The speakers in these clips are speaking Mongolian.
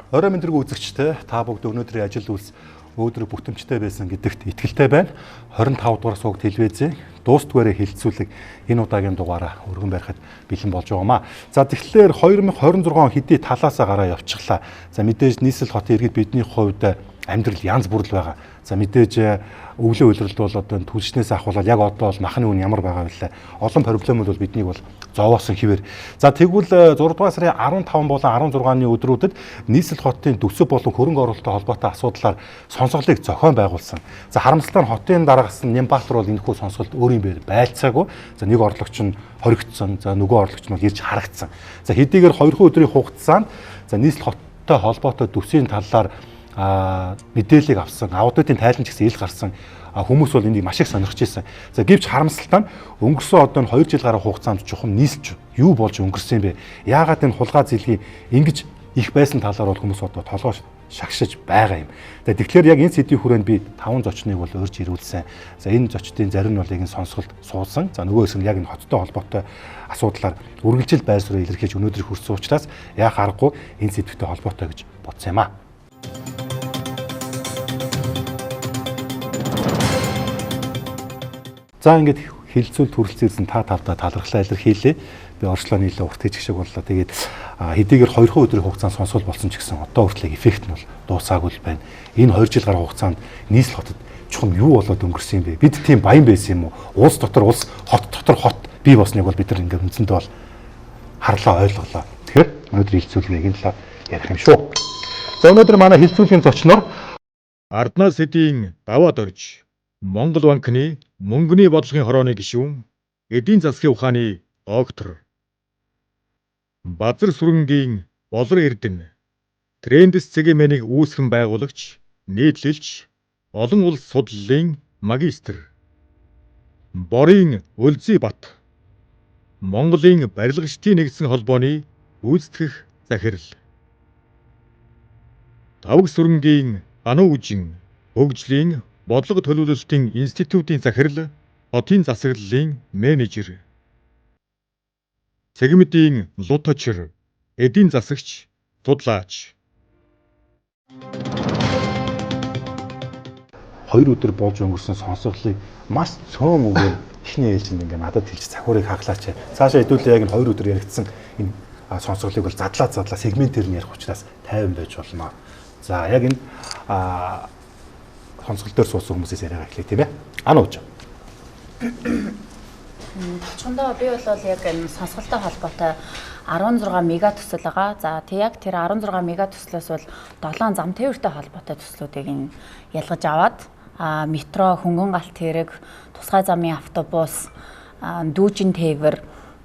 Орой мэндэргүй үзэгчтэй та бүгд өнөөдрийн ажил үйлс өөдрөг бүтэмжтэй байсан гэдэгт итгэлтэй байна. 25 дугаар суугт телевизийн дуустдгаараа хилцүүлэг энэ удаагийн дугаараа өргөн барихад бэлэн болж байгаамаа. За тэгэхээр 2026 он хэдий талаасаа гараа явчихлаа. За мэдээж нийслэл хотын иргэд бидний хувьд амьдрал янз бүрл байгаа. За мэдээж өглөө үйлрэлд бол одоо түлшнээс ахуулаад яг одоо бол махны үн ямар байгаа вэ? Олон проблемууд бол биднийг бол зовоосон хിവэр. За тэгвэл 6 дугаар сарын 15 болон 16-ны өдрүүдэд нийслэл хотын төсөв болон хөрөнгө оруулалттай холбоотой асуудлаар сонсголыг зохион байгуулсан. За харамсалтай нь хотын дараагсан Нямбатар бол энэхүү сонсголт өөрийн байцаагүй. За нэг орлогч нь хоригдсон. За нөгөө орлогч нь ирж харагдсан. За хэдийгээр 2 өдрийн хугацаанд за нийслэл хоттой холбоотой төсвийн талаар мэдээллийг авсан, аудитын тайланч гэсэн ил гарсан хүмүүс бол энийг маш их сонирхож байсан. За гэвч харамсалтай нь өнгөрсөн одоо 2 жил гаруй хугацаанд чухам нийслж юу болж өнгөрсөн бэ? Яагаад энэ хулгай зилгийн ингэж их байсан талаар бол хүмүүс одоо толгой шагшиж байгаа юм. Тэгэхээр яг энэ сэдвийн хүрээнд би 5 зочныг бол урьж ирүүлсэн. За энэ зочдын зарим нь бол яг энэ сонсголт суусан. За нөгөө хэсэг нь яг энэ хоттой холбоотой асуудлаар үргэлжил байр суурь илэрхийлж өнөөдрийг хүрсэн учраас яах аргагүй энэ сэдвтэй холбоотой гэж бодсон юм аа. За ингээд хилцүүл төрөлцсөн та тавдаа талархлаа илэрхийлээ. Би орчлоо нийлээ урт хийж гişиг боллоо. Тэгээд хэдийгээр 2 өдрийн хугацаанд сонсвол болсон ч гэсэн одоо хүртэл эффект нь бол дуусаагүй л байна. Энэ 2 жил гаруй хугацаанд нийслэл хотод чухам юу болоод өнгөрсөн юм бэ? Бид тийм баян байсан юм уу? Улс дотор улс, хот дотор хот бий болсныг бол бид нар ингээд үндсэндээ бол харлаа ойлголоо. Тэгэхээр өнөөдөр хилцүүлгийг энэ талаар ярих юм шүү. За өнөөдөр манай хилцүүлийн зочноор Арднаас эдийн даваад орж Монгол банкны мөнгөний бодлогын хорооны гишүүн эдийн засгийн ухааны доктор Базар сүрэнгийн Болор Эрдэнэ Трендс цэгийн үүсгэн байгуулагч нийтлэлч олон улс судлалын магистр Борын Өлзий Бат Монголын барилгачдын нэгдсэн холбооны гүйцэтгэх захирал Тавг сүрэнгийн Ануужин хөгжлийн бодлого төлөвлөлтийн институтын захирал хотын засаглалын менежер Цэгмэдийн Луточр эдийн засагч судлаач 2 өдөр болж өнгөрсөн сонсголыг маш цөөн үгээр эхний ээлжинд ингээд надад хэлж захиурыг хаглаач. Цаашаа хэдүүлээ яг энэ 2 өдөр яригдсан энэ сонсголыг бол задлаа сегментээр нь ярих учраас тайван байж болно. За яг энэ сонсгол дээр суусан хүмүүсээс яриагаа эхлэе тийм ээ. Анууж. Товчхондоо би бол яг энэ сонсголтой холбоотой 16 мега төсөл байгаа. За тэг яг тэр 16 мега төслөөс бол 7 зам тээвэртэй холбоотой төслүүдийг нь ялгаж аваад метро, хөнгөн галт тэрэг, тусгай замын автобус, дүүжин тээвэр,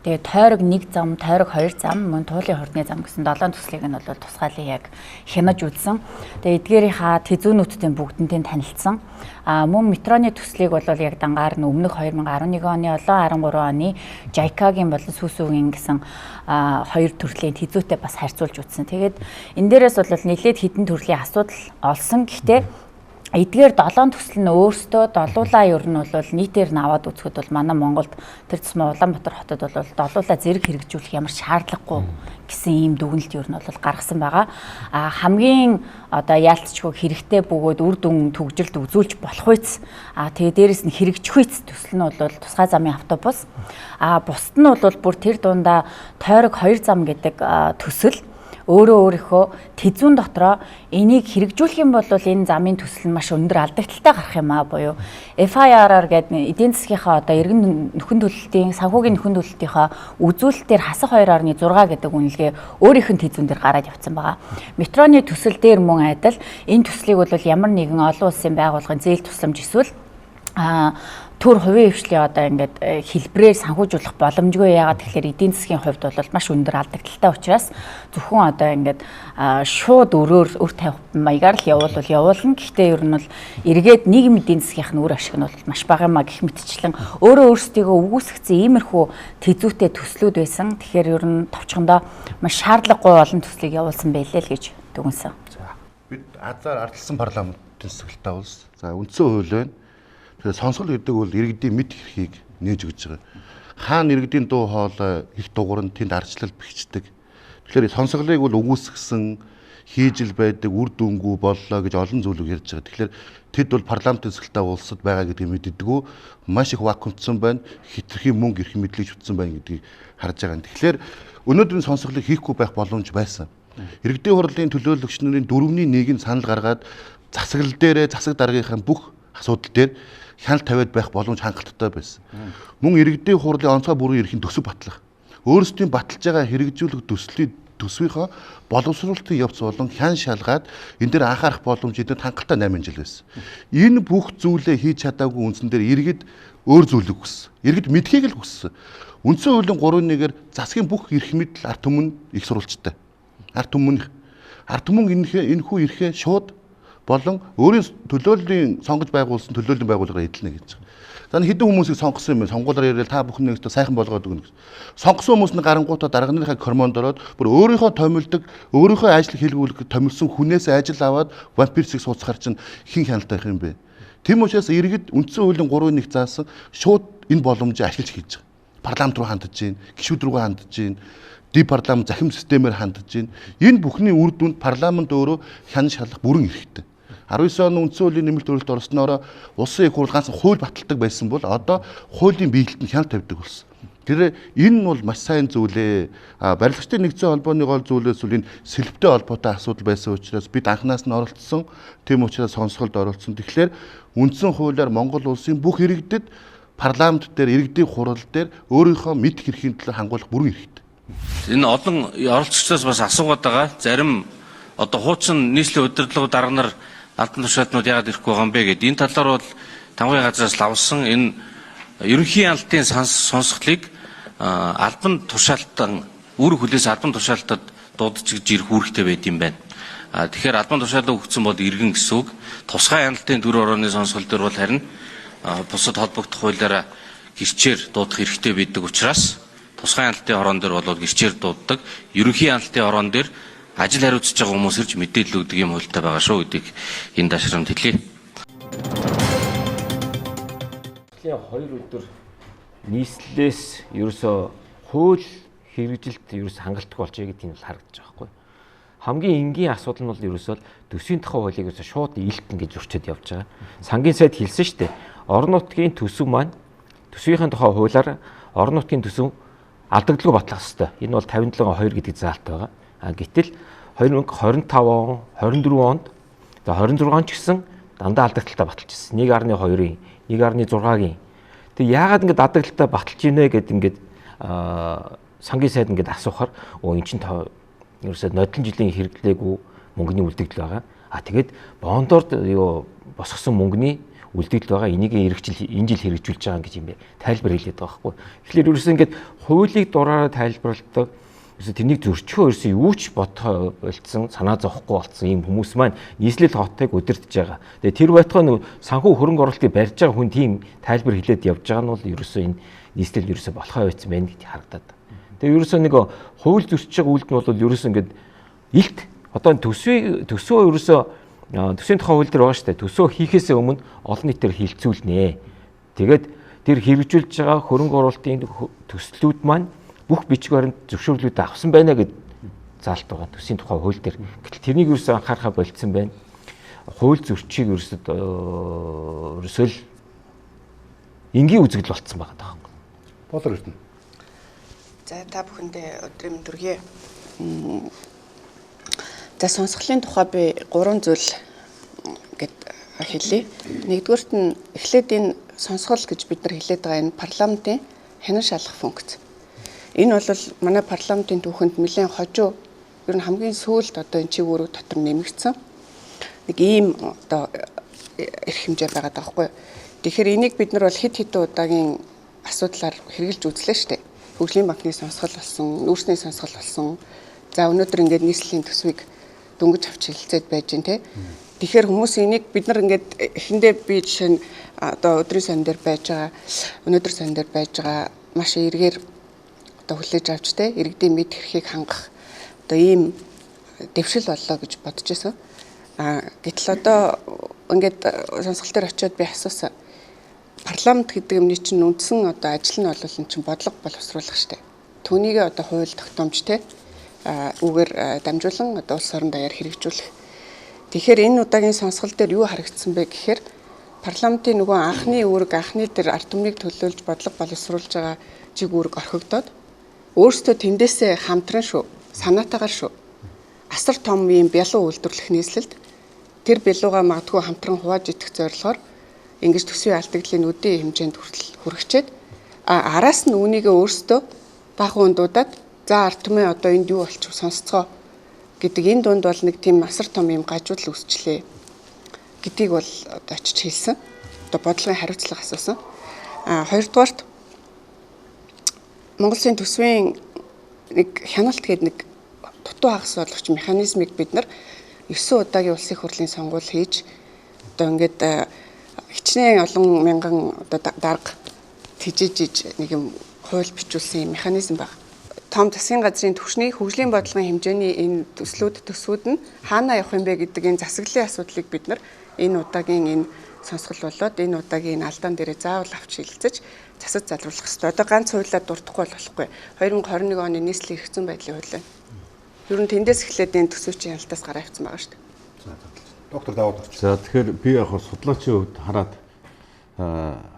тэгээ тойрог 1 зам, тойрог 2 зам, мөн туулын хордны зам гэсэн 7 төслийг нь бол тусгайлан яг хянаж үзсэн. Тэгээ эдгээрийнхаа тэзүүнүүдтэй бүгдэнтэй танилцсан. Мөн метроны төслийг бол яг дангаар нь өмнөх 2011 оны олон 13 оны JICA-гийн болон сүүсүүгийн гэсэн 2 төрлийн тэзүүтэй бас харьцуулж үзсэн. Тэгээд энэ дээрээс бол нэлээд хэдэн төрлийн асуудал олсон. Гэхдээ эдгээр 7 төсөл нь өөрсдөө долуулаа ер нь бол нийтээр нь аваад үзэхэд бол манай Монголд тэр тусмаа Улаанбаатар хотод бол долуулаа зэрэг хэрэгжүүлэх ямар шаардлагагүй гэсэн ийм дүгнэлт ер нь бол гаргасан байгаа. Хамгийн одоо яалтчгүй хэрэгтэй бөгөөд үр дүн төгжилд үзүүлж болох үйц. Тэгээ дээрэс нь хэрэгжих үйц төсөл нь бол тусгай замын автобус. Бусд нь бол бүр тэр дундаа тойрог 2 зам гэдэг төсөл өөрийнхөө тэзүүн дотроо энийг хэрэгжүүлэх юм бол энэ замын төсөл нь маш өндөр алдагдaltaй гарах юм аа буюу FIRR гэдэг эдийн засгийнхаа одоо иргэн нөхөн төлөлтийн санхүүгийн нөхөн төлөлтийнхаа үзүүлэлтээр хасах 2.6 гэдэг үнэлгээ өөрийнх нь тэзүүн дээр гараад явцсан байгаа. Метроны төсөл дээр мөн адил энэ төслийг бол ямар нэгэн олон улсын байгууллагын зээл тусламж эсвэл төр хувийн хвшлийн одоо ингээд хэлбрээр санхүүжүүлэх боломжгүй. Яагаад тэгэхээр эдийн засгийн хувьд бол маш өндөр алдагдaltaй учраас зөвхөн одоо ингээд шууд өрөөр өр тавих маягаар л явуулна. Гэхдээ ер нь бол эргээд нийгмийн эдийн засгийнх нь үр ашиг нь бол маш бага юм а гэх мэтчлэн өөрөөсдийгөө үгүйсгцэн иймэрхүү тэзүүтэй төслүүд байсан. Тэгэхээр ер нь товчхондоо маш шаардлагагүй олон төслийг явуулсан байлээ л гэж дүгнсэн. За бид азар ардчилсан парламентын төсөлтэй улс. За үндсэн хууль байна. Тэгэхээр сонсгол гэдэг бол иргэдийн мэд хэрхийг нээж өгч байгаа. Хаана иргэдийн дуу хоолой их дугуйн тэнд ардчлал бичдэг. Тэгэхээр сонсголыг бол үгүйсгсэн хийж ил байдаг үр дүнгүй боллоо гэж олон зүйлийг ярьж байгаа. Тэгэхээр тэд бол парламентын засаглалтаа улсад байгаа гэдгийг мэддэггүй маш их вакуумцсан байна. Хитрхийн мөнгө ирэх мэдлийг шүтсэн байна гэдгийг харж байгаа. Тэгэхээр өнөөдрийн сонсголыг хийхгүй байх боломж байсан. Иргэдийн хурлын төлөөлөгч нарын 4-1-ийг санал гаргаад засаглал дээрээ засаг даргийнхаа бүх асуудал дээр хяналт тавиад байх боломж хангалттай байсан. Мөн иргэдийн хурлын онцгой бүрийн эрхийн төсөв батлах. Өөрсдийн баталж байгаа хэрэгжүүлэх төсвийнхөө боловсруулалтын явц болон хян шалгаад энэ дээр анхаарах боломж эдэнд хангалттай 8 жил байсан. Энэ бүх зүйлээ хийж чадаагүй үндсэн дээр иргэд өөр зүйлийг хүссэн. Иргэд мэдхийг л хүссэн. Үндсэн хуулийн 3.1-ээр засгийн бүх эрх мэдэл ард түмэн их сурвалжтай. Ард түмэн энэ хүү эрхээ шууд болон өөрийн төлөөллийн сонгож байгуулсан төлөөллийн байгууллагаар эдэлнэ гэж байгаа. За хэдэн хүмүүсийг сонгосон юм бэ? Сонгуулаар яриад та бүхэн нэгтэй сайхан болгоод өгнө гэсэн. Сонгосон хүмүүс нь гарангуутаа дарганыхаа гормонд ороод бүр өөрийнхөө томилдог, өөрийнхөө ажил хэлгүүлэх томилсон хүнээс ажил аваад вампирсыг сууцхаар чинь хин хяналттай их юм бэ? Тэм учраас иргэд үндсэн хуулийн 3.1 заасан шууд энэ боломжийг ашиглаж хийж байгаа. Парламент руу хандж гин, гишүүд рүү хандж гин, ди парламент захим системээр хандж гин. Энэ бүхний үр дүнд парламент өөрөө хян шалах бүрэн эрхтэй. 19 оны үндсэн хуулийн нэмэлт өөрчлөлт орсноороо улсын их хурл ганц хууль баталдаг байсан бол одоо хуулийн биелэлтэнд хяналт тавьдаг болсон. Тэр энэ нь бол маш сайн зүйлээ. Барилгачдын нэгдсэн холбооны гол зүйлээс бол энэ сэлбэтэй холбоотой асуудал байсан учраас бид анханаас нь оролцсон. Тийм учраас сонсголд оролцсон. Тэгэхээр үндсэн хуулиар Монгол улсын бүх иргэдэд парламент дээр иргэдийн хурал дээр өөрийнхөө мэд хэрхийн төлөө хангуулах бүрэн эрхтэй. Энэ олон оролцогчдоос бас асуугаад байгаа. Зарим одоо хуучин нийслэлийн удирдлага дарга нар албан тушаалтнууд яагаад ирэхгүй байгаа юм бэ гэдэг. Энэ талаар бол тамгын газраас лавсан энэ ерөнхий ялтын сонсголыг албан тушаалтан үр хүлээс албан тушаалтад дуудаж гэж ирэх үүрэгтэй байд юм байна. Тэгэхээр албан тушаалаа өгсөн бол иргэн гэсэн үг. Тусгай ялтын төр орооны сонсгол дээр бол харин бусад холбогдох хуулиараа гэрчээр дуудах хэрэгтэй байдаг учраас тусгай ялтын орон дээр бол гэрчээр дууддаг. Ерөнхий ялтын орон дээр ажил хариуцж байгаа хүмүүс ирж мэдээлэл өгдөг юм хуультай байгаа шүү гэдгийг энэ дашрамд хэлье. Хоёр өдөр нийслэлээс ерөөсөө хууль хэрэгжилт ерөөс хангалттай болчихё гэдгийг нь харагдаж байгаа байхгүй. Хамгийн энгийн асуудал нь бол ерөөсөө төсвийн тухай хуулийг ерөөсөө шууд илтэн гэж зөрчиж явж байгаа. Сангийн сайд хэлсэн шүү дээ. Орон нутгийн төсөв маань төсвийн тухай хуулиар орон нутгийн төсөв алдагдaltaгүй батлах ёстой. Энэ бол 57.2 гэдэг заалт байгаа. Гэтэл 2025 он, 24 онд за 26 он ч гэсэн дандаа алдагдaltaа баталж ирсэн. 1.2-ын, 1.6-гийн. Тэг яагаад ингэж алдагдaltaа баталж ийнэ гэд ингэж сангийн сайд ингэж асуухаар эн чинь ерөөсөө нодлон жилийн хэрэглээгүй мөнгөний үлдэгдэл байгаа. Тэгээд бондоор босгосон мөнгөний үлдэгдэл байгаа. Энийг энэ жил хэрэгжүүлж байгаа гэж юм бэ. Тайлбар хэлээд байгаа байхгүй. Тэгэхээр ерөөсөө ингэж хуулийг дураараа тайлбарладаг. Тэрнийг зөрчихөө ерөөсөө юу ч бодхоо болцсон, санаа зовхгүй болцсон ийм хүмүүс маань нийслэл хотыг удирдах байгаа. Тэгээ тэр байтугай санхүү хөрөнгө оруулалтыг барьж байгаа хүн тийм тайлбар хэлээд явж байгаа нь бол ерөөсөө энэ нийслэл ерөөсөө болохоо байцсан байна гэж харагдаад. Тэгээ ерөөсөө нэг хууль зөрчиж байгаа үйлдэл нь бол ерөөсөө ингээд илт одоо төсөө ерөөсөө төсвийн тухай хууль дээр байгаа шүү дээ. Төсөө хийхээс өмнө олон нийтээр хилцүүлнэ. Тэгээд тэр хэрэгжүүлж байгаа хөрөнгө оруулалтын төслүүд маань бүх бичиг баримт зөвшөөрлүүд авсан байна гэд заалт байгаа төсвийн тухай хууль дээр. Гэтэл тэрнийг юусэн анхаарахаа болцсон байна. Хууль зөрчийг ерөөсөө л энгийн үзэгдэл болцсон байгаа даа. Болор ирдэнэ. За та бүхэндээ өдрийн мэнд хүргэе. За сонсголын тухай би 3 зүйл гэд хэлье. Нэгдүгээрт нь эхлээд энэ сонсгол гэж бид нар хэлээд байгаа энэ парламентын хянан шалгах функц. Энэ бол манай парламентын түүхэнд нэлээд хожуу ер нь хамгийн сүүлд одоо энэ чиглэл дотор нэмэгдсэн нэг ийм одоо эрх хэмжээ байгаа даахгүй. Тэгэхээр энийг бид нар бол хэд хэдэн удаагийн асуудлаар хэрэгжилж үзлээ шүү дээ. Хөгжлийн банкны сонсгол болсон, нүүрсний сонсгол болсон. За өнөөдөр ингээд нийслэлийн төсвийг дөнгөж авч хэлцээд байж гин тэ. Тэгэхээр хүмүүс энийг бид нар ингээд эхэндээ би жишээ нь одоо өдрийн сан дээр байж байгаа, өнөөдөр сан дээр байж байгаа маш эргээр одоо хүлээж авч тэ иргэдийн мэд хэрхийг хангах одоо ийм дэвшил боллоо гэж бодож байсан. Гэтэл одоо ингээд сонсгол дээр очиод би асуусан. Парламент гэдэг юмний чинь үндсэн одоо ажил нь бол эн чинь бодлого боловсруулах штэ. Түүнийг одоо хууль тогтоомж тэ үгээр дамжуулан одоо улс орон даяар хэрэгжүүлэх. Тэгэхээр энэ удаагийн сонсгол дээр юу харагдсан бэ гэхээр парламентын нөгөө анхны үүрэг анхны тэр ард түмнийг төлөөлж бодлого боловсруулж байгаа жиг үүрэг орхигдоод өөрсдөө тэндээсээ хамтран шүү, санаатаагаар шүү. Асар том юм бялуу үйлдвэрлэх нийслэлд тэр бялууга магадгүй хамтран хувааж идэх зорилгоор ингэж төсвийн алдагдлын үдийн хэмжээнд хүртэл хүрэгчээд араас нь үүнийгээ өөрсдөө бага ундуудад за ард түмэн одоо энд юу болчих сонсцгоо гэдэг энэ дунд бол нэг тийм асар том юм гажуудал үүсчлээ гэдгийг бол одоо очиж хэлсэн. Одоо бодлогын хариуцлага асуусан. Хоёрдугаарт Монгол Улсын төсвийн нэг хяналт гэдэг нэг дутуу хагас болгоч механизмыг бид нар 9 удаагийн улсын хурлын сонгуул хийж одоо ингээд хичнээн олон мянган одоо дарга тижиж нэг юм хууль бичүүлсэн механизм байна. Том засгийн газрын түвшний хөгжлийн бодлогын хэмжээний энэ төсвүүд нь хаана явах юм бэ гэдэг энэ засаглалын асуудлыг бид нар энэ удаагийн энэ сонсгол болоод энэ удаагийн алдаан дээрээ заавал авч хилцэж засаж залруулах хэрэгтэй. Одоо ганц хуулиар дурдахгүй болохгүй. 2021 оны нийслэлийн эрх зүйн байдлын хууль байна. Ер нь тэндээс эхлээд энэ төсвийн ялтаас гараа авсан байгаа шүү дээ. Доктор Даваад орч. За тэгэхээр би яг судлаачийн хувьд хараад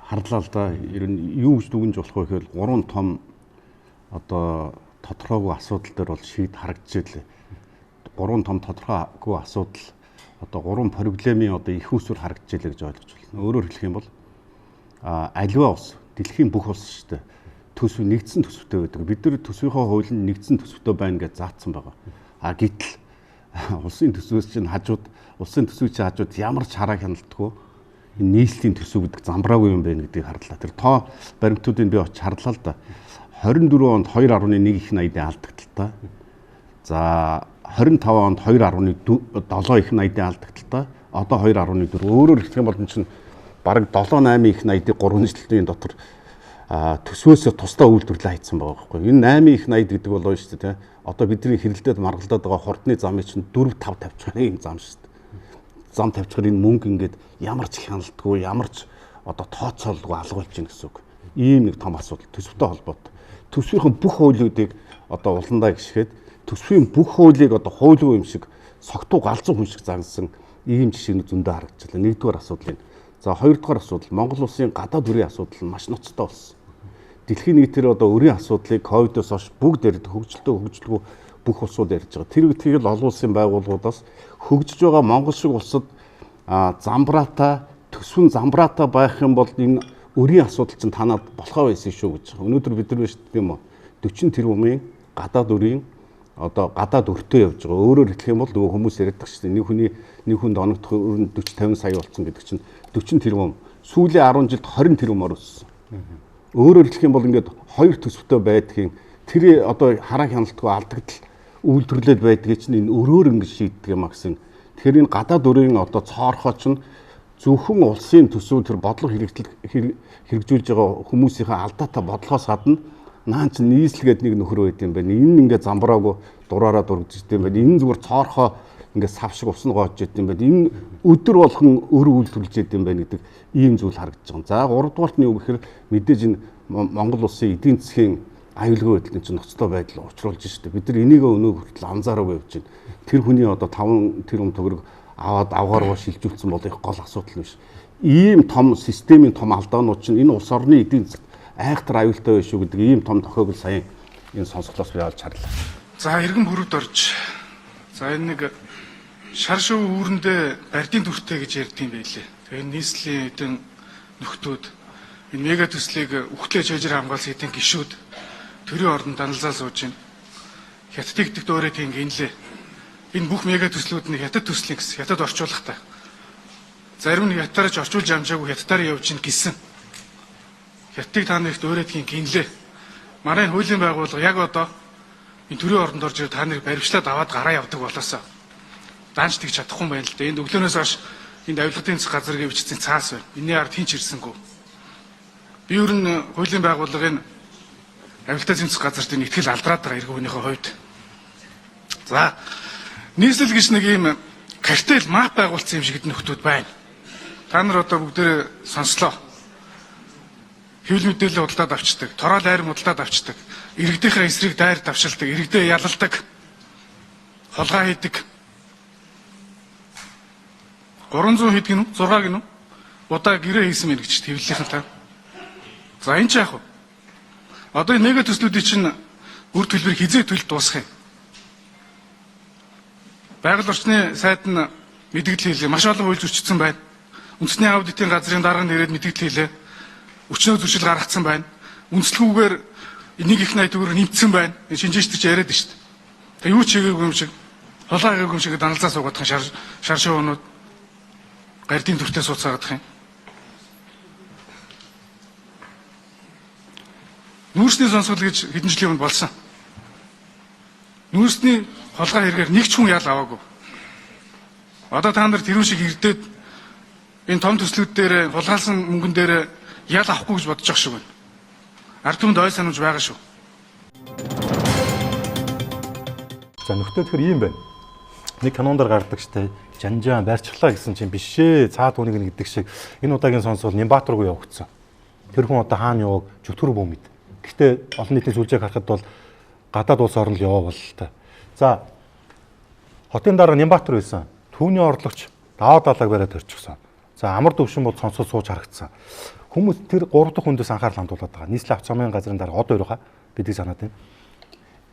харлаа л да. Ер нь юу гэж дүгнж болох вэ гэхээр 3 том одоо тодорхойгүй асуудал дээр бол шийд харагдчихжээ лээ. 3 том тодорхойгүй асуудал одоо 3 проблемын одоо их усүр харагдчихжээ гэж ойлгож байна. Өөрөөр хэлэх юм бол аливаа улс дэлхийн бүх улс шүү дээ. Төсөв нэгдсэн төсөвтэй байдаг. Бид нар төсвийнхөө хууль нь нэгдсэн төсөвтэй байна гэж заасан байгаа. Гэтэл улсын төсвөөс чинь хажууд улсын төсвийн чинь хажууд ямар ч хараа хяналтгүй энэ нийслэлийн төсөв гэдэг замбраагүй юм байна гэдгийг харлаа. Тэр тоо баримтуудыг би очиж харлаа л да. 24 онд 2.1 их найдын алдагдaltaа. За 25 онд 2.7 их найдын алдагдaltaа. Одоо 2.4. Өөрөөр хэлэх юм бол энэ чинь бараг 7-8 их найдыг 3 жилийн дотор төсвөөсөө тусдаа үйлдвэрлэл хийсэн байгаа байхгүй. Энэ 8 их найд гэдэг бол шүү дээ. Одоо бидний хэрэлдээд маргалдаад байгаа хурдны замыг чинь 4-5 тавьчих юм зам шүү дээ. Зам тавьчихаар энэ мөнгө ингээд ямар ч хяналтгүй, ямар ч одоо тооцоолгүй алгуулж гин гэсэн үг. Ийм нэг том асуудал төсөвтэй холбоотой. Төсвийн бүх хуулиудыг одоо уландаа гიშгээд төсвийн бүх хуулийг одоо хууль юм шиг согтуу галзуу хүн шиг зансан ийм жишээнүүд зөндөө харагдчихлаа. Нэгдүгээр асуудал энэ. За хоёрдугаар асуудал Монгол улсын гадаад үрийн асуудал нь маш ноцтой болсон. Дэлхийн нийтээр одоо үрийн асуудлыг ковидоос хойш бүгд ярьдаг хөгжилгүй бүх улсууд ярьж байгаа. Тэр тэгэл олон улсын байгууллагуудаас хөгжиж байгаа Монгол шиг улсад замбраатай төсвөн замбраатай байх юм бол энэ үрийн асуудал чинь танаад болохоо байсан шүү гэж. Өнөөдөр бид нар биш тийм үү 40 тэрбумын гадаад үрийн одоо гадаад өртөө явж байгаа. Өөрөөр хэлэх юм бол нөгөө хүмүүс яриаддаг шүү дээ. Нэг хүнд оногдох өр нь 40-50 сая болсон гэдэг чинь 40 тэрбум. Сүүлийн 10 жилд 20 тэрбумаар өссөн. Өөрөөр хэлэх юм бол ингээд хоёр төсөвтэй байдгийн тэр одоо хараа хяналтгүй алдагдал үйлдвэрлээд байдгийг чинь энэ өрөөр ингэж шийддэг юм а гэсэн. Тэгэхээр энэ гадаад өрийн одоо цоорхоо чинь зөвхөн улсын төсөв тэр бодлого хэрэгжүүлж байгаа хүмүүсийнхээ алдаатай бодлогоос гадна наан чинь нийслэгээд нэг нөхөр байд юм байна. Энэ ингээд замбраагүй дураараа дургдж идэв юм байна. Энэ зүгээр цоорхоо ингээд сав шиг усан гоож идэв юм байна. Энэ өдөр болгон өр үйлдвэрлэж идэв юм байна гэдэг ийм зүйл харагдаж байгаа. За 3 дугаарт нь юу гэхээр мэдээж энэ Монгол улсын эдийн засгийн аюулгүй байдлын чинь ноцтой байдал учруулж штэ. Бид нар энийг өнөө хүртэл анзаараагүй явж байна. Тэр хүний одоо 5 тэрбум төгрөг аваад авгааргаа шилжүүлсэн бол их гол асуудал биш. Ийм том системийн том алдаанууд чинь энэ улс орны эдийн засаг айхтар аюултай байх шүү гэдэг ийм том тохиогдол сая энэ сонсголоос би олж харлаа. За иргэн бүрүүд орж. За энэ нэг шар шив үүрэндээ бардийн дүртэй гэж ярьд юм байлээ. Тэгээ нийслэлийн эдэн нөхдүүд энэ мега төслийг үхтлээ чойжэр хамгаалсан эдэн гишүүд төрийн ордонд даналзаа сууж байна. Хятадыг дэгт өөрөө тийм гинлээ. Энэ бүх мега төслүүд нь хятад төслийг гэсэн хятад орчуулгатай. Зарим нь хятадаарч орчуулж амжаагүй хятадаар явж гин гисэн. Хятадыг та нарт өөрөө тийм гинлээ. Манай хуулийн байгууллага яг одоо энэ төрийн ордонд орж ирээд та нарыг баримтлаад аваад гараа явдаг болоосоо даанч тэгж чадахгүй байна л да. Энд өглөөнөөс хойш энд авилгын засаг газар гэж бичсэн цаас байна. Энэний ард хинч ирсэнгүй. Би ер нь хуулийн байгууллагын авилгын засаг газарт энэ ихтгэл алдраад байгаа иргэн хүнийхээ хувьд. За нийслэл гэж нэг ийм картел мап байгуулсан юм шиг нөхдүүд байна. Та нар одоо бүгдээ сонслоо. Хэвлэл мэдээлэл худалдаад авчдаг, торол айр худалдаад авчдаг, иргэдийнхээ эсрэг дайр давшилдаг, иргэдээ ялалдаг. холгаа хийдэг 300 хэд гинү 6 гинү удаа гэрээ хийсэн мэн гэж твллийнхэн та. За энэ ч яах вэ? Одоо энэ мега төслүүдийн чинь үр төлбөр хизээ төлөлт дуусах юм. Байгаль орчны сайд нь мэдээлэл хийлээ. Маш олон үйл зөрчигдсөн байна. Үндэсний аудитын газрын дарга нэрээд мэдээлэл хийлээ. Өчнөө зөрчил гаргацсан байна. Үндэслэгүүгээр нэг их найд төгрөг нэмсэн байна. Шинжээчдэр ч яриад шүү дээ. Тэгээ юу ч хийгээгүй юм шиг, холоо хийгээгүй юм шиг даналзаа суугаад шар шоонууд гардийн төртөө сууцаагаад юм. Нүүрсний сонсгол гэж хэдэн жилийн өмнө болсон. Нүүрсний холгоо хэрэгээр нэг ч хүн ял аваагүй. Одоо та нар тэрүүн шиг ирдээд энэ том төслүүд дээр хулгайлсан мөнгөн дээр ял авахгүй гэж бодож байгаа шүү байна. Ард түмэнд ой санамж байгаа шүү. За нөхдөд тэгэхээр ийм байна. Нэг канондор гардаг штэ. Жанжаан байрчлаа гэсэн чинь бишээ цаад хүнийг нэг гэдэг шиг энэ удаагийн сонсвол Нямбатар руу явагдсан. Тэр хүн одоо хаана яваг зүтгэр бөө мэд. Гэхдээ олон нийтийн сүлжээг харахад бол гадаад улс орн л яваа бол та. За хотын дарга Нямбатар байсан. Түүний орлогч даваа далааг бариад төрчихсөн. За амар төвшин бол сонсол сууж харагдсан. Хүмүүс тэр 3 дахь хүндээс анхаарал хандуулдаг байгаа. Нийслэлийн авто цомын газрын дарга од өрөөха бидний санаад байна.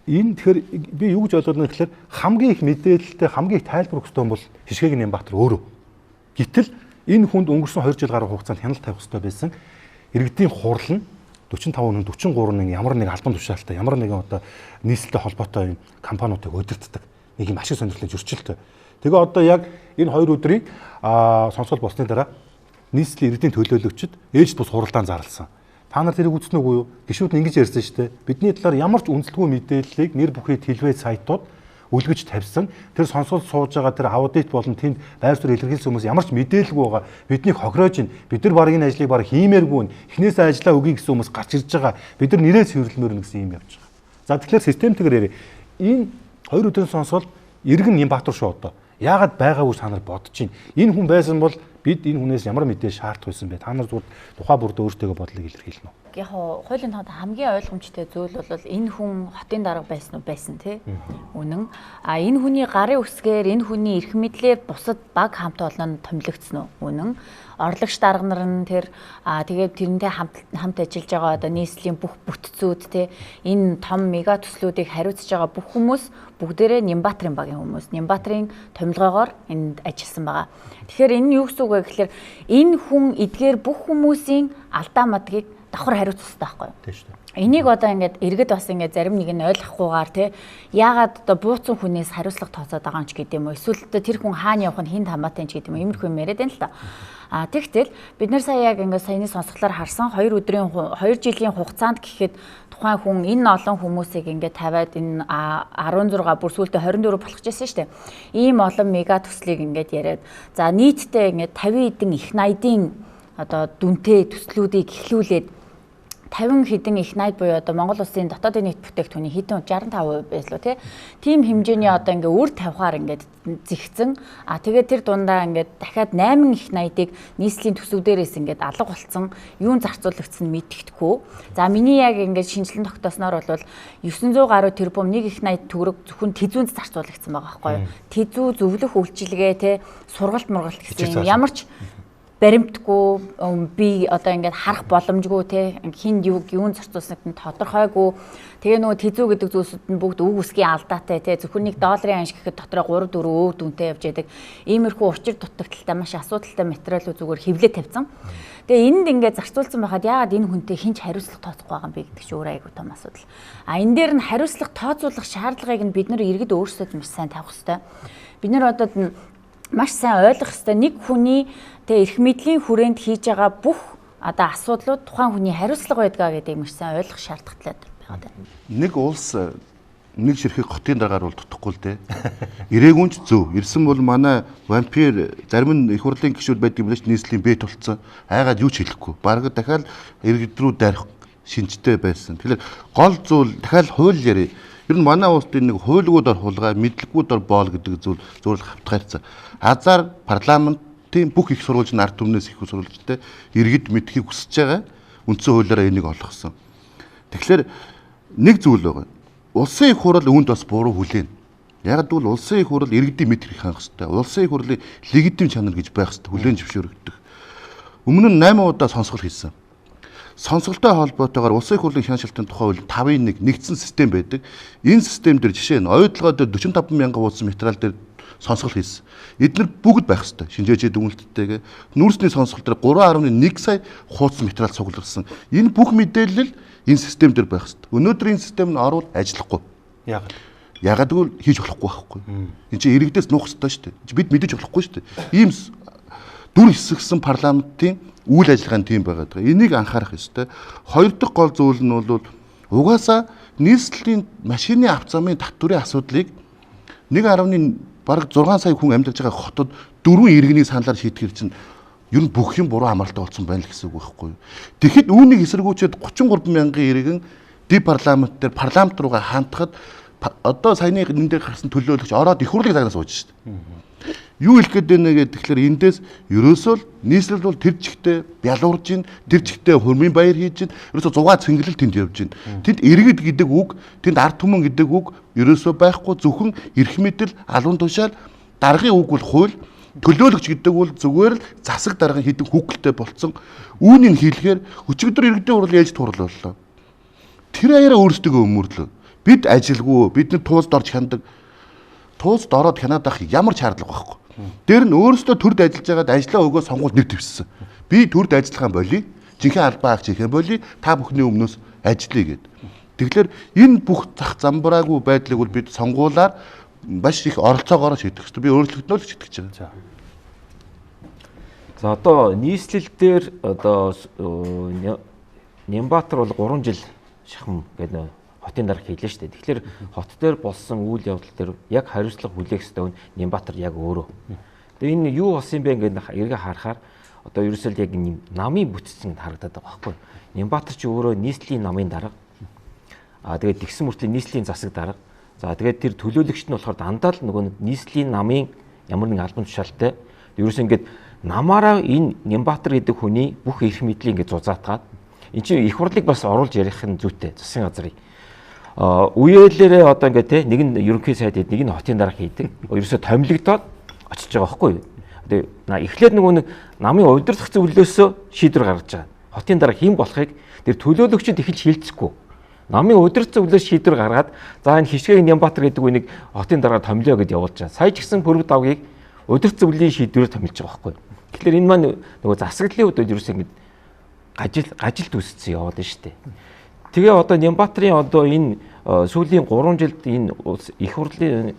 Энэ тэгэхээр би юу гэж ойлгоод байна гэхээр хамгийн их мэдээлэлтэй хамгийн их тайлбар өгөх ёстой бол Хишгэгийн Нямбатар өөрөө. Гэтэл энэ хүнд өнгөрсөн 2 жил гаруй хугацаанд хяналт тавих ёстой байсан иргэдийн хурал нь 45 43 нэг ямар нэг албан тушаалтай ямар нэгэн одоо нийслэлтэй холбоотой юм компаниудыг удирддаг нэг юм ашиг сонирхлын зөрчилтэй. Тэгээ одоо яг энэ 2 өдрийг сонсгол болсны дараа нийслэлийн иргэдийн төлөөлөгчд ээлж бус хуралдаан зарласан. Та нар тэрийг үзсэн үгүй юу? Гишүүд нь ингэж ярьсан шүү дээ. Бидний талаар ямар ч үнэлтгүй мэдээллийг нэр бүхий телевиз сайтууд үлгэж тавьсан. Тэр сонсгол сууж байгаа тэр аудит болон тэнд байр суурь илэрхийлсэн хүмүүс ямар ч мэдээлэлгүй байгаа. Биднийг хохироож ин. Бид нар баг энэ ажлыг баг хиймээргүй. Эхнээсээ ажиллаа өгье гэсэн хүмүүс гарч ирж байгаа. Бид нар нэрээ цэвэрлэмээр гэсэн юм явж байгаа. За тэгэхээр системтэйгээр ярив. Энэ 2 өдрийн сонсгол иргэн Нямбатар шүү одоо. Яагаад байгаагүй та нар бодож чинь. Энэ хүн байсан бол бид энэ хүнээс ямар мэдээ шаардах байсан бэ? Та нар зүгээр тухай бүрдээ өөртөө бодлыг илэрхийлнэ үү? Яг хуулийн тоонд хамгийн ойлгомжтой зүйл бол энэ хүн хотын дарга байсан уу байсан тий. Үнэн. Энэ хүний гарын үсгээр энэ хүний эрх мэдлээр бусад баг хамт олон томилогдсон уу? Үнэн. Орлогч дарга нар нь тэр тэгээд тэрнтэй хамт ажиллаж байгаа одоо нийслэлийн бүх бүтцүүд тий энэ том мега төслүүдийг хариуцж байгаа бүх хүмүүс бүгдээрээ Нямбатрын багийн хүмүүс. Нямбатрын томилгоогоор энд ажилласан байгаа. Тэгэхээр энэ юу гэсэн үг вэ гэхээр энэ хүн эдгээр бүх хүмүүсийн алдаа мадгийг давхар хариуцах хэрэгтэй байхгүй юу? Тийм шүү дээ. Энийг одоо ингээд иргэд бас ингээд зарим нэг нь ойлгохгүйгээр тий яагаад одоо бууцсан хүнээс хариуцлага тооцоод байгаа юм ч гэдэм үү? Эсвэл тэр хүн хаана явах нь хин хамаатай ч гэдэм үү? Иймэрхүү юм яриад байна л та. Тэгтэл бид нар сая яг ингээд саяны сонсголоор харсан 2 жилийн хугацаанд гэхэд тухайн хүн энэ олон хүмүүсийг ингээд тавиад энэ 16 бүр сүүлдээ 24 болгочихсон шүү дээ. Ийм олон мега төслийг ингээд яриад за нийтдээ ингээд 50 эдэн их найдын одоо дүнтэй төслүүдийг эхлүүлээд 50 хэдэн их найд буюу одоо Монгол улсын дотоодын нийт бүтээгдэхүүний хэдэн 65% байслуу тий. Тим хэмжээний одоо ингээ үр тавихаар ингээд зэгцэн тэгээд тэр дундаа ингээд дахиад 8 их найдыг нийслэлийн төсөвдөрөөс ингээд алга болцсон юун зарцуулагдсан мэддэхгүй. За миний яг ингээд шинжилэн тогтоосноор бол 900 гаруй тэрбум нэг их найд төгрөг зөвхөн тэзүүнд зарцуулагдсан байгаа байхгүй юу. Тэзүү зөвлөх үйлчилгээ тий сургалт мургалт гэсэн ямар ч баримтгүй би одоо ингээд харах боломжгүй те хинд юун зарцуулсныг нь тодорхойгүй тэгээ нөгөө тэзүү гэдэг зүйлсүүд нь бүгд үг үсгийн алдаатай те зөвхөн нэг долларын анш гэхэд дотроо 3 4 өв дүнтэй явж яадаг иймэрхүү учир дутагдaltaй маш асуудалтай материалууд зүгээр хэвлээ тавьсан. Тэгээ энд ингээд зарцуулсан байхад яагаад энэ хүнтэй хинч хариуцлага тооцохгүй байгаа юм бэ гэдэг чинь өөр айгуу том асуудал. Энэ дээр нь хариуцлага тооцоолох шаардлагыг нь бид нар иргэд өөрсдөө маш сайн тавих хэрэгтэй. Бид нар одоо маш сайн ойлгох хэрэгтэй нэг хүний тэгээ эрх мэдлийн хүрээнд хийж байгаа бүх одоо асуудлууд тухайн хүний хариуцлага байдгаа гэдэг маш сайн ойлгох шаардлагатай байгаа даа. Нэг улс нэг ширхэг хотын дараагаар бол тутахгүй л дээ. Ирээгүй ч зөв. Ирсэн бол манай вампир зарим нь их хурлын гишүүд байдаг юм л ш нийслэлийн бэт болцсон. Айгаад юу ч хэлэхгүй. Бараг дахиад иргэд рүү дарих шинжтэй байсан. Тэгэхээр гол зүйл дахиад хууль ярив. Ер нь манай улсад нэг хуулигуудаар хулгай, мэдлэгүүдээр боол гэдэг зүйл зөвхөн хавтгаарцсан. Азар парламентын бүх их сурвалжны ард түмнээс их сурвалжтай иргэд мэдхийг хүсэж байгаа. Үндсэн хуулиараа энийг олгосон. Тэгэхээр нэг зүйл байгаа. Улсын их хурал үүнд бас буруу хүлээн. Яг гэвэл улсын их хурл иргэдийн мэд хэрэг хангах хэрэгтэй. Улсын их хурлын легитим чанар гэж байх хэрэгтэй. Хүлээн зөвшөөрөгдөх. Өмнө нь 8 удаа сонсгол хийсэн. Сонсголтой холбоотойгоор улсын их хурлын хяналтын тухай хууль 5-1 нэгдсэн систем байдаг. Энэ систем дээр жишээ нь оюутлогоо дээр 45 мянган хуудас материал дээр сонсгол хийсэн. Эдгээр бүгд байх хэрэгтэй. Шинжээчэд дүгнэлттэйгээ нүүрсний сонсгол дээр 3.1 сая хуудас материал цугларсан. Энэ бүх мэдээлэл энэ систем дээр байх хэрэгтэй. Өнөөдөр энэ систем нь орвол ажиллахгүй. Ягаад гэвэл хийж болохгүй байхгүй. Энд чинь иргэдээс нуух хэрэгтэй шүү дээ. Бид мэдэж болохгүй шүү дээ. Ийм дүр хэсэгсэн парламентын үйл ажиллагааны тийм байгаад байгаа. Энийг анхаарах ёстой. Хоёр дахь гол зүйл нь бол угаасаа нийслэлийн машины авто замын татврын асуудлыг 1.1 бараг 6 сая хүн амьдарч байгаа хотод 4 иргэний саналаар шийтгэр чинь ер нь бүх юм буруу амралтай болсон байна л гэсэн үг байхгүй юу. Тэгэхэд үүнийг эсэргүүцээд 33 мянган иргэн дэв парламент дээр парламент руугаа хандхад одоо саяны энэ дээр гарсан төлөөлөгч ороод их хурлыг загнаас сууж шít. Юу хэлэх гээд байна гэдэг тэгэхээр эндээс ерөөсөө нийслэл бол тэр чигтээ бялуурж ин тэр чигтээ хөрмийн баяр хийж ин ерөөсөө зугаа цэнгэлэл тэнд явж ин тэнд иргэд гэдэг үг тэнд ард түмэн гэдэг үг ерөөсөө байхгүй зөвхөн эрх мэдэл алуун тушаал даргын үг бол хууль төлөөлөгч гэдэг бол зүгээр л засаг даргын хідэн хүүхэлтэй болцсон үүнийг хийлгээр өчигдөр иргэдийн хурал яаж турлууллаа тэр аяараа өөрсдөө өмөрлөө бид ажилгүй бид нар туузд орж хяндаг туузд ороод хянаад авах ямар ч шаардлага байхгүй. Дээр нь өөрөөсөө төрд ажиллаж байгаад ажлаа өгөө сонгуульд нэр дэвссэн. Би төрд ажиллах юм болий. Жинхэнэ албаа агч хийх юм болий. Та бүхний өмнөөс ажиллая гэд. Тэгэхээр энэ бүх зах замбраагүй байдлыг бол бид сонгуулаар маш их оролцоогоор шийдэх хэрэгтэй. Би өөрчлөгднө л шийдэж байгаа. За одоо нийслэл дээр одоо Нямбатар бол 3 жил шахам гэдэг хотын дарга хийлээ шүү дээ. Тэгэхээр хот дээр болсон үйл явдал дээр яг хариуцлага хүлээх ёстой нь Нямбатар яг өөрөө. Тэгээ энэ юу болсон юм бэ ингээд эргээ харахаар одоо ерөөсөө яг энэ намын бүтцэн харагдаад байгаа байхгүй. Нямбатар ч өөрөө нийслэлийн намын дарга. Тэгээд тэгсэн мөртлөө нийслэлийн засаг дарга. За тэгээд тэр төлөөлөгчд нь болохоор дандаа л нөгөө нийслэлийн намын ямар нэгэн албан тушаалтай ерөөсөө ингээд намаараа энэ Нямбатар гэдэг хүний бүх эрх мэдлийг ингээд зузаатгаад эн чинь их хурлыг бас оруулж ярих нь зүйтэй засгийн газрыг. Үеэлээрээ одоо ингээд те нэг нь ерөнхий сайд нэг нь хотын дарга хийдэг. Ерөөсө томилогдоод очиж байгаа байхгүй юу. Тэгээ эхлээд нөгөө нэг намын удирдах зөвлөлөөсөө шийдвэр гаргаж байгаа. Хотын дарга хэн болохыг тэр төлөөлөгчд эхэлж хилцэхгүй. Намын удирдах зөвлөлөөс шийдвэр гаргаад за энэ хишгээг Нямбатар гэдэг үнийг хотын дарга томилё гэж явуулж байгаа. Сая ч гэсэн пөрөг давгийг удирдах зөвлөлийн шийдвэрээр томилж байгаа байхгүй юу. Тэгэхээр энэ маань нөгөө засаглалын үед ерөөсөө ингэж гажил төсцсөн яваад байна шүү дээ. Тэгээ одоо Нямбатарын одоо энэ сүүлийн 3 жилд энэ их хурлын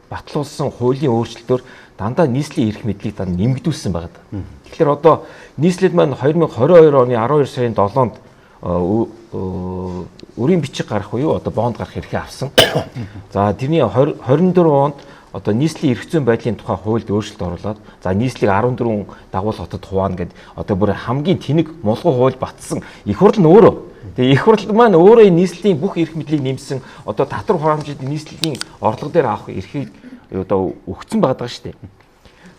батлуулсан хуулийн өөрчлөлтөөр дандаа нийслэлийн эрх мэдлийг нэмэгдүүлсэн байгаа. Тэгэхээр одоо нийслэл маань 2022 оны 12 сарын 7-нд өрийн бичиг гарах уу одоо бонд гарах эрхээ авсан. За тэрний 24 онд одоо нийслэлийн эрх зүйн байдлын тухай хуульд өөрчлөлт оруулаад за нийслэлийг 14 дагуул хотод хуваана гэд одоо бүр хамгийн тэнэг мулгуу хууль батсан их хурл нь өөрөө. Тэгээ их хурл маань өөрөө нийслэлийн бүх эрх мэдлийг нэмсэн одоо татвар хураамжид нийслэлийн орлого дээр авах эрхийг одоо өгсөн байгаа шүү дээ.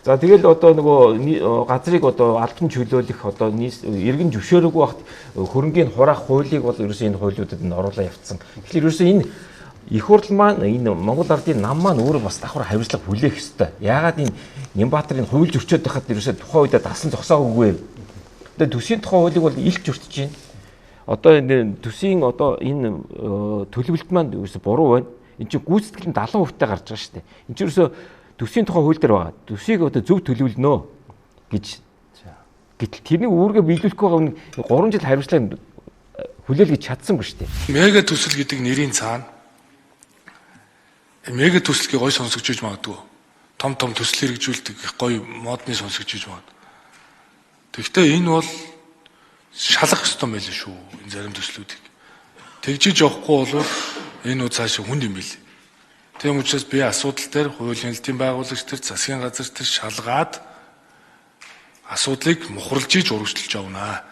За тэгэл одоо нөгөө газрыг одоо албан чөлөөлөх одоо иргэн зөвшөөрөөгүй багт хөрөнгийн хураах хуулийг бол ерөөсөө энэ хуулиудад нь оруулаа явцсан. Тэгэхээр ерөөсөө энэ их хурл маань энэ Монгол Ардын нам маань өөрөө бас давхар хариуцлага хүлээх ёстой. Яагаад энэ Нямбатарын хууль зөрчөөд байхад ерөөсөө тухайн үедээ дасан зогсоогүйгээр. Тэгээ төсвийн тухай хуулийг бол илт зөрчиж байна. Одоо энэ төсвийн одоо энэ төлөвлөлт маань ерөөсөө буруу байна. Энд чинь гүйцэтгэл нь 70% таа гарч байгаа шүү дээ. Энд чинь ерөөсөө төсвийн тухай хууль дээр байгаа. Төсвийг одоо зөв төлөвлөнө гэж. Гэтэл тэрний үүргээ биелүүлэх байгаа 3 жил хариуцлага хүлээл гэж чадсангүй шүү дээ. Мега төсөл гэдэг нэрийн цаана мега төслийг гой сонсогч иж магадгүй. Том төсөл хэрэгжүүлдэг гой модны сонсогч иж магадгүй. Тэгэхдээ энэ бол шалах ёстой байлаа шүү. Энэ зарим төслүүдийг. Тэгжиж явахгүй бол энэ уу цаашаа хүнд юм бил. Тийм учраас би асуудал дээр хуулийн хэлтийн байгуулагч төр засгийн газар төр шалгаад асуудлыг мухарлж иж урагшлж явна.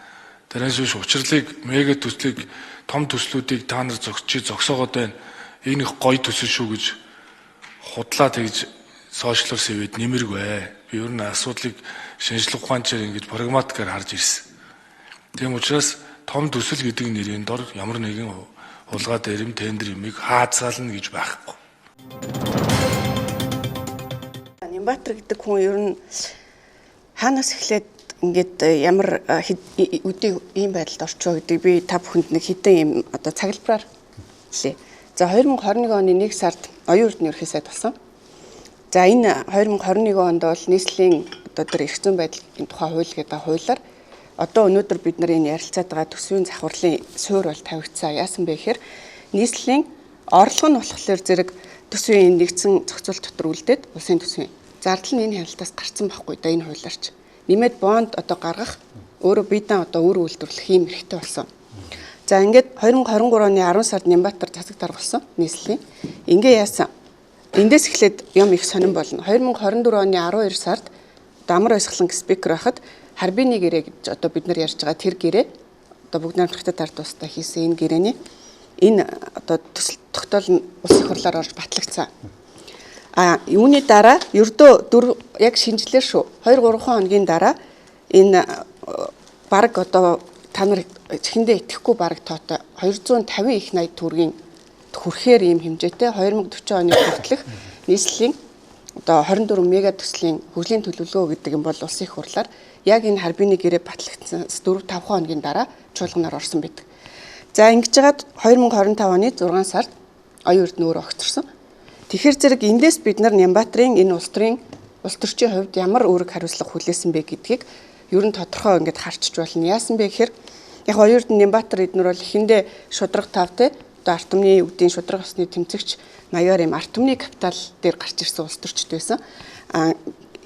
Тэрээс биш учрлыг мега төслийг том төслүүдийг та нар зогсоогоод байна. Энэ их гоё төсөл шүү гэж худлаа тэгж сошиалор сэвэд нэмэргүй. Би ер нь асуудлыг шинжлэх ухаанчаар ингэж прагматикаар харж ирсэн. Тийм учраас том төсөл гэдэг нэрийн дор ямар нэгэн хулгай дээр тендер юмыг хаацаална гэж байхгүй. Нямбатар гэдэг хүн ер нь хаанаас эхлээд ингээд ямар үдийн ийм байдалд орчоо гэдэг би та бүхэнд нэг хэдэн ийм одоо цаглбараар хэлье. За 2021 оны 1 сард оюун эрдэнэ ерхий сайд болсон. За энэ 2021 онд бол нийслэлийн одоо тэр эрх зүйн байдлын тухай хууль гэдэг хуулиар одоо өнөөдөр бид нар энэ ярилцаад байгаа төсвийн завхарлын суурь бол тавигдсан. Яасан бэ гэхээр нийслэлийн орлого нь болохоор зэрэг төсвийн нэгдсэн зохицуул дотор үлдээд улсын төсвийн зардал нь энэ хяналтаас гарсан байхгүй да энэ хуулиарч. Нэмээд бонд одоо гаргах өөрөө биедээ одоо өөр үйлдвэрлэх юм хэрэгтэй болсон. За ингээд 2023 оны 10 сард Нямбатар засаг дарга болсон нийслэлийн. Ингээ яасан. Эндээс эхлээд юм их сонирн болно. 2024 оны 12 сард Амар Баясгалан спикер байхад Харбины гэрээ гэж одоо бид нар ярьж байгаа тэр гэрээ одоо бүгд намтрахтай тард тустай хийсэн энэ гэрээний энэ одоо төсөл тогтоол нь улс их хурлаар орж батлагдсан. Юуны дараа ердөө яг шинжлэр шүү. 2-3 хоногийн дараа энэ баг одоо та нар чихэндээ итгэхгүй баг тоотой 250 их 80 төгрөгийн хүрэхээр ийм хэмжээтэй 2040 оны хүртэлх нийслэлийн одоо 24 мега төслийн хөгжлийн төлөвлөгөө гэдэг юм бол улсын их хурлаар яг энэ Харбины гэрээ батлагдсан 4-5 хоногийн дараа чуулганаар орсон байдаг. За ингэж жагаад 2025 оны 6 сард оюун эрдэнэ өөрөө огцорсон. Тэгэхээр зэрэг эндээс бид нар Нямбатрын энэ улс төрийн улс төрчийн хувьд ямар үүрэг хариуцлага хүлээсэн бэ гэдгийг ер нь тодорхой ингээд харчиж болно. Яасан бэ гэхээр яг оюун эрдэнэ Нямбатар эднэр бол эхэндээ шудраг тавтай одоо арт түмний үүдийн шудраг усны тэмцэгч маягаар юм арт түмний капитал дээр гарч ирсэн улс төрчд байсан.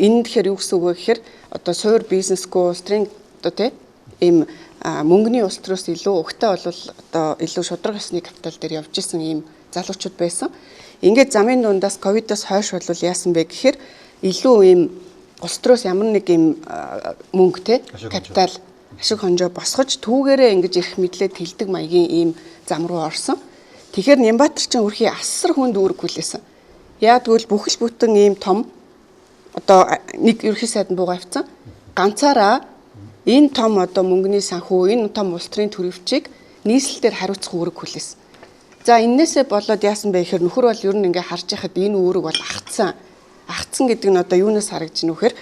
Энэ тэгэхээр юу гэсэн үг вэ гэхээр одоо суур бизнесгүй улс төрийн одоо тийм ийм мөнгөний улс төрөөс илүү өгтөө бол одоо илүү шудраг усны капитал дээр явж исэн ийм залуучууд байсан. Ингээд замын дундаас ковидоос хойш бол яасан бэ гэхээр илүү ийм улс төрөөс ямар нэг ийм мөнгөтэй капитал ашиг хонжоо босгож түүгээрээ ингэж ирэх мэдлээд хилдэг маягийн ийм зам руу орсон. Тэгэхээр Нямбатар чинь өрхий асар хүнд үүрэг хүлээсэн. Яг тэгвэл бүхэл бүтэн ийм том одоо нэг ерхий сайд буугаа авцсан. Ганцаараа энэ том одоо мөнгөний санхүү, энэ том улс төрийн төрөвчийг нийслэлээр хариуцах үүрэг хүлээсэн. За энээсээ болоод яасан бэ гэхээр нөхөр бол ер нь ингээ харж яхад энэ үүрэг бол агцсан. Агцсан гэдэг нь одоо юунаас харагдаж байна вэ гэхээр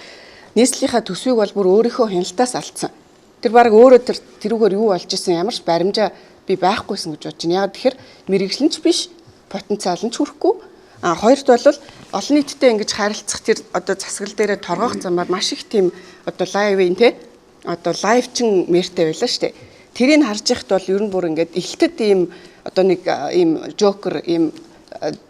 нийслэлийнхаа төсвийг бол бүр өөрийнхөө хяналтаас алдсан. Тэр баг өөрөө тэрүүгээр юу болж исэн ямар ч баримжаа би байхгүйсэн гэж бодож байна. Яг тэгэхээр мэрэгжлэнч биш, потенциал нь ч хүрэхгүй. Хоёрт бол олон нийтэд ингэж харилцах тэр одоо засаглал дээрээ торгоох замаар маш их тийм одоо лайвын те одоо лайвчин мэртэй байлаа шүү дээ. Тэрийг харж яхад бол ер нь бүр ингээд илтэд ийм одоо нэг ийм жокер ийм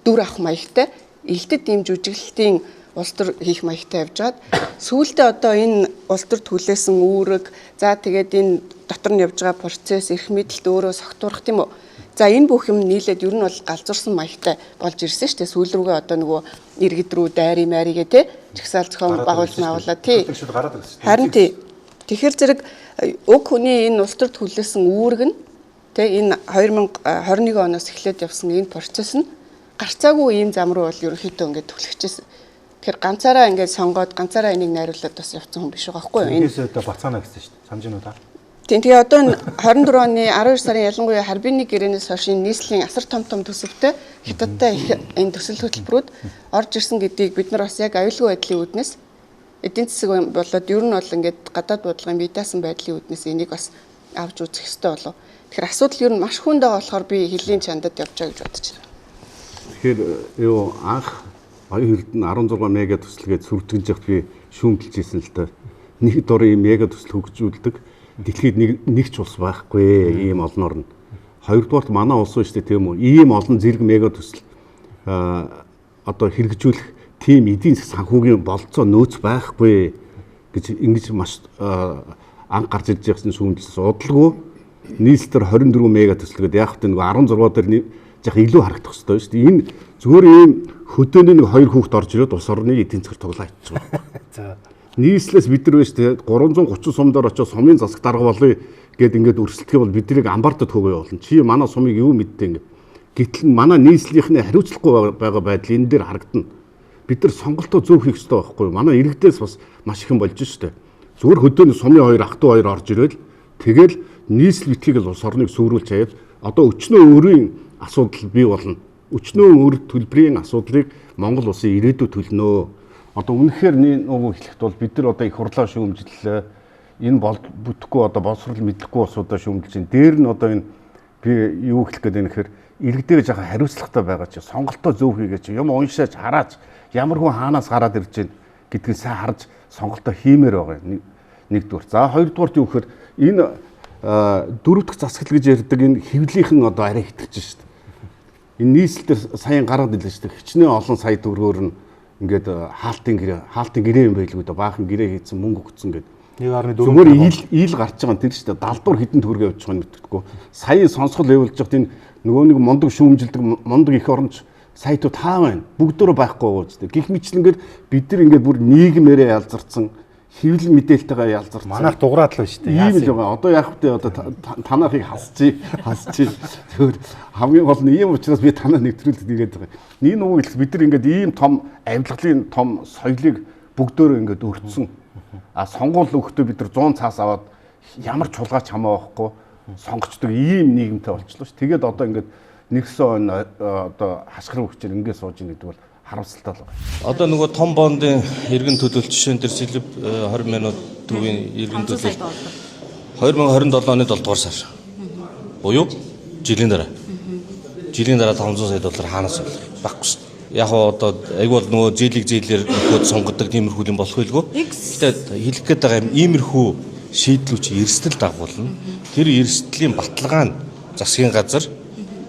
дүр авах маягтай илтэд ийм жүжиглэлтийн улс төр хийх маягтай явжгаад сүүлдээ одоо энэ улс төр түлээсэн үүрэг за тэгээд энэ дотор нь явж байгаа процесс эрх мэдэлд өөрөө согтуурах тийм үү. За энэ бүх юм нийлээд ер нь бол галзуурсан маягтай болж ирсэн шүү дээ. Сүүл рүүгээ одоо нөгөө иргэд рүү дайри маригээ те жагсаал зохион байгуулалаа тий. Харин тий. Тэгэхээр зэрэг уг хүний энэ улс төр түлээсэн үүрэг нь те энэ 2021 оноос эхлээд явсан энэ процесс нь гарцаагүй ийм зам руу бол ерөнхийдөө ингээд түлхчихсэн. Тэгэхээр ганцаараа ингээд сонгоод ганцаараа энийг найруулад бас явсан хүн биш байгаа байхгүй юу? Энэс одоо бацаана гэсэн шүү дээ. Самж нь удаа. Тийм тэгээ одоо 24 оны 12 сарын ялангуяа Харбины гэрээнээс хойш нийслэлийн асар том төсөвтэй хятадтай энэ төсөл хөтөлбөрүүд орж ирсэн гэдгийг бид нар бас яг аюулгүй байдлын үүднээс эдийн засаг болоод ер нь бол ингээд гадаад бодлогын биедаасан байдлын үүднээс энийг бас авч үзэх хэрэгтэй болов. Тэгэхээр асуудал ер нь маш хүнд байгаа болохоор би хэлийн чандад явж байгаа гэж бодож байна. Тэгэхээр юу анх оюун эрдэнэ 16 мега төслгээд сүрдгэж явах би шүүмжилж ирсэн л та. Нэг дор ийм мега төсөл хөгжүүлдэг дэлхийд нэг ч улс байхгүй ийм олноор нь. Хоёрдугаарт манай улс шүү дээ тийм үү. Ийм олон зэрэг мега төсөл одоо хэрэгжүүлэх тийм эдийн засаг санхүүгийн болцоо нөөц байхгүй гэж ингэж маш анх гарч ирж байгсан шүүмжилс удалгүй нийслэлээр 24 мега төслгээд яг хөтэ нэг 16 дээр яг илүү харагдах хэрэгтэй шүү дээ. Энэ зүгээр ийм хөдөөний нэг 2 хүүхэд орж ирээд улс орны эдийн засгаар тоглоод ичж байгаа. За нийслэлээс бид нар биш те 330 сумдаар очиж сумын засаг дарга болъё гэд ингээд өрсөлдөхий бол биднийг амбартад хөөгөө болно. Чи манай сумыг юу мэддэг ингээд. Гэтэл манай нийслэлийнхний хариуцлагагүй байгаа байдал энэ дээр харагдана. Бид нар сонголтоо зөв хийх хэрэгтэй байхгүй юу? Манай иргэдээс бас маш их юм болж штэ. Зүгээр хөдөөний сумын 2 ах トゥ 2 орж ирэл тэгэл нийслэл битгийг улс орныг сүрүүлж хаяад одоо өчнөө өөрийн асуудал бий болно. Өчнөө өөр төлбөрийн асуудлыг Монгол улсын ирээдүйд төлнө. одоо үнэхээр нөгөө хэлэхэд бол бид нар одоо их хурлаа шүүмжиллээ. Энэ бүтэхгүй одоо боловсрол мэдлэхгүй улсуудаа шүүмжилж байна. Дээр нь одоо энэ би юу хэлэх гээд байна гэхээр иргэдээ жоохон хариуцлагатай байгаа чи сонголтоо зөв хийгээч юм уншаач хараач ямар хүн хаанаас гараад ирж байна гэдгийг сайн харж сонголтоо хиймээр байгаа нэгдүгээр. За хоёрдугаар юу гэхээр энэ дөрөв дахь засаглал гэж ярьдаг энэ хэвлийнхэн одоо арай хэтэрч шүү дээ. Энэ нийслэлээр саяхан гараад ирлээ шүү дээ. Хичнээн олон сая төгрөгөөр нь ингээд хаалтын гэрээ юм байлгүй да баахан гэрээ хийсэн мөнгө өгсөн гэдэг. 1.4 зүгээр ил гарч байгаа тэр шүү дээ. Далдуур хідэн төгрөг явж байгаа нь мэддэггүй. Сая сонсгол явуулж байгаа энэ нөгөө нэг мундаг шүүмжилдэг мундаг их оронч сайтууд хаа байна? Бүгдөө байхгүй байгаа үстэй. Гэх мэтлэнгээр бид нар ингээд бүр нийгмээрээ ялзарсан хэвлэл мэдээлэлтэйгээ ялзарсан. Манайх дуграад л байна шүү дээ. Ийм л байгаа. Одоо яах вэ? Одоо танахыг хасчих. Тэгэхээр хамгийн гол нь ийм учраас би танаа нэвтрүүлэлт хийгээд байгаа. Энэ үг хэлэх бид нар ингээд ийм том авилгалын том соёлыг бүгдөө ингээд өртсөн. Сонгуул өгөхдөө бид нар 100 цаас аваад ямар чулгаач хамаа байхгүй сонгочдөг ийм нийгэмтэй болчихлоо ш. Тэгээд одоо ингээд нэгсэн одоо хашгирын хүчээр ингээд сууж ийн гэдэг бол харамсалтай л байна. Одоо нөгөө том бондын иргэн төлөвлөлт жишээн дээр сэлб 20 минут төвийн иргэн төлөвлөлт 2027 оны 7 дугаар сар. Буюу жилийн дараа. Жилийн дараа 500 сая доллар хаанаас байхгүй ш. Яг одоо айгүй бол нөгөө зээлээр нөхөд сонгодог тиймэрхүү юм болох байлгүй. Гэтэ хэлэх гээд байгаа юм иймэрхүү шийдлүүд чи эрсдэл дагуулна. Тэр эрсдлийн баталгаа нь засгийн газар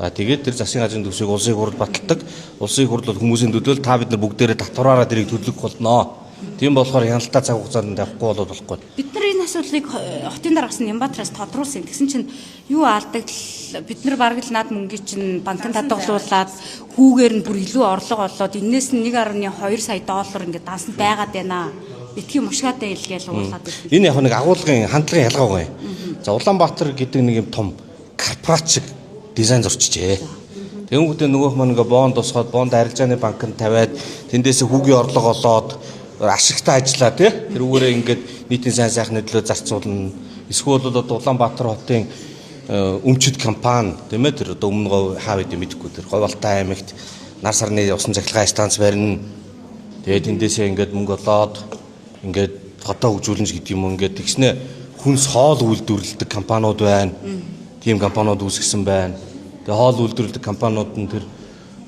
тэгээд тэр засгийн газрын төсвийг улсын хурл баталдаг. Улсын хурл бол хүмүүсийн төлөөл та бид нар бүгдээрээ татвараараа тэрийг төлөх болно. Тийм болохоор хяналтаа цаг хугацаанд тавихгүй бол болохгүй. Бид нар энэ асуудлыг хотын дараагаас Нямбатраас тодруулсан. Тэгсэн чинь юу алдагдал бид нар бараг л над мөнгөийг чинь банкнд хадгалуулаад хүүгээр нь бүр илүү орлого олоод энээс нь 1.2 сая доллар ингээд дансанд байгаад байна. Битгий мушгаатай илгээл уулаад байна. Энэ яг нэг агуулгын хандлагын ялгаа байгаа юм. За Улаанбаатар гэдэг нэг юм том корпорац шиг дизайн зурчжээ. Тэнгүүтээ нөгөөх маань ингээ бонд тусгаад бонд арилжааны банкнд тавиад тэндээсээ хүүгийн орлого олоод ашигтай ажиллаа тий. Тэр үүрээ ингээд нийтийн сайн сайхны төлөө зарцуулна. Эсвэл одоо Улаанбаатар хотын өмчөд компани тийм ээ тэр одоо өмнө говь хаа бид мэдэхгүй тэр Говьалтай аймагт нар сарны усан цахилгаан станц барина. Тэгээд эндээсээ ингээд мөнгө олоод ингээд хотоо хөгжүүлнэ гэдэг юм ингээд тэгснэ хүнс хоол үйлдвэрлэдэг компаниуд байна. Тийм компаниуд үүсгэсэн байна. Тэгээд хоол үйлдвэрлэдэг компаниуд нь тэр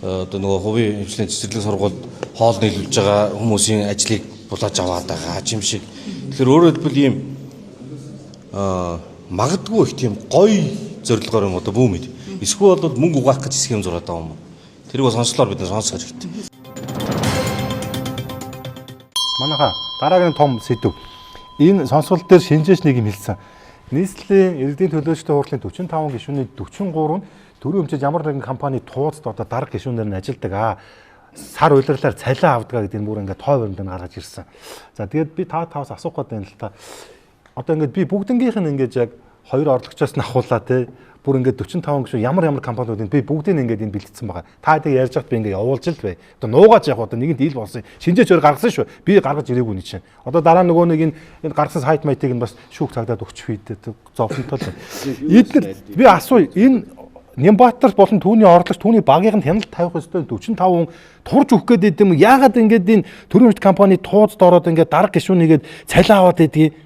одоо нөгөө хувийн хэмжээний цэцэрлэг сургуульд хоол нийлүүлж байгаа хүмүүсийн ажлыг булааж аваад байгаа юм шиг. Тэгэхээр өөрөөр хэлбэл ийм магадгүй их тийм гоё зорилгоор юм одоо бүүм мэд. Эсвэл бол мөнгө угаах гэж схем зураад байгаа юм. Тэрийг бас сонслоор бид сонсох хэрэгтэй. Манайха дараагийн том сэдв. Энэ сонсгол дээр шинжээч нэг юм хэлсэн. Нийслэлийн иргэдийн төлөөлөлтийн хурлын 45 гишүүний 43 нь төрийн өмчөд ямар нэгэн компани тууцд одоо дарга гишүүнээр нь ажилладаг. Сар улирлаар цалин авдаг гэдэг нь бүр ингээд тоо баримтанд гаргаж ирсэн. За тэгээд би таваас асуух гээд байна л та. Одоо ингээд би бүгднгийнх нь ингээд яг хоёр орлогчоос нь ахуулаа те. Бүр ингээд 45 гишүүн ямар компаниудын би бүгдийг ингээд энэ бэлдсэн байгаа. Та дэг ярьж хат би ингээд явуулж л бай. Одоо нуугаач яг одоо нэгэн дийл болсон. Шинжээч өөр гаргасан шүү. Би гаргаж ирээгүй нэг чинь. Одоо дараа нөгөө нэг энэ гаргасан сайт майтыг нь бас шүүх цагдаад өгч хийдэ зовлонтой л. Эдгээр би асуу энэ Нямбатар болон түүний орлогч түүний багийнх нь хяналт тавих ёстой 45 турж өгөх гээд идэм яагаад ингээд энэ төрийн өмчт компани тууцд ороод ингээд дарга гишүүнийгээд цалин аваад байдгийг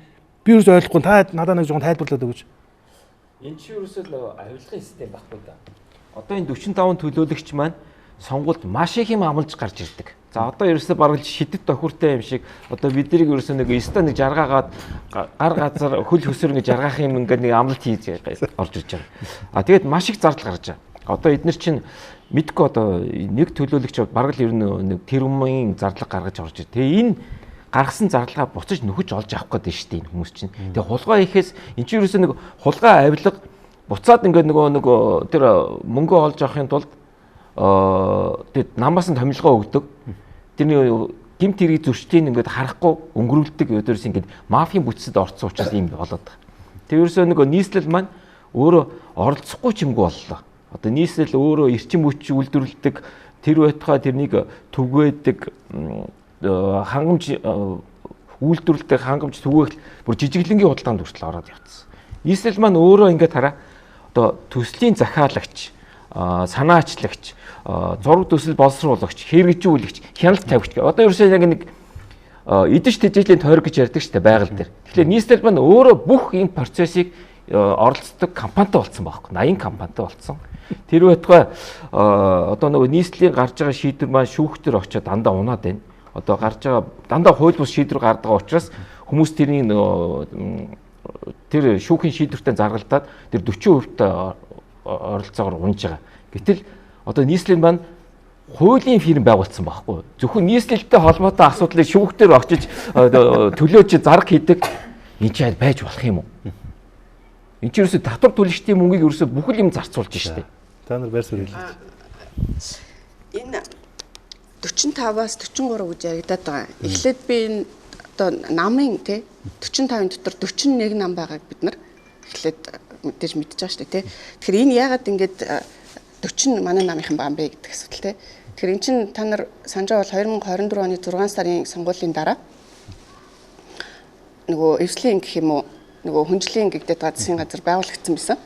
би юу ч ойлгохгүй та надад нэг жоохон тайлбарлаад өгөөч. Энэ чи ерөөсөө авилгын систем байхгүй да. Одоо энэ 45 төлөөлөгч маань сонгуульд маш их юм амлаж гарч ирдэг. За одоо ерөөсөө бараг шидэт тохиуртай юм шиг одоо биднийг ерөөсөө нэг эста нэг жаргаагаад гар газар хөл хөсөр нэг жаргаах юм ингээд нэг амлалт хийж орж ирж байгаа. А тэгээд маш их зардал гарч байгаа. Одоо эдгээр чинь мэдгүй одоо нэг төлөөлөгч бараг л ер нь нэг тэрбумын зардал гаргаж орж ир. Тэгээ энэ гаргасан зардлага буцаж нөхөж олж авах гэдэг шүү дээ энэ хүмүүс чинь. Тэгээ хулгай ихээс эн чинь ерөөсөө нэг хулгай авилга буцаад ингээд нөгөө тэр мөнгө олж авахын тулд тэгээд намаас нь томилгоо өгдөг. Тэрний гимт хэрэг зөрчдгийг ингээд харахгүй өнгөрүүлдэг өдөрс ингээд мафийн бүтцэд орцсон учраас ийм болоод байгаа. Тэр ерөөсөө нөгөө нийслэл маань өөрөө оролцохгүй ч юмгүй боллоо. Одоо нийслэл өөрөө эрчим хүч үйлдвэрлэдэг тэр байтугай тэрнийг түгээдэг хангамж үйлдвэрлэдэг хангамж түгээх бүр жижиглэнгийн худалдаанд хүртэл ороод явцсан. Нийслэл маань өөрөө ингээд хараа одоо төслийн захиалагч, санаачлагч, зураг төсөл боловсруулагч, хэрэгжүүлэгч, хяналт тавигч. Одоо ерөөсөө яг нэг идэж тэжээлийн тойрог гэж ярьдаг шүү дээ байгаль дээр. Тэгэхээр нийслэл маань өөрөө бүх энэ процессыг оролцдог компанитай болсон байхгүй. 80 компанитай болсон. Тэр байтугай одоо нөгөө нийслэлийн гарч байгаа шийдвэр маань шүүхтэр очиод дандаа унаад байна. Одоо гарч байгаа дандаа хууль бус шийдвэр гардаг учраас хүмүүс тэрний тэр шүүхийн шийдвэртэй заргалдаад тэр 40% оролцоогоор унж байгаа. Гэтэл одоо нийслэлийн маань хуулийн фирм байгуулсан байхгүй. Зөвхөн нийслэлтэй холбоотой асуудлыг шүүхтэр очиж төлөөж зарга хийдэг энэ ч байж болох юм уу? Энд чинь ерөөсө татвар төлөгчдийн мөнгийг ерөөсө бүхэл юм зарцуулж штэ. Та нар байр суурь хэлээ. Энэ 45-аас 43 гэж яригадаад байгаа. Эхлээд би энэ одоо намын тий 45-ын дотор 41 нам байгааг бид нар эхлээд мэдээж мэдчихэж байгаа шүү дээ тий. Тэгэхээр энэ яагаад ингэж 40 манай намынхан байгаа юм бэ гэдэг асуудал тий. Тэгэхээр эн чинь та нар санаж байгаа бол 2024 оны 6 сарын сонгуулийн дараа нөгөө эвслийн гэх юм уу нөгөө хүнжлийн гэгдээд байгаа засгийн газар байгуулагдсан байсан.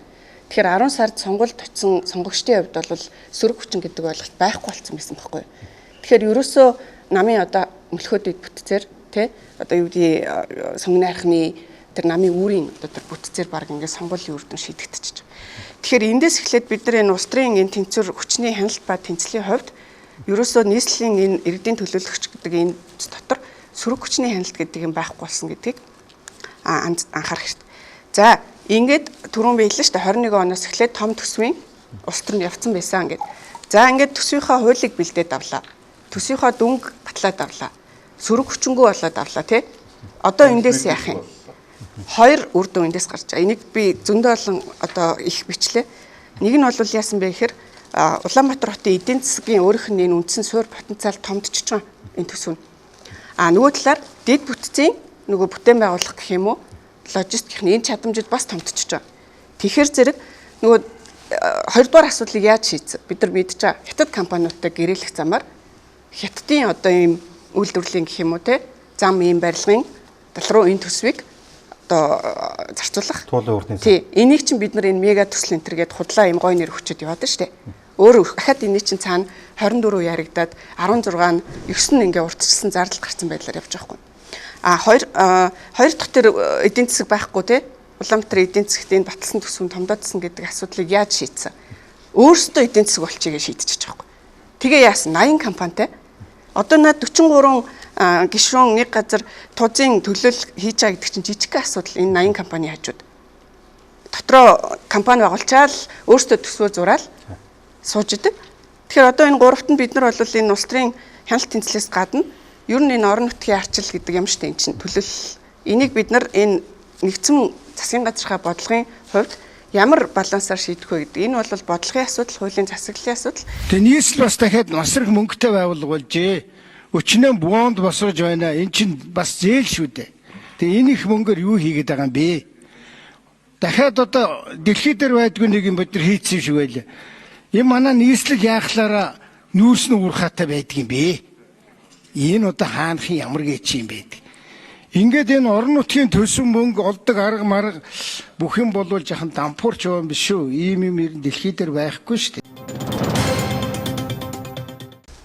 Тэгэхээр 10 сард сонгуульд очисон сонгогчдын хувьд бол сөрөг хүчин гэдэг ойлголт байхгүй болсон байсан байхгүй. Тэгэхээр ерөөсөө намын одоо мөлхөөдөд бүтцээр тий одоо юу гэдэг сонгоны архины тэр намын үүрийн одоо тэр бүтцээр баг ингээд сонгуулийн үр дүн шийдэгдчихэж. Тэгэхээр эндээс эхлээд бид нар энэ улс төрийн энэ тэнцвэр хүчний хяналт ба тэнцлийн хувьд ерөөсөө нийслэлийн энэ иргэдийн төлөөлөгч гэдэг энэ дотор сөрөг хүчний хяналт гэдэг юм байхгүй болсон гэдгийг анхаарах хэрэгтэй. За ингээд түрүүн би хэллээ шүү дээ 21 оноос эхлээд том төсвийн улс төрөнд явцсан байсан гэдэг. За ингээд төсвийнхаа хуулийг бэлдээд авлаа. Төсвийнхаа дүнг батлаад авлаа. Сөрөг хүчингүү болоод авлаа тий. Одоо эндээс яах юм? Хоёр үр дүн эндээс гарч байгаа. Энийг би зөндөө олон одоо их бичлээ. Нэг нь бол яасан бэ гэхээр Улаанбаатар хотын эдийн засгийн өөрийнх нь энэ үндсэн суурь потенциал томдчихж байгаа энэ төсөв. Нөгөө талаар дэд бүтцийн нөгөө бүтээн байгуулах гэх юм уу логистикийн энэ чадамжид бас томдчихж байгаа. Тэгэхээр зэрэг нөгөө хоёрдугаар асуудлыг яаж шийдсэн? Бид нар мэдж байгаа. Хятад компаниудтай гэрээлэх замаар хятадын одоо ийм үйлдвэрлэлийн гэх юм уу те зам ийм барилгын тал руу энэ төсвийг одоо зарцуулах. Туулын уртын зам. Тий. Энийг чинь бид нар энэ мега төсөл энтер гээд худлаа ийм гой нэр өчөд яваад штэ. Өөр дахиад энэ чинь цаана 24 яригадаад 16 нь 9 нь ингээ уртчилсан зардал гарсан байдлаар явж байгаа хгүй. Хоёр дахь тэр эдийн засаг байхгүй те Улаанбаатар эдийн засагт энэ батлсан төсвөн томдоодсон гэдэг асуудлыг яаж шийдсэн? Өөрсдөө эдийн засаг болчихыг шийдчихэж байгаа хгүй. Тэгээ яасан 80 компанитай одоо над 43 гишүүн нэг газар тузын төлөөлөл хийж байгаа гэдэг чинь жижиг асуудал энэ 80 компани хажууд. Дотроо компани байгуулчаал өөрсдөө төсвөө зураал сууж идэг. Тэгэхээр одоо энэ гуравт нь бид нар бол энэ улс төрийн хяналт тэнцлээс гадна ер нь энэ орон нутгийн арчил гэдэг юм штэ энэ чинь төлөөлөл. Энийг бид нар энэ нэгдсэн засгийн газрынхаа бодлогын хувьд ямар балансаар шийдэх вэ гэдэг. Энэ бол бодлогын асуудал, хуулийн засаглалын асуудал. Тэгээ нийслэл бас дахиад масрах мөнгөтэй байгуулга болжээ. Өчнөө бонд босгож байна. Эн чинь бас зээл шүү дээ. Тэгээ энэ их мөнгөөр юу хийгээд байгаа юм бэ? Дахиад одоо дэлхий дээр байдгүй нэг юм бид нар хийцэн шүү байлаа. Энэ манай нийслэл яахлаараа нүүрс нь уурхаатай байдаг юм бэ? Энэ одоо хаанхын ямар гэж юм бэ? Ингээд энэ орон нутгийн төсөв мөнгө олдог арга марга бүх юм болвол жахан дампуурч байгаа юм биш үү? Ийм юм ер нь дэлхий дээр байхгүй шүү дээ.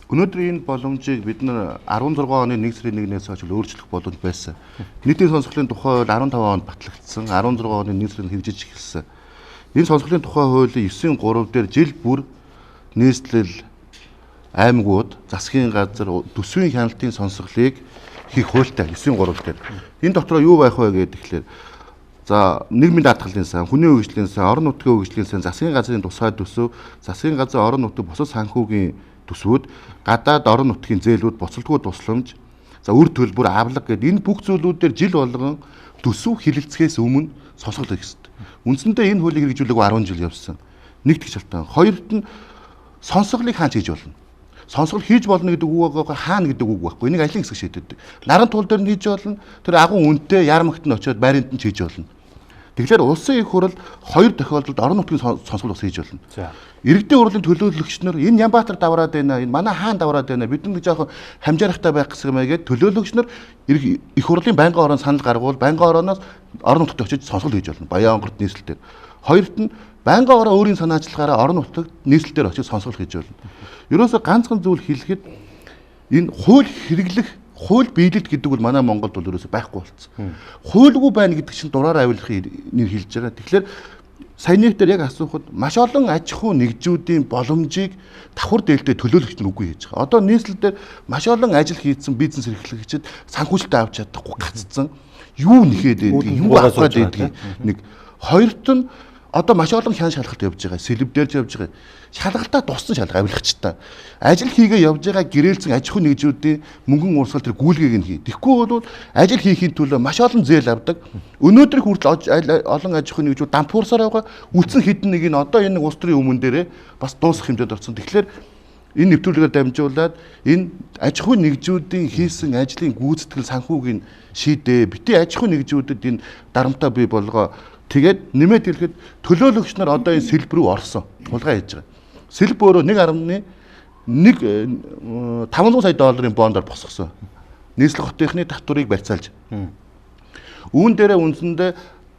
Өнөөдөр энэ боломжийг бид нар 16 оны 1 сарын 1-ээс хойш өөрчлөх боломж байсан. Нийтийн сонсголын тухай 15 онд батлагдсан. 16 оны 1 сард хэрэгжиж эхэлсэн. Энэ сонсголын тухай хуулийн 9-3 дээр жил бүр нийслэл аймагуд засгийн газар төсвийн хяналтын сонсголыг хийх хуультай 9-3 дээр. Энэ дотроо юу байх вэ гэдэг тэгэхээр за нийгмийн даатгалын сан, хүний хөгжлийн сан, орон нутгийн хөгжлийн сан, засгийн газрын тусгай төсөв, засгийн газар орон нутгийн бусад санхүүгийн төсвүүд, гадаад орон нутгийн зээлүүд, боцолтгүй тусламж, за үр төлбөр, авлага гэдэг энэ бүх зүйлүүдээр жил болгон төсөв хэлэлцгээс өмнө сонсгол хийх хэрэгтэй. Үндсэндээ энэ хуулийг хэрэгжүүлэх 10 жил явсан. Нэгдүгээр шалтгаан. Хоёрт нь сонсголыг хаанч хийж болно. Сонсгол хийж болно гэдэг үг хаана гэдэг үг байхгүй. Энийг алин хэсэг шийддэг. Наран туул дээр нь хийж болно. Тэр агуу үнэтэй яармагт нь очиод байранд нь хийж болно. Тэгэхээр улсын их хурал хоёр тохиолдолд орон нутгийн сонсгол бас хийж болно. Иргэдийн хурлын төлөөлөгч нар энэ Нямбатар давраад байна, энэ манай хаан давраад байна. Бид нэг жоохон хамжаарахтай байх гэсэн юм гээд төлөөлөгч нар их хурлын байнгын орон санал гаргуул, байнгын орооноос орон нутагт очиж сонсгол хийж болно. Баян онгорт нийслэлээр. Хоёрт нь байнгын ороо өөрийн санаачлагаараа орон нутагт нийслэлээр очиж сонсгол хийж болно. Ерөөсө ганцхан зүйл хэлэхэд энэ хууль хэрэглэх Хууль биелэлт гэдэг бол манай Монголд бол ерөөсөй байхгүй болсон. Хуульгүй байна гэдэг чинь дураараа авилахыг нэр хэлж байгаа. Тэгэхээр саяны дээр яг асуухад маш олон аж ахуй нэгжүүдийн боломжийг давхар дээлтэй төлөөлөгч нь үгүй хийж байгаа. Одоо нийслэл дээр маш олон ажил хийсэн бизнес эрхлэгчид санхүүжилтээ авч чадахгүй гаццсан. Юу нэхэд байдгийг, юу аваад байдгийг нэг хоёрт нь одоо маш олон хян шалгалт явж байгаа. Сэлбдэрж явж байгаа. Шалгалтаа туссан шалгалт авилгачтай. Ажил хийгээ явж байгаа гэрээлсэн аж ахуй нэгжүүдийн мөнгөн урсгал тэр гүйлгээг нь хий. Тэгэхгүй бол ажил хийхийн төлөө маш олон зээл авдаг. Өнөөдөр хүртэл олон аж ахуй нэгжүүд дампуурсаар байгаа. Үлдсэн хэдэн нэг нь одоо энэ улс төрийн өмнө дээрээ бас дуусах хэмжээнд орсон. Тэгэхээр энэ нэвтрүүлгээр дамжуулаад энэ аж ахуй нэгжүүдийн хийсэн ажлын гүйцэтгэл санхүүгийн шийдээ бити аж ахуй нэгжүүдэд энэ дарамтаа бий болгоо. Тэгээд нэмээд хэлэхэд төлөөлөгч нар одоо энэ сэлб рүү орсон. Хулгай хийж байгаа. Сэлб өөрөө 1.5 сая долларын бондоор босгосон. Нийслэл хотынхны татварыг барьцаалж. Үүн дээрээ үндсэндээ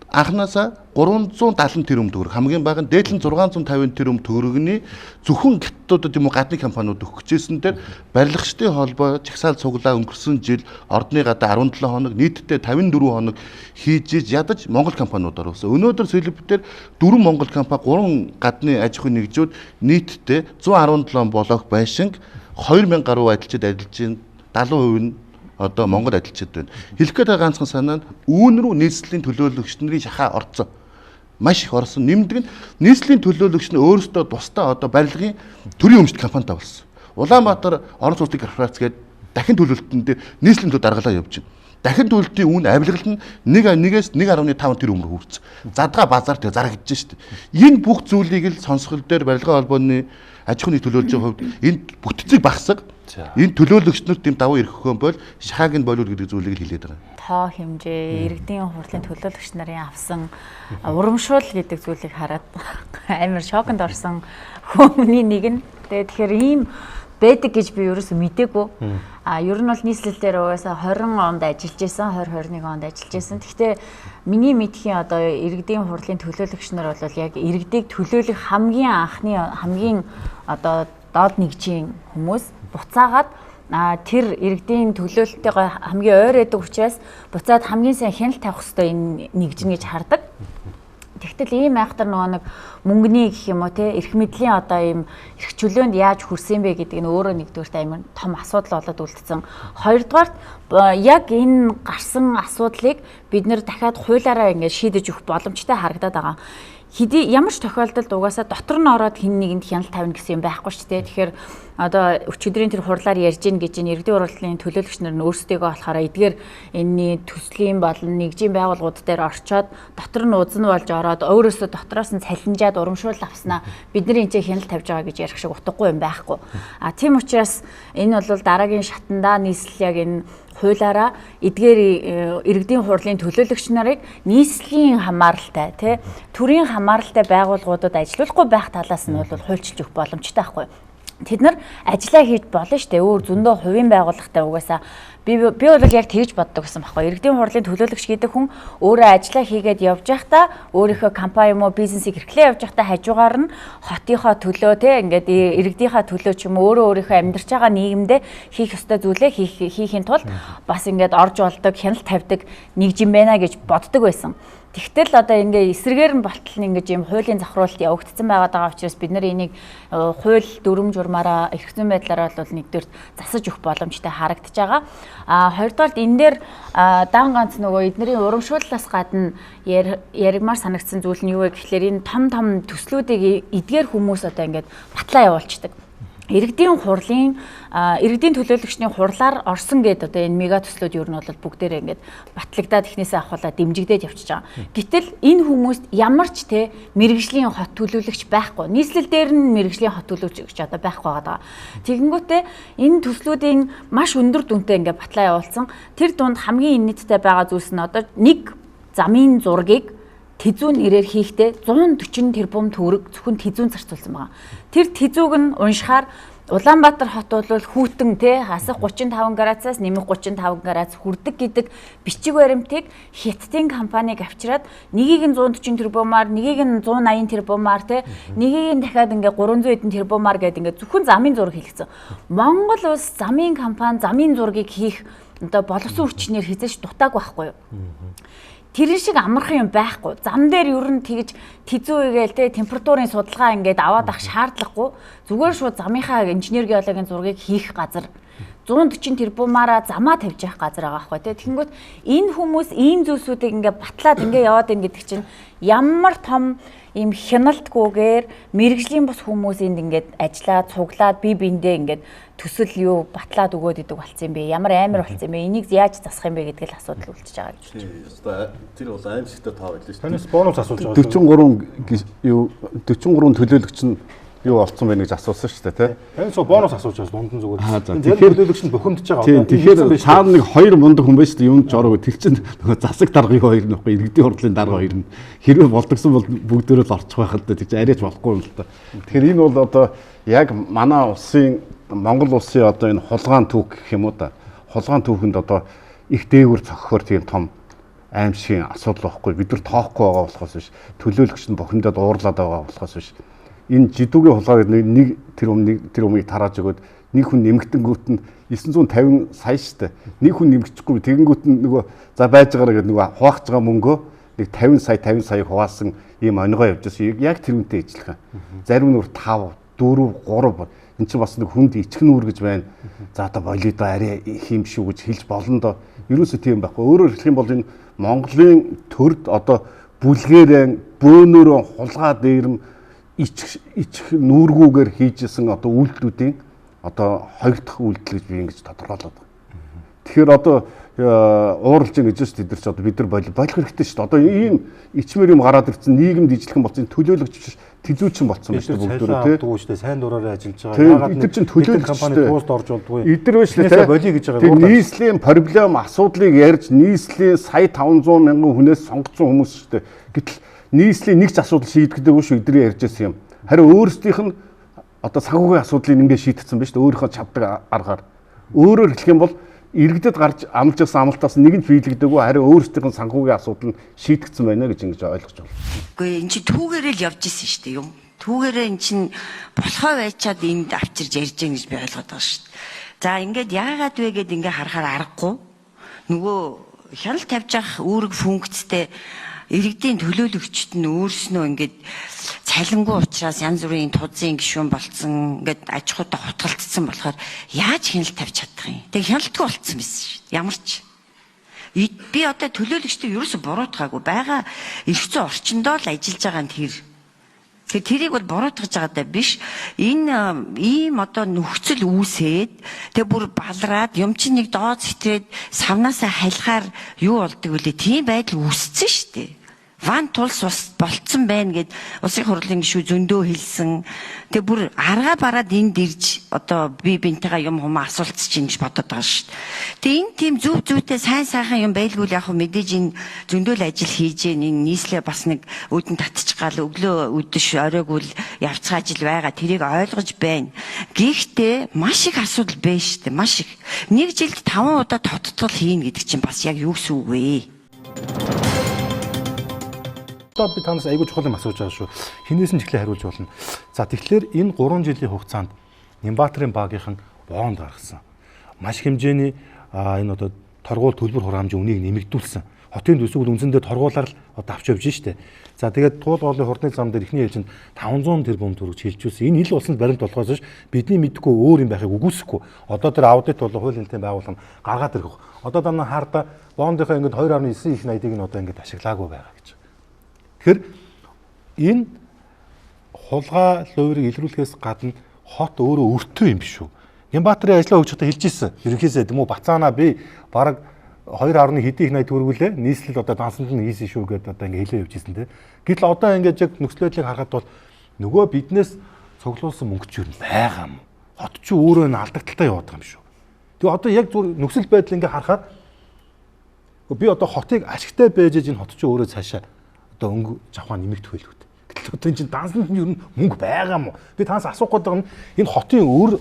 анханасаа 370 тэрбум төгрөг хамгийн бага нь дээдлэн 650 тэрбум төгрөгний зөвхөн гаттуудад юм уу гадны компаниуд өгөх гэжсэн дээр барилгачдын холбоо жагсаал цуглаа өнгөрсөн жил ордны гадаа 17 хоног нийтдээ 54 хоног хийж ядаж Монгол компаниуд оруулсан. Өнөөдөр сэлбээр 4 Монгол компани 3 гадны аж ахуй нэгжүүд нийтдээ 117 блок байшинг 2000 гаруй ажилчид ажиллаж байна. 70% нь одоо Монгол ажилчид байна. Хэлэх гээд ганцхан санаа нь үүн рүү нийслэлийн төлөөлөгч нарын шахаа орцсон. Маш их орсон. Нэмдэг нь нийслэлийн төлөөлөгч нь өөрөөсөө тусдаа одоо барилгын төрийн өмчт компанитай болсон. Улаанбаатар орон сууцны корпорац гээд дахин төлөлтөнд дээр нийслэлийн төлөв даргалаа явж байна. Дахин төлөлтийн үн авилгал нь 1.5 тэрбум рүү хүрсэн. Задгаа базар дээр зарагдж шүү дээ. Энэ бүх зүйлийг л сонсгол дээр барилгын холбооны аж ахуйн төлөөлж байгаа хувьд энэ бүтцийг багсаг энэ төлөөлөгч нарт тийм давуу эрх өгөх юм бол шахааг нь болов гэдэг зүйлийг хэлээд байгаа. Тоо хэмжээ, иргэдийн хурлын төлөөлөгч нарын авсан урамшуул гэдэг зүйлийг хараад амар шоконд орсон хүмүүний нэг нь. Тэгэхээр ийм байдаг гэж би ерөөсөө мэдээгүй. Ер нь бол нийслэлээр угаасаа 20 онд ажиллаж исэн, 2021 онд ажиллаж исэн. Гэхдээ миний мэдхийн одоо иргэдийн хурлын төлөөлөгч нар бол яг иргэдийг төлөөлөх хамгийн одоо доод нэгжийн хүмүүс буцаагаад тэр иргэдийн төлөөлөлтөйгөө хамгийн ойр байдаг учраас буцаад хамгийн сайн хяналт тавих хэрэгтэй энэ нэгжин гэж хардаг. Тэгтэл ийм айхтар нөгөө нэг мөнгөний гэх юм уу те эрх мэдлийн одоо ийм эрх чөлөөнд яаж хүрсэн бэ гэдэг нь өөрөө нэгдүгээрт амар том асуудал болоод үлдсэн. Хоёрдугаарт яг энэ гарсан асуудлыг бид нэр дахиад хуулиараа ингээд шийдэж өгөх боломжтой харагдаад байгаа. Ямар ч тохиолдолд угаасаа дотор нь ороод хин нэгэнд хяналт тавина гэсэн юм байхгүй ч тийм. Тэгэхээр одоо өчигдрийн тэр хурлаар ярьж гин гэж иргэдийн хурлын төлөөлөгч нар нь өөрсдөө болохоор эдгээр энэний төслийн болон нэгжийн байгууллагууд дээр орчоод дотор нь узан болж ороод өөрөөсөө дотроос нь цалинжаад урамшуул авснаа бид нар энэ хяналт тавьж байгаа гэж ярих шиг утгагүй юм байхгүй. Тийм учраас энэ бол дараагийн шатандаа нийслэл яг энэ хуулиараа эдгээр иргэдийн хурлын төлөөлөгч нарыг нийслэлийн хамааралтай тий төрийн хамааралтай байгууллагуудад ажиллахгүй байх талаас нь бол хуульчилж өгөх боломжтой байхгүй. Тэд нар ажиллаа хийж болно шүү дээ. Өөр зөндөө хувийн байгууллагатай угаасаа би бол яг тэгж боддог гэсэн байхгүй. Иргэдийн хурлын төлөөлөгч гэдэг хүн өөрөө ажиллаа хийгээд явж байхдаа өөрийнхөө компани юм уу бизнесийг эрхлээ явж байхдаа хажуугаар нь хотынхоо төлөө те ингээд иргэдийнхаа төлөө ч юм уу өөрийнхөө амьдарч байгаа нийгэмдээ хийх ёстой зүйлээ хийхийн тулд бас ингээд орж болдог, хяналт тавьдаг нэгж юм байна гэж боддог байсан. Тэгтэл одоо ингээ эсрэгээр нь болтол ингэж юм хуулийн завхруулалт явагдсан байгаа учраас бид нар энийг хууль дүрм журмаараа эрх зүйн байдлаараа бол нэгдүгээр засаж өгөх боломжтой харагдаж байгаа. Хоёрдугаар энэ дээр даан ганц нөгөө эднэрийн урамшууллаас гадна яригмаар санагдсан зүйл нь юу вэ гэхлээр энэ том төслүүдийг эдгээр хүмүүс одоо ингээд батлаа явуулцдаг. Иргэдийн төлөөлөгчний хурлаар орсон гэдэг одоо энэ мега төслүүд юу нь бол бүгдээрээ ингээд батлагдаад ихнээсээ авахлаа дэмжигдээд явчихж байгаа. Гэтэл энэ хүмүүст ямар ч те мэрэгжлийн хот төлөөлөгч байхгүй. Нийслэл дээр нь мэрэгжлийн хот төлөөлөгч одоо байхгүй байгаа. Тэгэнгүүтээ энэ төслүүдийн маш өндөр дүнтэй ингээд батлаа явуулсан. Тэр дунд хамгийн нийттэй байгаа зүйлс нь одоо нэг замын зургийг тэзүүн нэрээр хийхдээ 140 тэрбум төгрөг зөвхөн тэзүүн зарцуулсан байгаа. Тэр тэзүүг нь уншихаар Улаанбаатар хот бол хүүтэн те хасах 35 градусаас нэмэх 35 градус хүрдэг гэдэг бичиг баримтыг Хятадын компаниг авчираад нэгийг нь 140 тэрбумаар, нэгийг нь 180 тэрбумаар те нэгийг нь дахиад ингээ 300 эдэн тэрбумаар гэдэг ингээ зөвхөн замын зураг хийлгэсэн. Монгол улс замын компани замын зургийг хийх одоо боловсон хүчнэр хизээш дутааг байхгүй юу? Тэрэн шиг амархан юм байхгүй. Зам дээр ер нь тэгж тэзүү игээл те температурын судалгаа ингээд аваад ах шаардлагагүй. Зүгээр шууд замынхаа инженер геологийн зургийг хийх газар 140 тэрбумаараа замаа тавьж явах газар байгаа байхгүй те. Тэгэнгүүт энэ хүмүүс ийм зүйлсүүдийг ингээд батлаад ингээд яваад ийн гэдэг чинь ямар том ийм хяналтгүйгээр мэрэгжлийн бус хүмүүс энд ингээд ажиллаад цуглаад бие биендээ ингээд төсөл юу батлаад өгөөд идэг болсон юм бэ? Ямар амар болсон юм бэ? Энийг яаж засах юм бэ гэдэг л асуудал үлдчихэж байгаа гэж байна. Тэр бол аимшигтай тоо байлаа шүү. Танаас бонус асууж байгаа. 43 төлөөлөгч нь юу олцсон бэ гэж асуусан шүү дээ, тий. Танаас бонус асууж байгаа дунд нь зүгээр. Тэгэхээр төлөөлөгч нь бухимдж байгаа. Тэгэхээр цаана нэг хоёр мундаг хүн байж шүү дээ. Юунд ч ороогүй. Тэр чинь нөгөө засаг даргын хоёр нөхгүй иргэдийн хурлын дарга хоёр нь хэрвээ болдгсон бол бүгдөө л орчих байх л дээ. Тэр чинь арайч болохгүй юм л да. Тэгэхээр энэ бол одоо яг манай улсын Монгол улсын одоо энэ хулгаан түүх гэх юм уу да. Хулгаан түүхэнд одоо их дээгүр цогхоор тийм том аимшигын асуудал байхгүй. Бид нар тоохгүй байгаа болохоос биш. Төлөөлөгч нь бухимдаад уурлаад байгаа болохоос биш. Энэ жидүүгийн хулгайг нэг тэр өмнөийг тарааж өгөөд нэг хүн нэмэгдэнгүүт нь 950 сая штэ. Нэг хүн нэмэгдэхгүй тэгэнгүүт нь нөгөө за байж байгаараа гэдэг нөгөө хуваахж байгаа мөнгөө нэг 50 сая хуваасан ийм онигоо явж байсан. Яг тэр үнэтэй ижилхэн. Зарим нь 5, 4, 3 энэ чинь бас нэг хүнд ичгэн үүр гэж байна. За одоо болидо арай их юм шүү гэж хэлж болно доо. Ерөөсөө тийм байхгүй. Өөрөөр хэлэх юм бол энэ Монголын төрд одоо бүлгээрэн бөөнөрөө хулгай дээрэм ичих нүүргүүгээр хийжсэн одоо үйлдэлүүдийн одоо хоёр дахь үйлдэл гэж би ингэж тодорхойлоод байна. Тэгэхээр одоо ууралж ингэж шүү дээ. Бид нар бид нар болох хэрэгтэй шүү дээ. Одоо ийм ичмэр юм гараад ирсэн нийгэмд ижилхэн болсон төлөөлөгч тэзүүчин болсон байна шүү дээ бүгдөө тий. Дгүй шүү дээ. Сайн дураараа ажиллаж байгаа. Яагаад эдгээр чинь төлөөлөгч компани тууст орж болдгүй. Эдгээр биш л тий. Болиё гэж байгаа. Тэр нийслэлийн проблем асуудлыг ярьж нийслэлийн сая 500 мянган хүнээс сонгогдсон хүмүүс шүү дээ. Гэтэл нийслэлийн нэг ч асуудал шийдэгдээгүй шүү эдгээр ярьж байсан юм. Харин өөрсдийнх нь одоо санхүүгийн асуудлыг ингээд шийдэгдсэн байна шүү дээ. Өөрийнхөө чаддаг аргаар. Өөрөөр хэлэх юм бол иргэдэд гарч амлаж байгаа амлалтаас нэг нь биелэгдээгүй харин өөрсдийнх нь санхүүгийн асуудал нь шийдэгдсэн байна гэж ингэж ойлгож байна. Үгүй эн чинь түүгээрээ л явж исэн шүү дээ юм. Түүгээрээ эн чинь болохоо байчаад энд авчирж ярьж гэн гэж би ойлгоод байгаа шүү дээ. За ингээд яагаад вэ гэд ингээд харахаар аргагүй. Нөгөө хяналт тавьж явах үүрэг функцтэй иргэдийн төлөөлөгчд нь өөрснөө ингээд цалингүй учраас янз бүрийн тузын гишүүн болцсон ингээд аж ахуйтай хутгалцсан болохоор яаж хяналт тавьж чадах юм. Тэг хяналтгүй болцсон байсан шүү. Ямар ч би одоо төлөөлөгчдөө ерөөсө буруутгаагүй байгаа эрх зүйн орчиндөө л ажиллаж байгаа нь тэр. Тэгэхээр тэрийг бол буруутгаж байгаадаа биш. Энэ ийм одоо нөхцөл үүсээд тэг бүр балраад юм чинь нэг доод сэтрээд савнаасаа халихаар юу болдог вүлээ тийм байдал үүссэн шүү дээ. Ван тулс бас болцсон байна гэд улсын хурлын гишүү зөндөө хэлсэн. Тэг бүр аргаа бараад энд ирж одоо би бинтайгаа юм хумаа асуулцж чинь гэж бодоод байгаа шүү дээ. Тэг энэ тийм зүв зүйтэй сайн сайхан юм байлгүй яг мэдээж энэ зөндөө л ажил хийж гэн энэ нийслээ бас нэг үүдэн татчихгаал өглөө өдөш оройгүйл явцгаа ажил байгаа тэрийг ойлгож байна. Гэхдээ маш их асуудал байна шүү дээ. Маш их. Нэг жилд 5 удаа тоттол хийн гэдэг чинь бас яг юу гэсэн үг вэ? Одоо би танаас айгүй чухал юм асууж байгаа шүү. Хинээс нь ч ихлэ хариулж болно. За тэгэхээр энэ 3 жилийн хугацаанд Нямбатарын багийнхан бонд гаргасан. Маш хэмжээний энэ одоо торгуул төлбөр хураамжийн үнийг нэмэгдүүлсэн. Хотын төсөвд үндсэндээ торгуулаар л одоо авч явж штэ. За тэгээд туул гоолын хурдны зам дээр ихний ээлжинд 500 тэрбум төгрөг хилжүүлсэн. Энэ ил болсон баримт болохоос бидний мэдгүй өөр юм байхыг үгүйсэхгүй. Одоо тэр аудит болон хууль нэлтийн байгууллага гаргаад ирэх. Одоо данаа харда бондынхаа ингээд 2.9 их 80-ыг нь одоо ингээд ашиглаагүй байгаа гэж. Тэгэхээр энэ хулгай луурыг илрүүлэхээс гадна хот өөрөө өртөө юм биш үү? Нямбатарын ажлаа хөгжих та хэлж ирсэн. Ерөнхийдөө тийм үү Бацаана би бараг 2.1 хэдийн их 80 төгрөгүүлээ. Нийслэл одоо дансанд нь хийсэн шүү гэдээ одоо ингээ хэлээ явж ирсэн те. Гэтэл одоо ингээд яг нөхцөлөдлийг харахад бол нөгөө биднээс цуглуулсан мөнгө ч юм байгаа юм. Хот ч өөрөө нь алдагдaltaй яваад байгаа юм шүү. Тэгээ одоо яг зүр нөхцөл байдал ингээ харахад би одоо хотыг ашигтай байж энэ хот ч өөрөө цаашаа одоо өнгө жавхаа нэмэгдэх байлгүй. Гэтэл одоо энэ чинь дансанд нь ер нь мөнгө байгаа юм уу? Би танаас асуух гээд байгаа нь энэ хотын өөр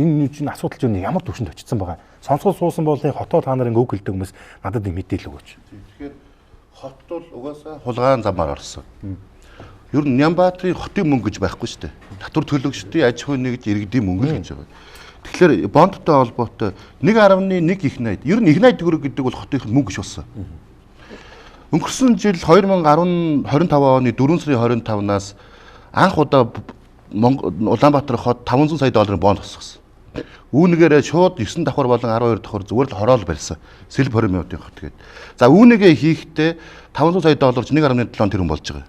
энэ чинь асуудал чинь ямар түвшинд очсон байгаа. Сонсгол суусан болын хотоо та нар ингээ үг хэлдэг хүмүүс надад нэг мэдээлэл өгөөч. Тэгэхээр хот бол угаасаа хулгаан замаар орсон. Ер нь Нямбатрын хотын мөнгө гэж байхгүй шүү дээ. Татвар төлөгчдийн аж ахуйн нэгж иргэдийн мөнгө л гэж байгаа. Тэгэхээр бондтой холбоотой 1.1 их найд. Ер нь их найд төгрөг гэдэг бол хотынх нь мөнгө гэж болсон. Өнгөрсөн жил 2025 оны 4 сарын 25-наас анх удаа Улаанбаатар хот 500 сая долларын бонд босгосон. Үүнийгээрээ шууд 9 давхар болон 12 давхар зүгээр л хороол барьсан. Сэлб 20 минутын хот гээд. За үүнийгээ хийхдээ 500 сая долларч 1.7 тэрбум болж байгаа.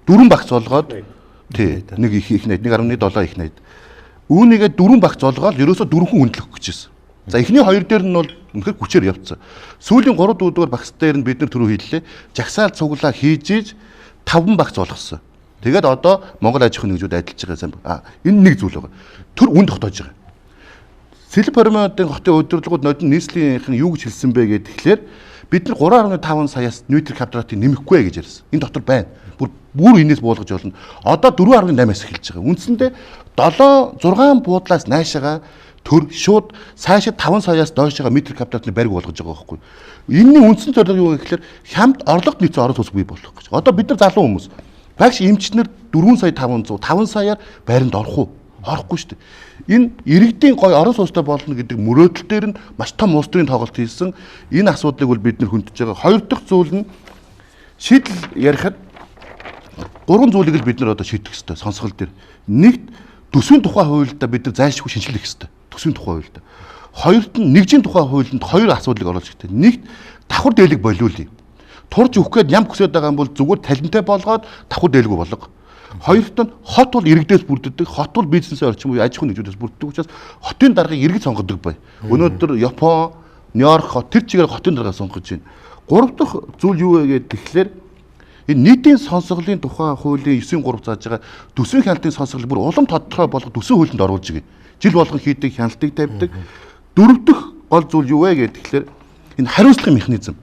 4 багц болгоод тий нэг их найд 1.7 их найд. Үүнийгээ 4 багц болгоод ерөөсө 4 хүн хөндлөх гэж байсан. За эхний 2 дээр нь бол үнэхээр хүчээр явцсан. Сүүлийн 3 дүүгээр багц дээр нь бид нар түрүү хэллээ. Жагсаал цуглаа хийж 5 багц болгосон. Тэгээд одоо Монгол аж ахуйн нэгжүүд адилж байгаа юм. Энэ нэг зүйл байгаа. Төр үнд тогтоож байгаа. Сэлб 20 минутын хотын удирдлагууд нодон нийслэлийнхэн юу гэж хэлсэн бэ гэдэг тэгэхээр бид нар 3.5 саяас ньютер квадратыг нэмэхгүй гэж ярьсан. Энэ дотор байна. Бүр энэс буулгаж болно. Одоо 4.8-аас эхэлж байгаа. Үндсэндээ 6 буудлаас наашаага төр шууд цаашаа 5 саяас доошоо метр квадратны бариг болгож байгаа байхгүй. Энэний үндсэн зорилго юу гэхээр хямд орлогот нийцсэн орон сууц бий болох гэж. Одоо бид нар залуу хүмүүс багш эмчнэр 4 сая 500 5 саяар байранд орох уу? Орохгүй шүү дээ. Энэ иргэдийн гой орон сууцтай болно гэдэг мөрөөдөл дээр нь маш том улс төрийн тоглолт хийсэн. Энэ асуудлыг бол бид нар хүндэж байгаа. Хоёр дахь зүйл нь шийдэл ярихад 3 зүйлийг л бид нар одоо шийдэх хэрэгтэй сонсгол дээр. Нэгт төсвийн тухай хуулиудаа бид нар зайлшгүй шинжилэх хэрэгтэй. Төсвийн тухай хуулиудаа. Хоёрт нь нэгжийн тухай хуулинд хоёр асуудлыг оруулж хэрэгтэй. Нэгт давхар дээлэг болиулъя. Турж өгөх гээд ям хүсэж байгаа юм бол зүгээр талентай болгоод давхар дээлгүй болго. Хоёрт нь хот бол иргэдээс бүрддэг, хот бол бизнесээ орчин буюу аж ахуйн нэгжүүдээс бүрддэг учраас хотын даргаыг иргэд сонгодог бай. Өнөөдөр Япон, Нью-Йорк хот тэр чигээр хотын даргаыг сонгож байна. Гурав дахь зүйл юу вэ гэдэг тэгэхээр энэ нийтийн сонсголын тухай хуулийн 9-3 зааж байгаа төсвийн хяналтын сонсгол бүр улам тодорхой болгох төсвийн хуулинд оруулж байгаа. Жил болгон хийдэг хяналтыг тавьдаг. Дөрөв дэх гол зүйл юу вэ гэдэг тэгэхээр энэ хариуцлагын механизм.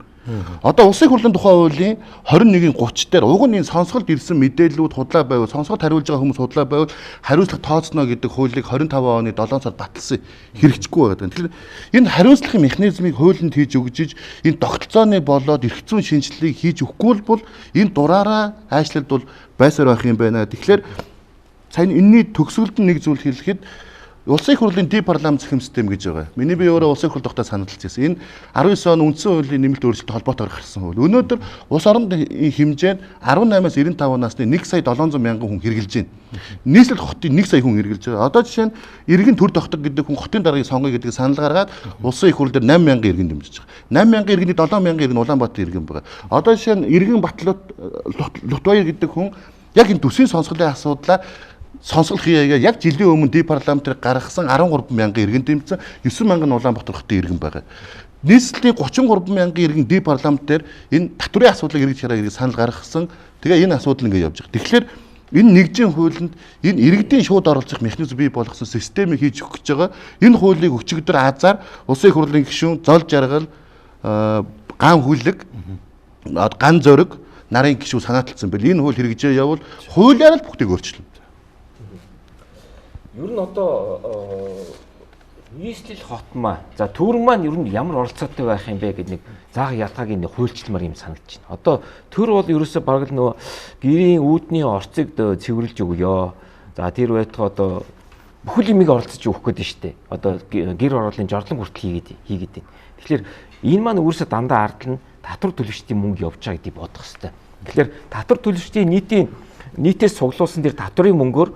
Одоо улсын хурлын тухай хуулийн 21-30 дээр уг нь энэ сонсголд ирсэн мэдээллүүд худлаа байвал сонсголд хариулж байгаа хүмүүс худлаа байвал хариуцлага тооцно гэдэг хуулийг 25 оны 7 сард баталсан хэрэгжихгүй байгаа. Тэгэхээр энэ хариуцлагын механизмыг хуулинд хийж өгж энэ тогтолцооны болоод эрх зүйн шинжилгээг хийж өгөхгүй бол энэ дураараа айшлалд бол байсаар байх юм байна. Тэгэхээр сайн энэний төгсгөлд нэг зүйл хэлэхэд улсын хурлын депарламент захим систем гэж байгаа. Миний би өөрөө улсын хурл тогтоож санал хэлсэн. Энэ 19 он үндсэн хуулийн нэмэлт өөрчлөлтөд холбоотойгоор гарсан хууль. Өнөөдөр улс орны хэмжээнд 18-аас 95 насны 1 сая 700 мянган хүн хэрэгжилж байна. Нийслэл хотын 1 сая хүн хэрэгжилж байгаа. Одоо жишээ нь иргэн төр тогтдог гэдэг хүн хотын даргаыг сонгоё гэдэг санал гаргаад улсын их хурл дээр 8 мянган иргэн дэмжиж байгаа. 8 мянган иргэний 7 мянган иргэн Улаанбаатар иргэн байгаа. Одоо жишээ нь иргэн Батлууд Лутбаяр гэдэг хүн яг энэ төсвийн сонсголын асуудлаа сонсгол хийгээ яг жилийн өмнө депарламентээр гаргасан 13 мянган иргэн дэмжсэн 9 мянган Улаанбаатар хотын иргэн байгаа. Нийслэлийн 33 мянган иргэн депарламентээр энэ татврын асуудлыг эргэж хараа гэдэг санал гаргасан. Тэгээ энэ асуудал ингэ явж байгаа. Тэгэхээр энэ нэгжийн хуулинд энэ иргэдийн шууд оролцох механизм бий болгосон системийг хийж өгөх гэж байгаа. Энэ хуулийг өчигдөр азар улсын хурлын гишүүн зол жаргал ган хүлэг ган зориг нарын гишүүн санааталсан байл. Энэ хууль хэрэгжээ явал хуулиар л бүгдийг өөрчилнө. Ер нь одоо нийслэл хотмаа за төр маань ер нь ямар оролцоотой байх юм бэ гэдэг нэг заах ялгаагийн нэг хуульчилмар юм санагдаж байна. Одоо төр бол ерөөсөө бараг л нөгөө гэрийн үүдний орцыг цэвэрлж өгөө. За тэр байтугай одоо бүхэл юмыг оролцож өгөх гэдэг нь шүү дээ. Одоо гэр ороолын жарлан хүртэл хийгээд байна. Тэгэхээр энэ маань өөрөөсөө дандаа ард нь татвар төлөгчдийн мөнгө явж байгаа гэдгийг бодох хэрэгтэй. Тэгэхээр татвар төлөгчдийн нийтээс цуглуулсан тэр татврын мөнгөөр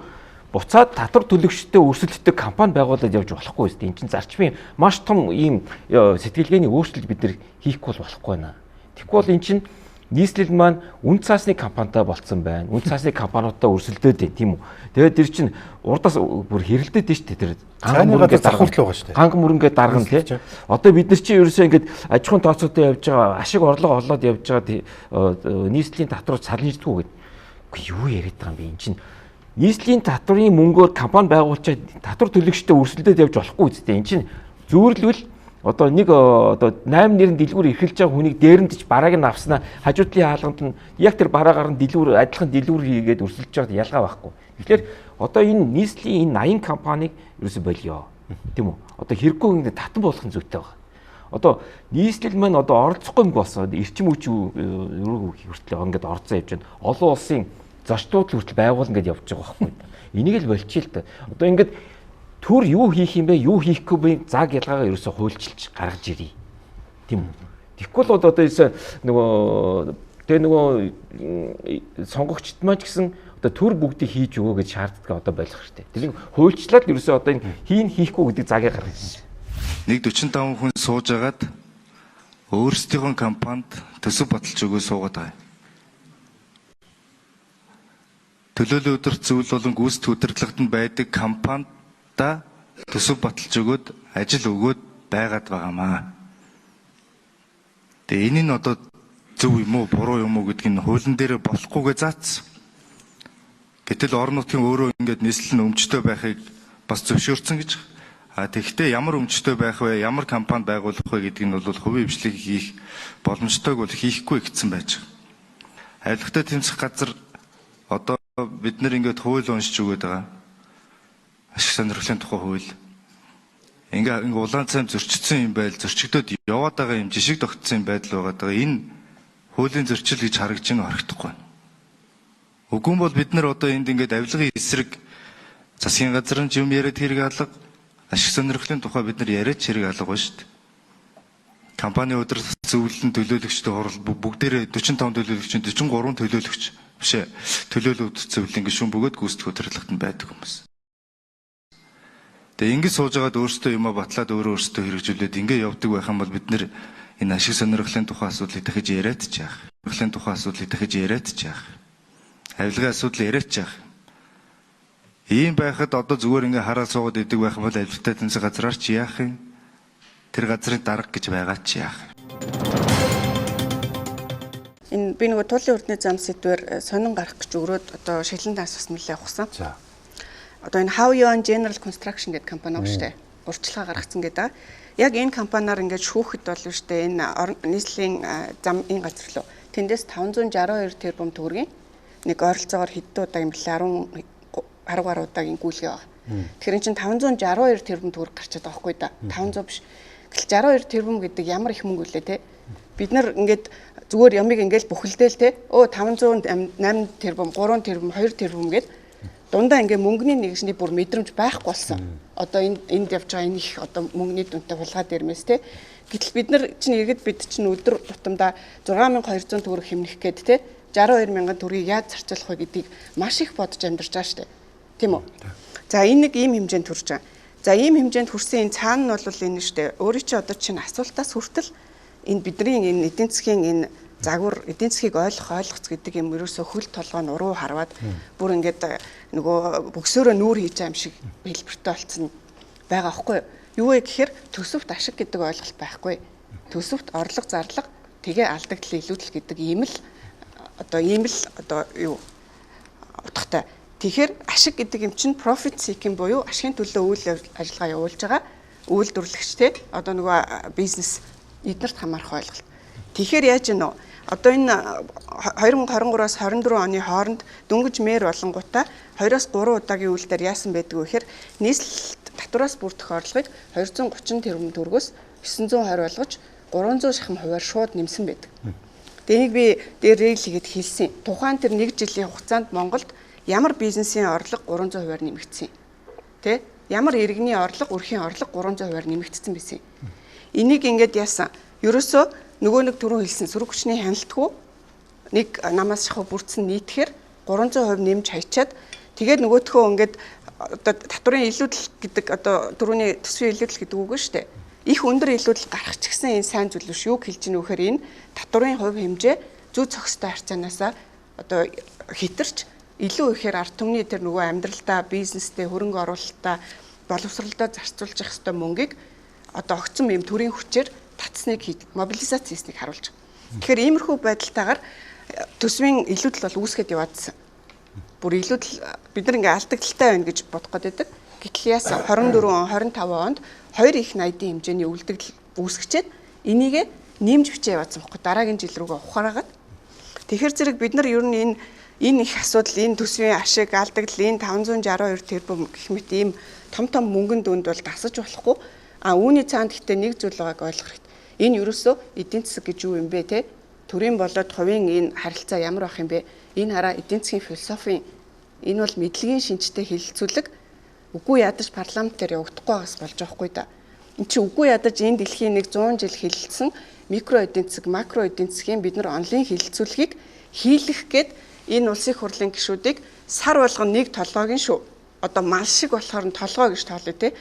буцаад татвар төлөгчтэй өрсөлддөг компани байгуулад явж болохгүй үстэй. Энд чинь зарчмын маш том ийм сэтгэлгээний өөрчлөлт бид нар хийхгүй болохгүй байна. Тэгэхгүй бол эн чинь нийслэл маань үн цаасны компанитай болцсон байна. Үн цаасны компаниудаа өрсөлдөд байна, тийм үү? Тэгээд тэр чинь урдаас бүр хэрэлдээд байна шүү дээ. Тэр ганг зархуулт л байгаа шүү дээ. Ганг мөрөнгө дарган тий. Одоо бид нар чинь ерөөсөө ингэж аж ахуйн тооцоотой явж байгаа, ашиг орлого олоод явж байгаа нийслэлийн татвар салниждгүй гэдэг. Үгүй юу яриад байгаа юм бэ? Эн чинь нийслэлийн татврын мөнгөөр компани байгуулчаад татвар төлөгчтэй өрсөлдөд явж болохгүй үстэй. Эн чинь зүүрлвэл одоо нэг одоо 8 нэрийн дэлгүүр эрхэлж байгаа хүнийг дээрэндж барааг нь авснаа хажуудлын хаалганд нь яг тэр бараагаар нь дэлгүүр адилхан дэлгүүр хийгээд өрсөлдөж байгаа ялгаа байхгүй. Тэгэхээр одоо энэ нийслэлийн энэ 80 компанийг ерөөсө болио. Тийм үү? Одоо хэрэггүй ингэ татан болгох зүйтэй байна. Одоо нийслэл маань одоо оролцохгүй юм болсон. Эрчим хүч хүртэл ингээд орцоо явж байна. Олон улсын зарчнууд хүртэл байгуулна гэдээ явж байгаа байхгүй. Энийг л болчих л та. Одоо ингээд төр юу хийх юм бэ, юу хийхгүй бэ заг ялгаагаа ерөөсө хуульчилж гаргаж ирээ. Тийм үү? Тэгэхгүй л одоо нөгөө сонгогчд маань ч гэсэн одоо төр бүгдийг хийж өгөө гэж шаарддаг одоо болох хэрэгтэй. Тэрийг хуульчлаад ерөөсө одоо энэ хийхгүй гэдэг загийг гаргасан. 145 хүн сууж агаад өөрсдийнхөө компанид төсөв баталж өгөө суугаад байгаа. Төлөөлөл өдөрт зөвлөл болон гүйцэтгэх удирдлагад байдаг компанидаа төсөв баталж өгөөд ажил өгөөд байгаад байгаамаа. Тэгээ энэ нь одоо зөв юм уу, буруу юм уу гэдгийг хуулийн дээр болохгүйгээ заасан. Гэтэл орон нутгийн өөрөө ингээд нийслэл нь өмчтөй байхыг бас зөвшөөрсөн гэж. Тэгэхдээ ямар өмчтөй байх вэ, ямар компани байгуулах вэ гэдгийг нь бол хувийн хвшлийг хийх боломжтойг бол хийхгүй гэсэн байж байгаа. Авилгатай тэмцэх газар одоо бид нэр ингээд хууль уншиж өгöd байгаа. Ашиг сонирхлын тухай хууль. Ингээ улаан цайм зөрчигдсөн юм байл, зөрчигдөд яваад байгаа юм жишг тогтсон юм байдал байгаа. Энэ хуулийн зөрчил гэж харагдаж байна харагдахгүй. Үгүй бол бид нар одоо энд ингээд авилгын эсрэг засгийн газрын юм яриад хэрэг алга, ашиг сонирхлын тухай бид нар яриад хэрэг алга ба шүү дээ. Компани удирдах зөвлөлн төлөөлөгчтэй хурал бүгдээрээ 45 төлөөлөгчийн 43 төлөөлөгч биш ээ. Төлөөлөл удирдах зөвлөлийн гишүүн бөгөөд гүйцэтгэх удирдлагад нь байдаг хүмүүс. Тэгээ ингэж сууж агаад өөрсдөө юмаа батлаад өөрсдөө хэрэгжүүлээд ингэ явдаг байх юм бол бид нэр энэ ашиг сонирхлын тухай асуудлыг дахиж яриад ч яах. Сонирхлын тухай асуудлыг дахиж яриад ч яах. Авилгын асуудал яриад ч яах. Ийм байхад одоо зүгээр ингээ хараа суугаад идэг байх юм бол авилгатай тэнцэх газраар ч яах юм. Тэр газрын дарга гэж байгаа ч яах. Энэ би нөгөө туулын урдны зам сэдвээр сонин гарах гэж өгрөөд одоо шилэн данс бас нэлээд ухсан. За. Одоо энэ How You General Construction гэдэг компани байна шүү дээ. Урьдчилгаа гаргацсан гэдэг. Яг энэ компаниар ингээд шүүхэд болно шүү дээ. Энэ нийслэлийн замын газар лөө. Тэндээс 562 тэрбум төгрөгийн нэг ойролцоогоор хэдэн удаа юм бэлээ 10 гаруй удаагийн гүйлгээ байгаа. Тэгэхээр эн чинь 562 тэрбум төгрөг гарчаад байгаа хгүй да. 500 биш. Гэтэл 62 тэрбум гэдэг ямар их мөнгө үлээ те. Бид нар ингээд зүгээр ямиг ингээл бүхэлдээл те. 508 тэрбум, 3 тэрбум, 2 тэрбум гэд дундаа ингээ мөнгөний нэгжний бүр мэдрэмж байхгүй болсон. Одоо энд явж байгаа энэ их одоо мөнгөний дүнтэй хулгаад ирмээс те. Гэтэл бид нар чинь иргэд бид чинь өдөр тутамдаа 6200 төгрөг хэмнэх гээд те 62000 төгрөгийг яаж зарцуулах вэ гэдгийг маш их бодож амьдарч байгаа шүү дээ. Тийм үү? За энэ нэг ийм хэмжээнд хүрч байгаа. За ийм хэмжээнд хүрсэн энэ цаана нь бол энэ шүү дээ. Өөрийн чинь одоо чинь асуултаас хүртэл энэ бидний энэ эдийн засгийн энэ загвар эдийн засгийг ойлгоц гэдэг юм ерөөсөө хөл толгой нь уруу харваад бүр ингээд нөгөө бөксөөрөө нүүр хийж байгаа юм шиг хэлбэртэй болцсон байгаа аахгүй юу вэ гэхээр төсөвт ашиг гэдэг ойлголт байхгүй. Төсөвт орлого зарлага тэгээ алдагдлын илүүдэл гэдэг ийм л одоо юу утгатай. Тэгэхээр ашиг гэдэг юм чинь profit seeking буюу ашигын төлөө үйл ажиллагаа явуулж байгаа үйлдвэрлэгчтэй одоо нөгөө бизнес эднэрт хамаарах ойлголт. Тэгэхээр яаж гэнэ вэ? Одоо энэ 2023-аас 24 оны хооронд дөнгөж мэр болонгуудаа 2-3 удаагийн үйлдэл яасан байдаг вэ гэхээр нийслэл татвараас бүрдэх орлогыг 230 тэрбум төгрөгөөс 920 болгож 300 шахам хувиар шууд нэмсэн байдаг. Тэнийг би дээр рэйл хийгээд хэлсэн. Тухайн тэр 1 жилийн хугацаанд Монголд ямар бизнесийн орлого 300 хувиар нэмэгдсэн. Тэ? Ямар иргэний орлого, өрхийн орлого 300 хувиар нэмэгдсэн байсан. Энийг ингээд яасан? Ерөөсөө нөгөө нэг түрүү хэлсэн сөрөг хүчний хяналтгүй нэг намаас шахав бүрдсэн нийтгэхэр 300% нэмж хайчаад тэгээд нөгөөдхөө ингээд одоо татварын илүүдэл гэдэг одоо түрүүний төсвийн илүүдэл гэдэг үг шүү дээ. Их өндөр илүүдэл гарах ч гэсэн энэ сайн зүйл биш юу хэлж гэнэ вэхээр энэ татварын хувь хэмжээ зүй зохистой харьцаанаас одоо хэтэрч илүү ихээр ард түмний тэр нөгөө амьдралдаа бизнестэй хөрөнгө оруулалтаа боловсролдоо зарцуулж явах ёстой мөнгийг одоо огцом юм төрийн хүчээр татсныг мобилизац хийснийг харуулж байгаа. Тэгэхээр иймэрхүү байдалтайгаар төсвийн илүүдэл бол үүсгээд яваадсан. Бүр илүүдэл бид нар ингээ алдагдaltaй байна гэж бодох гээд байдаг. Гэтэл яасан 24 он 25 онд 2 их 80-ийн хэмжээний үлдэгдэл үүсгэчээд энийгээ нэмж бичээ яваадсан байхгүй дараагийн жил рүүгээ ухаараад. Тэгэхээр зэрэг бид нар ер нь энэ их асуудал энэ төсвийн ашиг алдагдал энэ 562 тэрбум гэх мэт ийм том мөнгөн дүнд бол дасаж болохгүй. Үүний цаанд гэхдээ нэг зүйл байгааг ойлгох хэрэгтэй. Энэ ерөөсөө эдийн засаг гэж юу юм бэ те? Төрийн болоод хувийн энэ харилцаа ямар байх юм бэ? Энэ хараа эдийн засгийн философийн энэ бол мэдлэгийн шинжтэй хэлэлцүүлэг үгүй ядаж парламент дээр явагдахгүй байгаас болж байгаа хгүй да. Энд чи үгүй ядаж энэ дэлхийн 100 жил хилэлцсэн микро эдийн засаг, макро эдийн засгийн бид нар онлын хилэлцүүлэхийг хийлгэх гээд энэ улсын их хурлын гишүүдийг сар болгон нэг толгойн шүү. Одоо мал шиг болохоор нь толгой гэж тоолё те.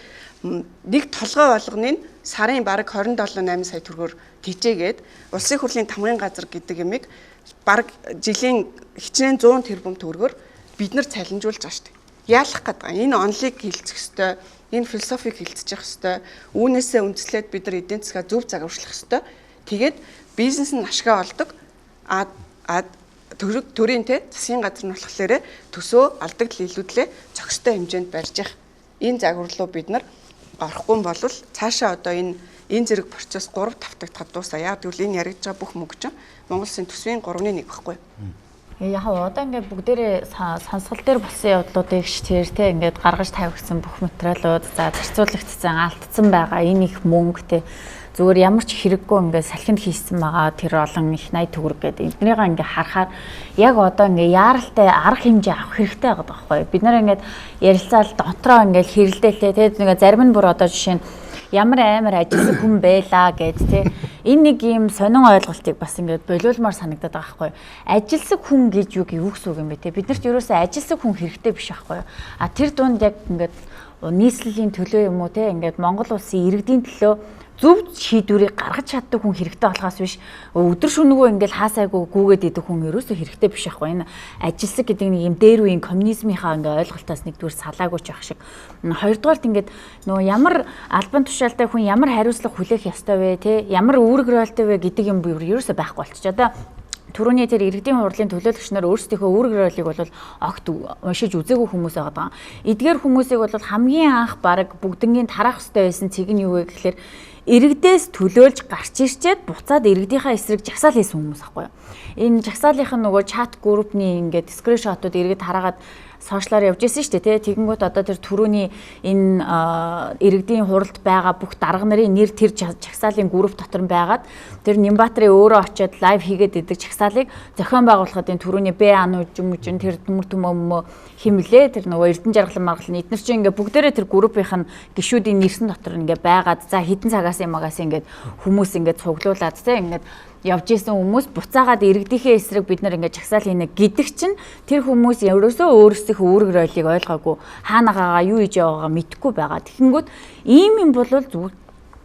Нэг толгой болгоныг сарын бараг 27-8 сая төгрөгөөр тийчээгээд улсын хурлын тамгын газар гэдэг юмыг бараг жилийн хичнээн 100 тэрбум төгрөгөөр бид нар цалинжуулж байгаа шүү дээ. Яалах гэдэг. Энэ онлыг хилцэх ёстой, энэ философиг хилцчих ёстой. Үүнээсээ үндэслээд бид нар эдийн засгаа зөв загварчлах ёстой. Тэгээд бизнес нь ашгаа олдог. Төрийн те засгийн газар нь болохоор төсөө алдагдал илүүдлээ зохистой хэмжээнд барьж явах. Энэ загварлуу бид нар орохгүй бол цаашаа одоо энэ зэрэг процесс 3 тавтагдахад дуусаа. Яг тэгвэл энэ яригдж байгаа бүх мөнгө чинь Монгол Улсын төсвийн 3-1 байхгүй. Яг одоо ингээд бүгдээрээ сонсгол дээр болсон явдлуудыг шийдээр те ингээд гаргаж тавигдсан бүх материалууд за зарцуулагдсан, алдсан байгаа энэ их мөнгө те зүгээр ямар ч хэрэггүй ингээд салхинд хийсэн байгаа тэр олон их 80 төгрөг гэдэг. Эднийгээ ингээд харахаар яг одоо ингээд яаралтай арга хэмжээ авах хэрэгтэй байгаа байхгүй. Бид нар ингээд ярилцаал дотроо ингээд хэрэлдээлээ те нэг зарим нь бүр одоо жишээ нь ямар амар ажилласан хүн байлаа гэд те энэ нэг юм сонин ойлголтыг бас ингээд болиулмаар санагдаад байгаа байхгүй. Ажилласан хүн гэж юу гэсэн үг юм бэ те бид нарт ерөөсөө ажилласан хүн хэрэгтэй биш байхгүй. А тэр дунд яг ингээд нийслэлийн төлөө юм уу те ингээд Монгол улсын иргэдийн төлөө зөв шийдвэрийг гаргаж чаддаг хүн хэрэгтэй болохоос биш өдөр шөнөгүй ингээл хаасайгүй гүгээд идэх хүн ерөөсөө хэрэгтэй биш ахгүй. Энэ ажилсаг гэдэг нэг юм дээр үеийн коммунизмынхаа ингээ ойлголтоос нэгдүгээр салаагүй ч ах шиг. Хоёрдугаарт ингээд нөгөө ямар албан тушаалтай хүн ямар хариуцлага хүлээх ёстой вэ те ямар үүрэг роолтой вэ гэдэг юм ерөөсөө байхгүй болчих. Одоо түрүүний тэр иргэдийн хурлын төлөөлөгч нар өөрсдийнхөө үүрэг роолыг бол огт уншиж үзээгүй хүмүүс байгаа. Эдгээр хүмүүсийг бол хамгийн анх баг бүгднгийн тарах ёстой байсан цэг нь юу вэ гэхээр иргэдээс төлөөлж гарч ирчээд буцаад иргэдийнхаа эсрэг жагсаал хийсэн хүмүүс аахгүй юу. Энэ жагсаалынх нь нөгөө чат группны ингээд скриншотууд иргэд хараагаад сошиалаар явж ирсэн шүү дээ тий. Тэгэнгүүт одоо тэр түрүүний энэ иргэдийн хуралд байгаа бүх дарга нарын нэр тэр жагсаалын групп дотор байгаад тэр Нямбатрын өөрөө очиод лайв хийгээд идэг жагсаалыг зохион байгуулахад энэ түрүүний Б ануужин тэр төмөр химлээ тэр нөгөө Эрдэнэ жаргалан маргалан эдгээр чинь ингээ бүгдээрээ тэр группийн гишүүдийн нэрсэн дотор ингээ байгаад за хідэн цагаас юмагаас ингээ хүмүүс ингээ цуглуулад тий ингээ явж исэн хүмүүс буцаагаад иргэдийнхээ эсрэг бид нар ингээд жагсаал хийнэ гэдэг чинь тэр хүмүүс ерөөсөө өөрсдийнхөө үүрэг роолыг ойлгоогүй хаанагаа юу хийж яваагаа мэдэхгүй байгаа. Тэгэнгүүт ийм юм бол зүгээр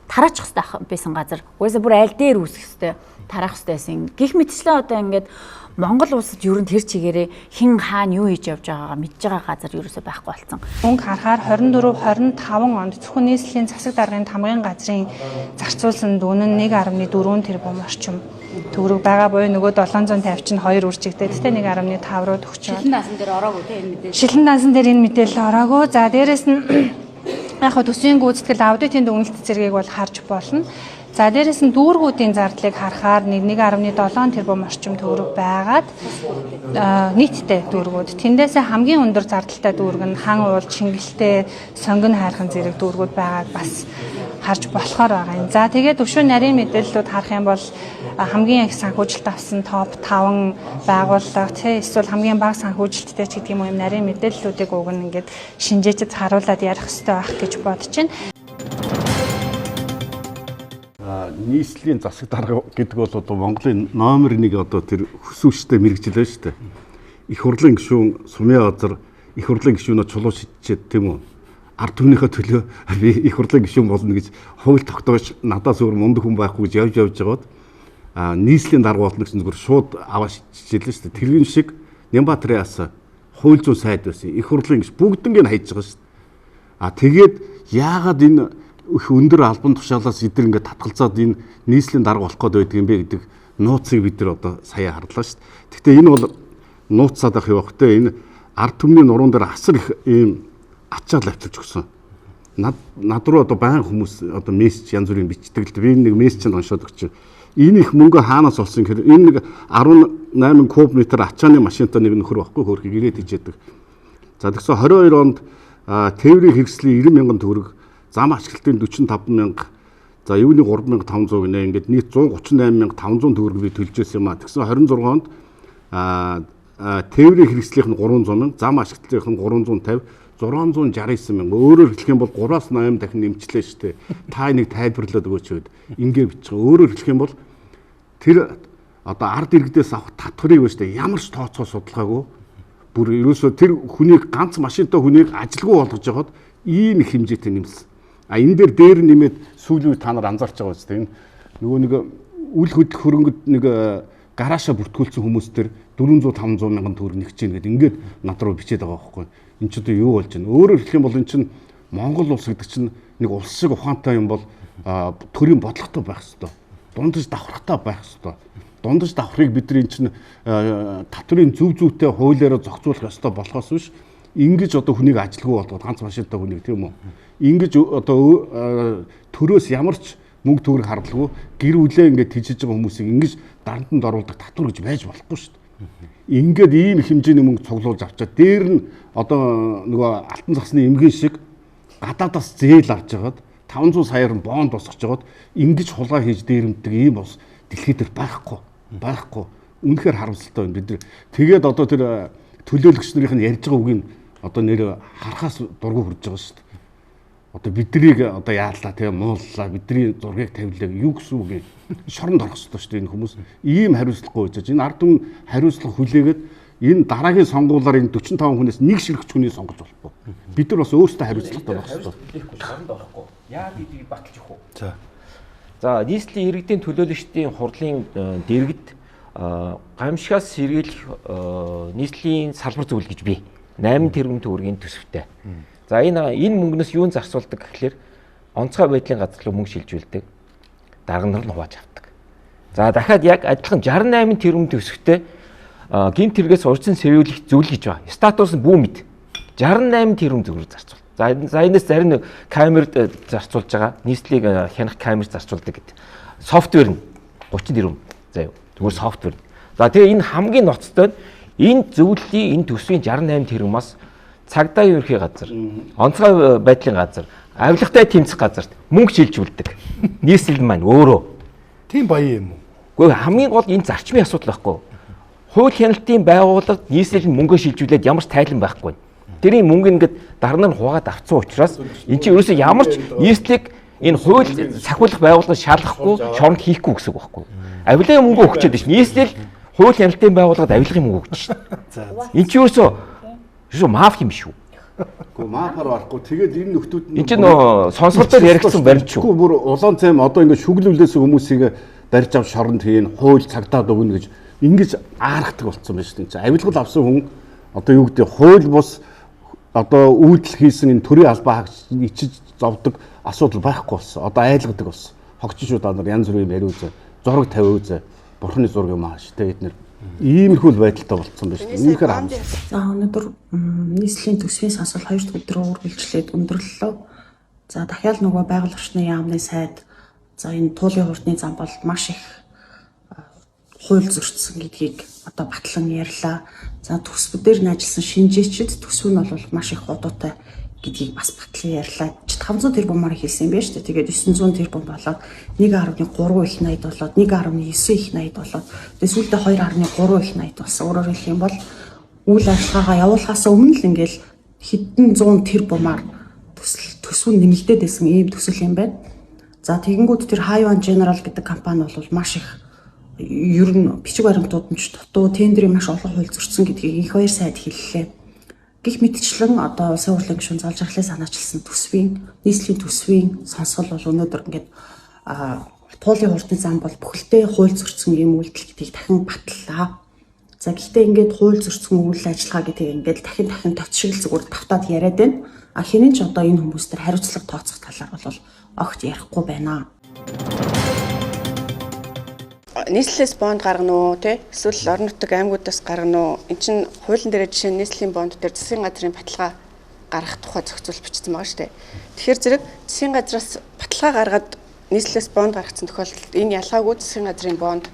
тараачих хэрэгтэй байсан газар. Угаасаа бүр аль дээр үүсэх хэрэгтэй тараах хэрэгтэй байсан. Гэх мэтчлээ одоо ингээд Монгол улсад ер нь тэр чигээрээ хэн хаана юу хийж явж байгаагаа мэдж байгаа газар ерөөсөө байхгүй болсон. Мөнгө харахаар 24 25 онд зөвхөн нийслэлийн засаг даргын тамгын газрын зарцуулсан дүн нь 1.4 тэрбум орчим төгрөг байгаа буюу нөгөө 750 чинь 2 үржигтэй тэгтээ 1.5 руу төгсөж байна. Шилэн даасан дээр ороогүй тийм энэ мэдээлэл. Шилэн даасан дээр энэ мэдээлэл ороогүй. За дээрэс нь яг хөө төсвийн гүйцэтгэл аудитын дүгнэлт зэргийг бол харж болно. За дээрэс нь дүүргүүдийн зардлыг харахаар 1.7 тэрбум орчим төгрөг байгаад нийтдээ дүүргүүд. Тэндээсээ хамгийн өндөр зардалтай дүүрэг нь хан уул Чингэлтэй сонгон хайрхан зэрэг дүүргүүд байгааг бас харж болохоор байгаа юм. За тэгээд өшөө нарийн мэдээллүүд харах юм бол хамгийн их санхүүжилт авсан топ 5 байгууллага эсвэл хамгийн бага санхүүжилттэй ч гэдэг юм уу нарийн мэдээллүүдийг уг нь ингээд шинжээчд харуулад ярих хэрэгтэй байх гэж бодож байна. Нийслэлийн засаг дарга гэдэг бол одоо Монголын номер 1 одоо тэр хүсвчтэй мэрэгжил байна шүү дээ. Их хурлын гишүүн Сумын газар их хурлын гишүүнөө чулуу шидчихэд тийм үү. Ард түмнийхээ төлөө би их хурлын гишүүн болно гэж хууль тогтоож надаас өөр мундаг хүн байхгүй гэж явж байгаад нийслэлийн дарга болно гэсэн зүгээр шууд аваа шидчихлээ шүү дээ. Тэргийн шиг Нямбатрын аса хууль зүйн сайд байсан. Их хурлын гиш бүгднийг хайж байгаа шүү дээ. Тэгээд яагаад энэ их өндөр албан тушаалаас эдгээр ингээд татгалзаад энэ нийслэлийн дарга болох гээд байдаг юм бэ гэдэг нууцыг бид нар одоо сая харлаа шүү дээ. Гэхдээ энэ бол нууцсаад ах явах те энэ ард түмний нуруунд дээр асар их ийм ачаал авчирч өгсөн. Над руу одоо баян хүмүүс одоо мессеж янз бүрийн бичдэг л би нэг мессеж уншаад өгч. Энэ их мөнгө хаанаас олсон гэхээр энэ нэг 18 куб метр ачааны машинтай нэг нөхөр байхгүй хөрхийг ирээд ижээдэг. За тэгсэн 22 онд тээврийн хэрэгслийн 90 мянган төгрөг зам ашиглалтын 45 мянга за юуны 3500 гинэ ингээд нийт 138,500 төгрөг би төлж байсан юм а. Тэгсэн 26 онд тээврийн хэрэгслийнх нь 300 мянга, зам ашиглалтынх нь 350, 669 мянга. Өөрөөр хэлэх юм бол 3-8 дахин нэмчлээ шүү дээ. Та энийг тайлбарлаад өгөөч гэд ингээ бичих. Өөрөөр хэлэх юм бол тэр одоо ард иргэдээс авах татварыг ба шүү дээ. Ямар ч тооцоо судалгаагүй бүр ерөөсөө тэр хүнийг ганц машинтай хүнийг ажилгүй болгож жагаад ийм их хэмжээтэй нэмсэн. Энэ дээр нэмээд сүүлийн үе та нар анзаарч байгаа үстэй. Энэ нөгөө нэг үл хөдлөх хөрөнгөд нэг гараашаа бүртгүүлсэн хүмүүс төр 400-500 мянган төгрөг нэгж гин гэдэг ингээд над руу бичээд байгаа байхгүй. Энд ч одоо юу болж байна? Өөрөөр хэлэх юм бол эн чинь Монгол улс гэдэг чинь нэг улс шиг ухаантай юм бол төрийн бодлоготой байх хэрэгтэй. Дундаж давхрахтай байх хэрэгтэй. Дундаж давхрыг бидний чинь татврын зөв зүйтэй хуулиараа зохицуулах ёстой болохоос биш ингэж одоо хүнийг ажилгүй болгоод ганц машинтай хүнийг тийм үү? Ингэж одоо төрөөс ямар ч мөнгө төгрөг хардлаггүй гэр бүлээ ингээд тийжиж байгаа хүмүүсийг ингэж дарамтанд оруулдаг татвар гэж байж болохгүй шүү дээ. Ингээд ийм их хэмжээний мөнгө цуглуулж авчаад дээр нь одоо нөгөө алтан цасны эмгэн шиг гадаадаас зээл авч жагаад 500 саяар нь бонд босгож жагаад ингэж хулгай хийж дээрэмдэг ийм бос дэлхийд байхгүй. Үнэхээр харамсалтай байна бид нар. Тэгээд одоо тэр төлөөлөгч нарын нь ярьж байгаа үгийг одоо нэр харахаас дургу хүрж байгаа шүү дээ. Одоо биднийг одоо яалаа тийм мууллаа бидний зургийг тавилаа юу гэсэн үг юм шоронд орох ёстой шүү дээ энэ хүмүүс ийм хариуцлагагүй байж энэ ард түмэн хариуцлага хүлээгээд энэ дараагийн сонгуулиар энэ 45 хүнээс нэг ширхэгч хүнийг сонгож болохгүй бид нар бас өөрсдөө хариуцлагатай байх ёстой шоронд орохгүй яа гэдгийг баталж өгөх үү. За нийслэлийн иргэдийн төлөөлөгчдийн хурлын дэргэд гамшигаас сэргийлэх нийслэлийн салбар зөвлөл гэж бий 8 тэрбум төгрөгийн төсөвтэй. За энэ мөнгнөөс юун зарцуулдаг гэхлээр онцгой байдлын газар руу мөнгө шилжүүлдэг. Дарга нар нь хувааж авдаг. За дахиад яг адилхан 68 тэрбум төсөвтэй гинт хэрэгээс урьдчилан сэргийлэх зөвлөл гэж байна. Статус нь бүү мэд 68 тэрбум төгрөг зарцуул. За энэс зарим нэг камерд зарцуулж байгаа. Нийслэлийг хянах камер зарцуулдаг гэдэг. Софтвер нь 30 тэрбум. За юу. Зүгээр софтвер. За тэгээ энэ хамгийн ноцтой энэ зөвлөлийн энэ төсвийн 68 тэрбумаас цагдаа ерхий газар, онцгой байдлын газар, авилгатай тэмцэх газарт мөнгө шилжүүлдэг. Нийслэл маань өөрөө. Тийм баян юм уу? Гэхдээ хамгийн гол энэ зарчмын асуудал байхгүй. Хууль хяналтын байгууллагад нийслэл нь мөнгө шилжүүлээд ямар ч тайлан байхгүй. Тэрийн мөнгө ингээд дарна нь хуваагаад авцсан учраас эн чинь ерөөсөө ямар ч нийслэлийг энэ хууль сахиулах байгууллагад шалгахгүй, шоронд хийхгүй гэсэн үг байхгүй. Авилгын мөнгө өгчөөд ш. Нийслэл хууль хяналтын байгууллагад авилгын мөнгө өгч ш. Эн чинь ерөөсөө маф юм шүү. Гэхдээ мафаар барахгүй. Тэгээд энэ нөхдүүд нь энэ чинь сонсголтоор яригдсан баримт шүү. Бүр улаан цайм одоо ингээд шүглүүлээс хүмүүсийг барьж ав шоронд хийн, хууль цагтаад өгнө гэж ингэж аарахдаг болсон байна шүү дээ. Авилгал авсан хүн одоо юу гэдэг хууль бус одоо үйлдэл хийсэн энэ төрийн албаа хаагч ичиж зовдөг асуудал байхгүй болсон. Одоо айлгадаг болсон. Хогчшүүд нар янз бүрийн яриу үзээ, зураг тавиу үзээ, бурхны зураг юм ааш тэ эднэр иймэрхүү байдалтай болцсон байна шүү дээ. Үнэхээр харамсалтай. За өнөөдөр нийслэлийн төсвийн сонсол 2 дахь өдрөө үргэлжлээд өндөрлөлөө. За дахиад нөгөө байгаль орчны яамны сайд за энэ туулын хурдны зам бол маш их хууль зөрчсөн гэдгийг одоо батлан ярьлаа. За төсвүүдээр нь ажилласан шинжээчид төсөв нь бол маш их удаатай гэдгийг бас батлан ярьлаа. 500 тэрбумаар хэлсэн юм байна шүү дээ. Тэгээд 900 тэрбум болоод 1.3 их найд болоод 1.9 их найд болоод тэгээд сүүлдээ 2.3 их найд болсон. Өөрөөр хэлэх юм бол үйл ажиллагаагаа явуулахаас өмнө л ингээл хэдэн 100 тэрбумаар төсөв нэмэгдээд байсан ийм төсөл юм байна. За тэгэнгүүт тэр Хайван General гэдэг компани бол маш их ер нь бичиг баримтууд нь ч дутуу тендерийн маш олон хууль зөрчсөн гэдгийг их 2 сайд хэллээ. Гэх мэтчлэн одоо улсын хурлын гишүүн залж ахлаа санаачилсан нийслэлийн төсвийн сонсгол бол өнөөдөр ингээд туулын хурдны зам бол бүхэлдээ хууль зөрчсөн юм үйлдэл гэдгийг дахин батллаа. За гэхдээ ингээд хууль зөрчсөн үйл ажиллагаа гэдгийг ингээд дахин товчшил зүгээр тавтаад яриад байна. А хинэн ч одоо энэ хүмүүс төр хариуцлага тооцох талаар бол огт ярихгүй байна. Нийслэлээс бонд гаргана уу тий эсвэл орон нутаг аймагуудаас гаргана уу эн чинь хуулийн дээр жишээ нь нийслэлийн бонд дээр засгийн газрын баталгаа гаргах тухай зохицуул бичсэн байгаа шүү дээ. Тэгэхээр зэрэг засгийн газраас баталгаа гаргаад нийслэлээс бонд гаргацсан тохиолдолд энэ ялгаагүй засгийн газрын бонд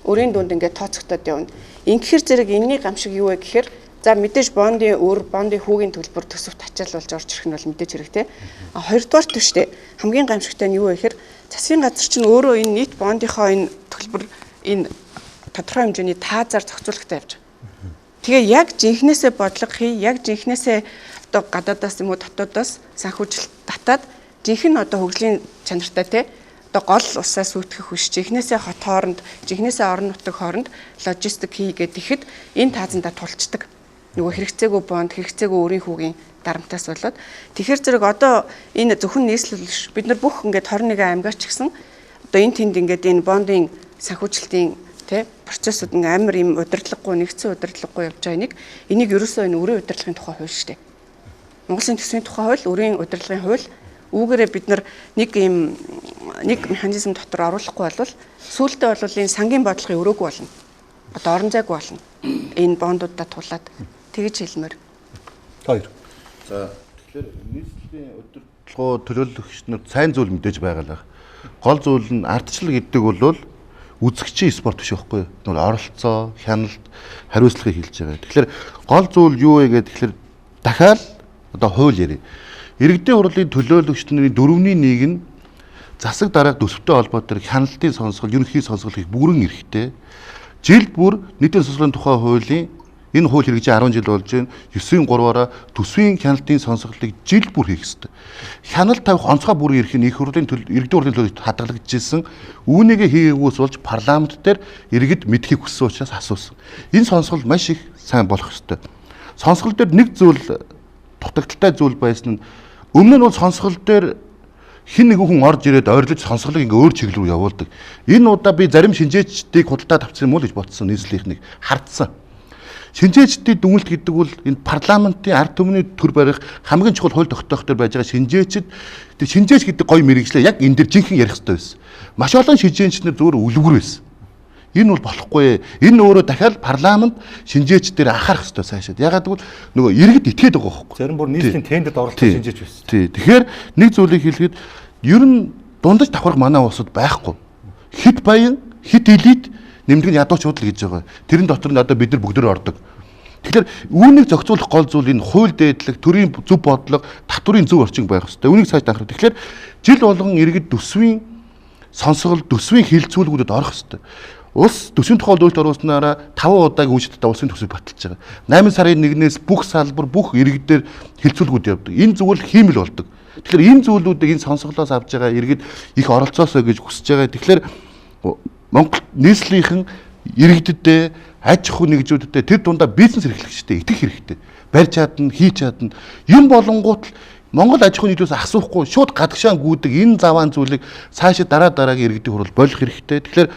өрийн дунд ингээд тооцогдоод явна. Ингэхээр зэрэг энэний гамшиг юу вэ гэхээр за мэдээж бондын хүүгийн төлбөр төсөвт ачаалуулж орж ирэх нь бол мэдээж хэрэгтэй. А хоёрдугаар төштэй хамгийн гамшигтай нь юу вэ гэхээр засгийн газар чинь өөрөө энэ нийт бондынхоо энэ төлбөр энэ тодорхой хэмжээний таазаар зохицуулалтаа явж байгаа. Тэгээ яг жинхнээсээ бодлого хий, яг жинхнээсээ одоо гадаадаас юм уу дотоодоос санхүүжилт татаад жинхэнэ одоо хөгжлийн чанартай те одоо гол усаас сүйтгэх хүч жинхнээсээ хот хооронд, жинхнээсээ орон нутаг хооронд логистик хийгээд ихэд энэ таазандаа тулчдаг. Нөгөө хэрэгцээгүй бонд, хэрэгцээгүй өөрийн хүүгийн дарамтаас болоод тэгэхээр зэрэг одоо энэ зөвхөн нийслэл бид нар бүх ингээд 21 аймгаач гэсэн одоо энэ тэнд ингээд энэ бондын санхүүжилтийн тэ процессууд ингээ амар юм удирдлаггүй нэгдсэн удирдлаггүй явж байгаа энийг ерөөсөө энэ өрийн удирдлагын тухай хууль шүү дээ. Монголын төсвийн тухай хууль, өрийн удирдлагын хууль үүгээрээ бид нар нэг механизм дотор оруулахгүй болвол сүүлдээ бол энэ сангийн бодлогын өрөөгүй болно. Одоо орон зайг болно. Энэ бондуудаа тулаад тэгж хэлмээр. Хоёр. За тэгэхээр нийслэлийн удирдлагын төлөөлөгч нар сайн зүйл мэдээж байгаа л. Гол зүйл нь ардчлал гэдэг бол үзэгчийн спорт биш байхгүй юу? Нөгөө оролцоо, хяналт, хариуцлагыг хэлж байгаа. Тэгэхээр гол зүйл юу вэ гэдэг тэгэхээр дахиад одоо хууль ярив. Иргэдийн хурлын төлөөлөгч нарын 4/1 нь засаг дарга төсөвтэй холбоотой хяналтын сонсгол, ерөнхий сонсголыг бүрэн эрэхтэй. Жил бүр нийтийн сонсголын тухай хуулийн энэ хууль хэрэгжиж 10 жил болж байна. 9-3-аараа төсвийн хяналтын сонсголыг жил бүр хийх ёстой. Хяналт тавих онцгой бүрийн эрх нь их хурлын иргэдийн хурлын төлөөлөлт хадгалагдчихсэн. Үүнийгээ хийгээгүйс болж парламент дээр иргэд мэдхийг хүссэн учраас асуусан. Энэ сонсгол маш их сайн болох ёстой. Сонсгол дээр нэг зүйл дутагдaltaй зүйл байсан нь өмнө нь бол сонсгол дээр хин нэг хүн орж ирээд ойрлож сонсголыг ингээ өөр чиглэл рүү явуулдаг. Энэ удаа би зарим шинжээчдийг худалдаа тавьсан юм уу гэж бодсон нийслэлийнхнийг хардсан. Шинжээчдийн дүгнэлт гэдэг бол энэ парламентын ард түмний төр барих хамгийн чухал хууль тогтоох төр байж байгаа шинжээчд тэр шинжээч гэдэг гоё мэргэжлээ яг энэ дэр жинхэнэ ярих хэрэгтэй байсан. Маш олон шинжээчнэр зөвөр үлгэр байсан. Энэ бол болохгүй. Энэ өөрөө дахиад парламент шинжээч дээр анхаарах хэрэгтэй цаашаа. Ягаад гэвэл нөгөө иргэд итгээд байгаа байхгүй. Зарим бүр нийслэлийн тендерд оролцох шинжээч байсан. Тий. Тэгэхээр нэг зүйлийг хэлэхэд ер нь дундаж давхарх манай улсад байхгүй. Хит баян, хит элит нэмдэг нь ядуучууд л гэж байгаа. Тэрэн дотор нь одоо бид нар бүгд ордог. Тэгэхээр үүнийг зохицуулах гол зүйл энэ хууль дээдлэг, төрийн зөв бодлого, татврын зөв орчин байх хэрэгтэй. Үүнийг цааш анхаарах. Тэгэхээр жил болгон иргэд төсвийн сонсгол, төсвийн хилцүүлгүүдэд орох хэрэгтэй. Улс төсвийн тухай үйлдвэрлэлд оруулснараа 5 удаагийн үештээ улсын төсвийг баталж байгаа. 8 сарын 1-ээс бүх салбар, бүх иргэдээр хилцүүлгүүд явдаг. Энэ зүгээр хиймэл болдог. Тэгэхээр энэ зүйлүүдийг энэ сонсголоос авж байгаа иргэд их оролцоосоо гэж хүсэж байгаа. Тэгэхээр Монгол нийслэлийнхэн иргэдэд аж ахуй нэгжүүдэд тэр дундаа бизнес эрхлэгчтэй итгэх хэрэгтэй. Барьж чадна, хийж чадна. Юм болонгууд Монгол аж ахуй нэгжээс асуухгүй шууд гадагшаан гүйдэг энэ заваан зүйлийг цаашаа дараагийн иргэдийн хурал болох хэрэгтэй. Тэгэхээр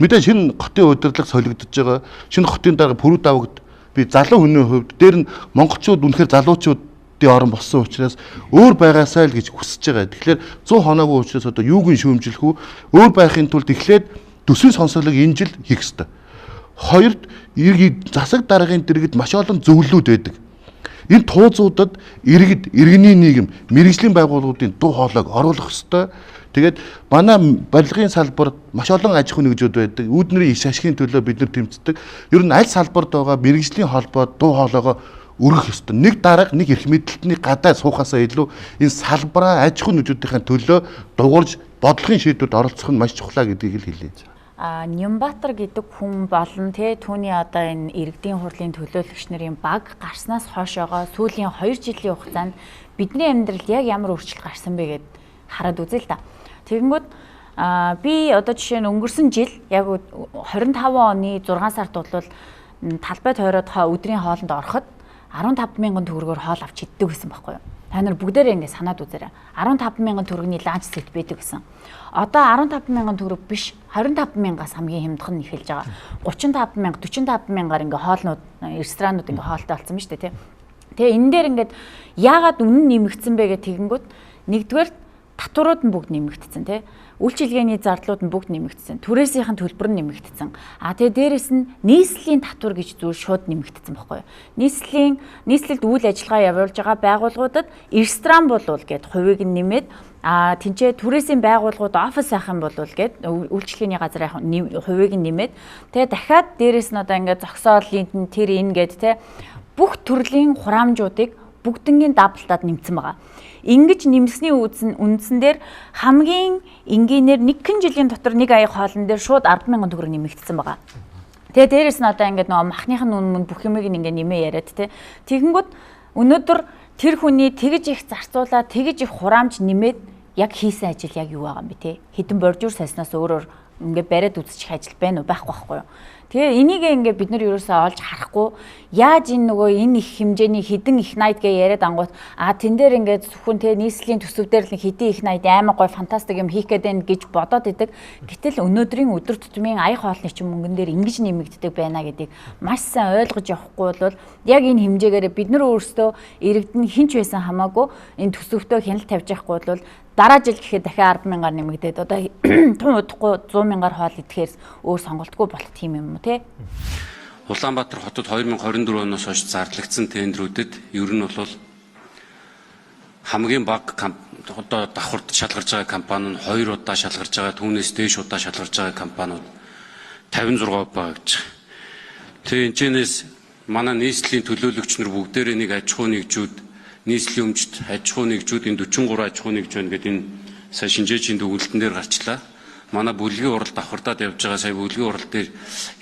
мэдээ шинэ хотын удирдлага солигдож байгаа. Шинэ хотын дарга пүрэв давагд би залуу хүний хувьд дээр нь монголчууд үнэхээр залуучуудын орон болсон учраас өөр байгаасаа л гэж хүсэж байгаа. Тэгэхээр 100 хоноогүй учраас одоо юуг нь шүүмжлэх үү? Өөр байхын тулд эхлээд төсвийн сонсголыг энэ жил хийх ёстой. Хоёрд засаг даргын дэргэд маш олон зөвлөлүүд байдаг. Энэ тууцуудад иргэний нийгэм, мэргэжлийн байгууллагуудын дуу хоолойг оруулах ёстой. Тэгээд манай барилгын салбарт маш олон аж ахуй нэгжүүд байдаг. Үүднэрийн иш ашигын төлөө бид нар тэмцдэг. Ер нь аль салбарт байгаа мэргэжлийн холбоо дуу хоолойгоо өргөх ёстой. Нэг дарга, нэг эрх мэдэлтний гадаа суухаасаа илүү энэ салбараа аж ахуй нэгжүүдийн төлөө дуурж бодлогын шийдвэрт оролцох нь маш чухлаа гэдгийг л хэлье. Нямбатар гэдэг хүн болон түүний одоо энэ иргэдийн хурлын төлөөлөгч нарын баг гарснаас хойшоогоо сүүлийн 2 жилийн хугацаанд бидний амьдралд яг ямар өөрчлөлт гарсан бэ гэд хараад үзье л да. Тэгэнгүүт би одоо жишээ нь өнгөрсөн жил яг 25 оны 6 сард бол талбай тойроод өдрийн хоолнд ороход 15,000 төгрөгөөр хоол авч иддэг гэсэн байхгүй юу? Та нар бүгдээрээ ингэ санаад үзээрэй. 15,000 төгрөгийн ланч сет байдаг гэсэн. Одоо 15,000 төгрөг биш 25,000-аас хамгийн хямдхан нь эхэлж байгаа. 35,000, 45,000-аар ингээ хоолнууд, ресторанууд ингээ хоолтой болсон ба шүү дээ, тий. Тэгээ энэ дээр ингээд яагаад үнэн нэмэгдсэн бэ гэх тэгэнгүүт нэгдүгээр татварууд нь бүгд нэмэгдсэн, тий. Үйлчилгээний зардлууд нь бүгд нэмэгдсэн. Түрээсийнхэн төлбөр нь нэмэгдсэн. Тэгээ дээрэс нь нийслэлийн татвар гэж зүйл шууд нэмэгдсэн байхгүй юу? Нийслэлд үйл ажиллагаа явуулж байгаа байгууллагуудад ресторан болвол гэд хувийг нь нэмээд тэнцээ түрээсийн байгууллагууд офис авах юм бол гэд үйлчилгээний газар хувийг нь нэмээд тэгээ дахиад дээрэс нь одоо ингээд зогсоол линтэн тэр энэ гэд те бүх төрлийн хураамжуудыг бүгднгийн даблтаад нэмсэн байгаа. Ингэж нэмсний үндсэн дээр хамгийн энгийнээр 1 жилийн дотор нэг аяг хоолн дээр шууд 10,000 төгрөг нэмэгдсэн байгаа. Тэгээ дээрэс нь одоо ингээд нөгөө махныхын үн бүх юмыг ингээд нэмээ яриад те. Тэгэнгүүт өнөөдөр тэр хүний тэгж их зарцуулаад тэгж их хураамж нэмээд яг хийсэн ажил яг юу байгаа юм бэ те. Хэдэн боржуур сайснаас өөрөөр ингээд бариад үзчих ажил байна уу байхгүй байхгүй юу. Тэгээ энийг ингээд бид нар ерөөсөө олж харахгүй яаж энэ нөгөө энэ их хэмжээний хідэн их найд гэ яриад ангууд тэн дээр ингээд зөвхөн те нийслэлийн төсөв дээр л хідэн их найд амар гой фантастик юм хийх гээд байна гэж бодоод идэг. Гэтэл өнөөдрийн өдөр тутмын ая хоолны чинь мөнгөн дээр ингэж нэмэгддэг байна гэдгийг маш сайн ойлгож явахгүй бол яг энэ хэмжээгээр бид нар өөрсдөө иргэдэн хинч байсан хамаагүй энэ төсөвтөө хяналт тавьж явахгүй бол дараа жил гэхэд дахиад 10,000-аар нэмэгдээд одоо тун удахгүй 100,000-аар хоол идэхээс өөр сонголтгүй болох тийм юм уу те? Улаанбаатар хотод 2024 оноос хойш зарлагдсан тендерүүдэд ер нь бол хамгийн бага одоо давхарт шалгарч байгаа компани нь 2 удаа шалгарч байгаа, түүнээс дээш удаа шалгарч байгаа компаниуд 56% гэж. Тэгээ энэчнээс манай нийслэлийн төлөөлөгч нар бүгдээрээ нэг аж ахуй нэгжүүд, нийслэлийн өмчт аж ахуй нэгжүүд энэ 43 аж ахуй нэгж байна гэдэг энэ сая шинжээчийн дүгнэлтэн дээр гарчлаа. Манай бүлгийн уралд давхардаад явж байгаа сая бүлгийн урал дээр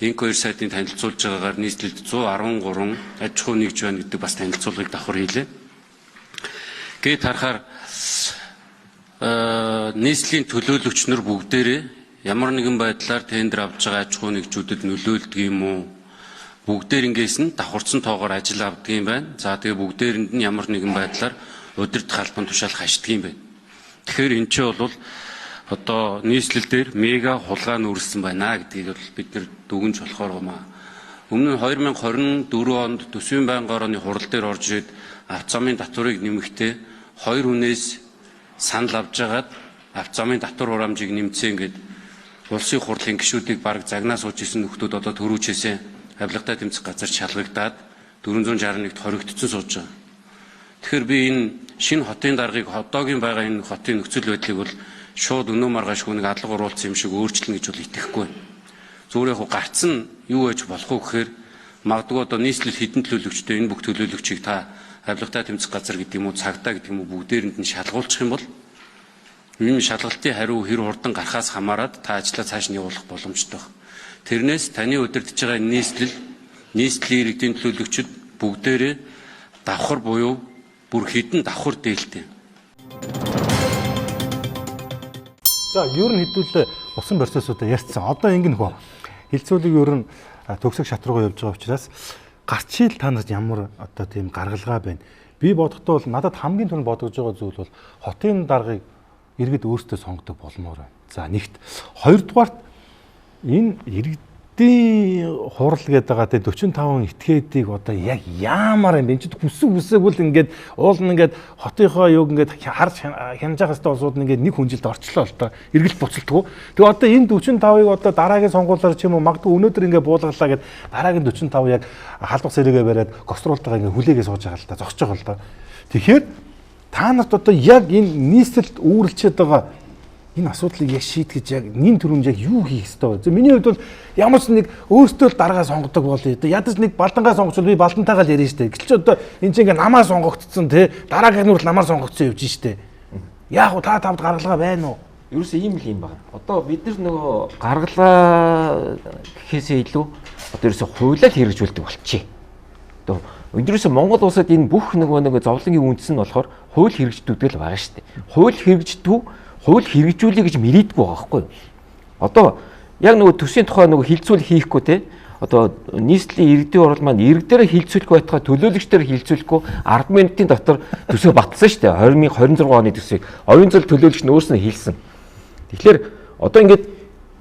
Инко 2 сайтын танилцуулж байгаагаар нийслэлд 113 аж ахуй нэгж байна гэдэг бас танилцуулгыг давхар хийлээ. Гээд харахаар нийслэлийн төлөөлөгч нар бүгдээрээ ямар нэгэн байдлаар тендер авж байгаа аж ахуй нэгжүүдэд нөлөөлдөг юм уу? Бүгдээр ингээс нь давхарцсан тоогоор ажил авдаг юм байна. За тэгээ бүгдээрэнд нь ямар нэгэн байдлаар удирдах албан тушаал хашдаг юм байна. Тэгэхээр энэ ч бол одоо нийслэл дээр мега хулгай нүүрсэн байна гэдгийг бол бид нэр дүгнж болохоор гомаа. Өмнө нь 2024 онд төсвийн байнгын орооны хурал дээр орж ирээд авто замын татварыг нэмэхдээ 2 хүнээс санал авж агаад авто замын татвар хураамжийг нэмцэн гэд улсын хурлын гишүүдийг бараг загнаа сууж исэн нөхдүүд одоо төрүүчээсээ авилгатай тэмцэх газар шалгагдаад 461-т хоригдсон сууж байгаа. Тэгэхээр би энэ шинэ хотын даргыг одоогийн байгаа энэ хотын нөхцөл байдлыг бол шууд өнөө маргааш хүнийг адлага оруулсан юм шиг өөрчлөн гэж бол итгэхгүй байна. Зүгээр яг гарцсан юу байж болох вэ гэхээр магадгүй одоо нийслэл хідэн төлөөлөгчтэй энэ бүх төлөөлөгчийг та авилгатай тэмцэх газар гэдэг юм уу цагдаа гэдэг юм уу бүгдээрэнд нь шалгуулчих юм бол энэ шалгалтын хариу хэр хурдан гарахаас хамаарат та ажлаа цааш нь явуулах боломжтой байна. Тэрнээс таны удирдах байгаа нийслэлийн иргэдийн төлөөлөгчид бүгдээрээ давхар буюу бүр хідэн давхар дээлтэй. За ер нь хэдүүлээ усан процессуудаа ярьсан. Одоо ингэ нөхөө хилцүүлэг ер нь төгсөх шат руугаа явж байгаа учраас гарчил та нарт ямар одоо тийм гаргалгаа байна. Би бодохдоо бол надад хамгийн түрүүнд бодож байгаа зүйл бол хотын даргыг иргэд өөрсдөө сонгодог болмоор байна. За нэгт хоёрдугаарт энэ иргэдийн хурал гэдэг байгаа те 45 этгээдийг одоо яг яамаар юм бэ? Энд хүсэггүй ингээд уул нь ингээд хотынхоо юг ингээд харж хянаж байгаа хэвээр улсууд нь ингээд нэг хүнжилд орчлоо л доо. Эргэлт буцалтгүй. Тэгээ одоо энэ 45-ыг одоо дараагийн сонгуулиар ч юм уу магадгүй өнөөдөр ингээд буулгалаа гэд дараагийн 45 яг халдвах сэрээгээ бариад гоструултагаа ингээд хүлээгээ сууж байгаа л да. Зогсож байгаа л да. Тэгэхээр та нарт одоо яг энэ нийслэлд үүрэлчээд байгаа энэ асуудлыг яг шийтгэж яг нин төрөмж яг юу хийх ёстой вэ? Миний хувьд бол ямар ч нэг өөртөө л дараагаа сонгодог болъё. Ядаж нэг балдангаа сонгочвол би балдантайгаа л ярина штэ. Гэвч одоо энэ чинь ингээ намаа сонгогдсон те дараагийн нүрэл намаар сонгогдсон явж штэ. Яг уу та тавд гаргалгаа байна уу? Ерөөсөө ийм л юм байна. Одоо бид нар нөгөө гаргалгаа гэхээсээ илүү одоо ерөөсөө хуулиар хэрэгжүүлдэг болчихъя. Одоо өндөрөөсөө Монгол улсад энэ бүх нөгөө зовлонгийн үндэс нь болохоор хууль хэрэгждэгдэл байгаа штэ. Хууль хэрэгжүүлэх гэж мэрийдгүй байгаа байхгүй юу? Одоо яг нөгөө төсвийн тухай нөгөө хилцүүлэх хийхгүй те. Одоо нийслэлийн иргэдийн орол маань иргэдээрээ хилцүүлэхгүй байтугай төлөөлөгчдөө хилцүүлэхгүй 10 минутын дотор төсөө батсан шүү дээ. 2026 оны төсвийг оюун зал төлөөлөгч нь өөрснөө хэлсэн. Тэгэхээр одоо ингээд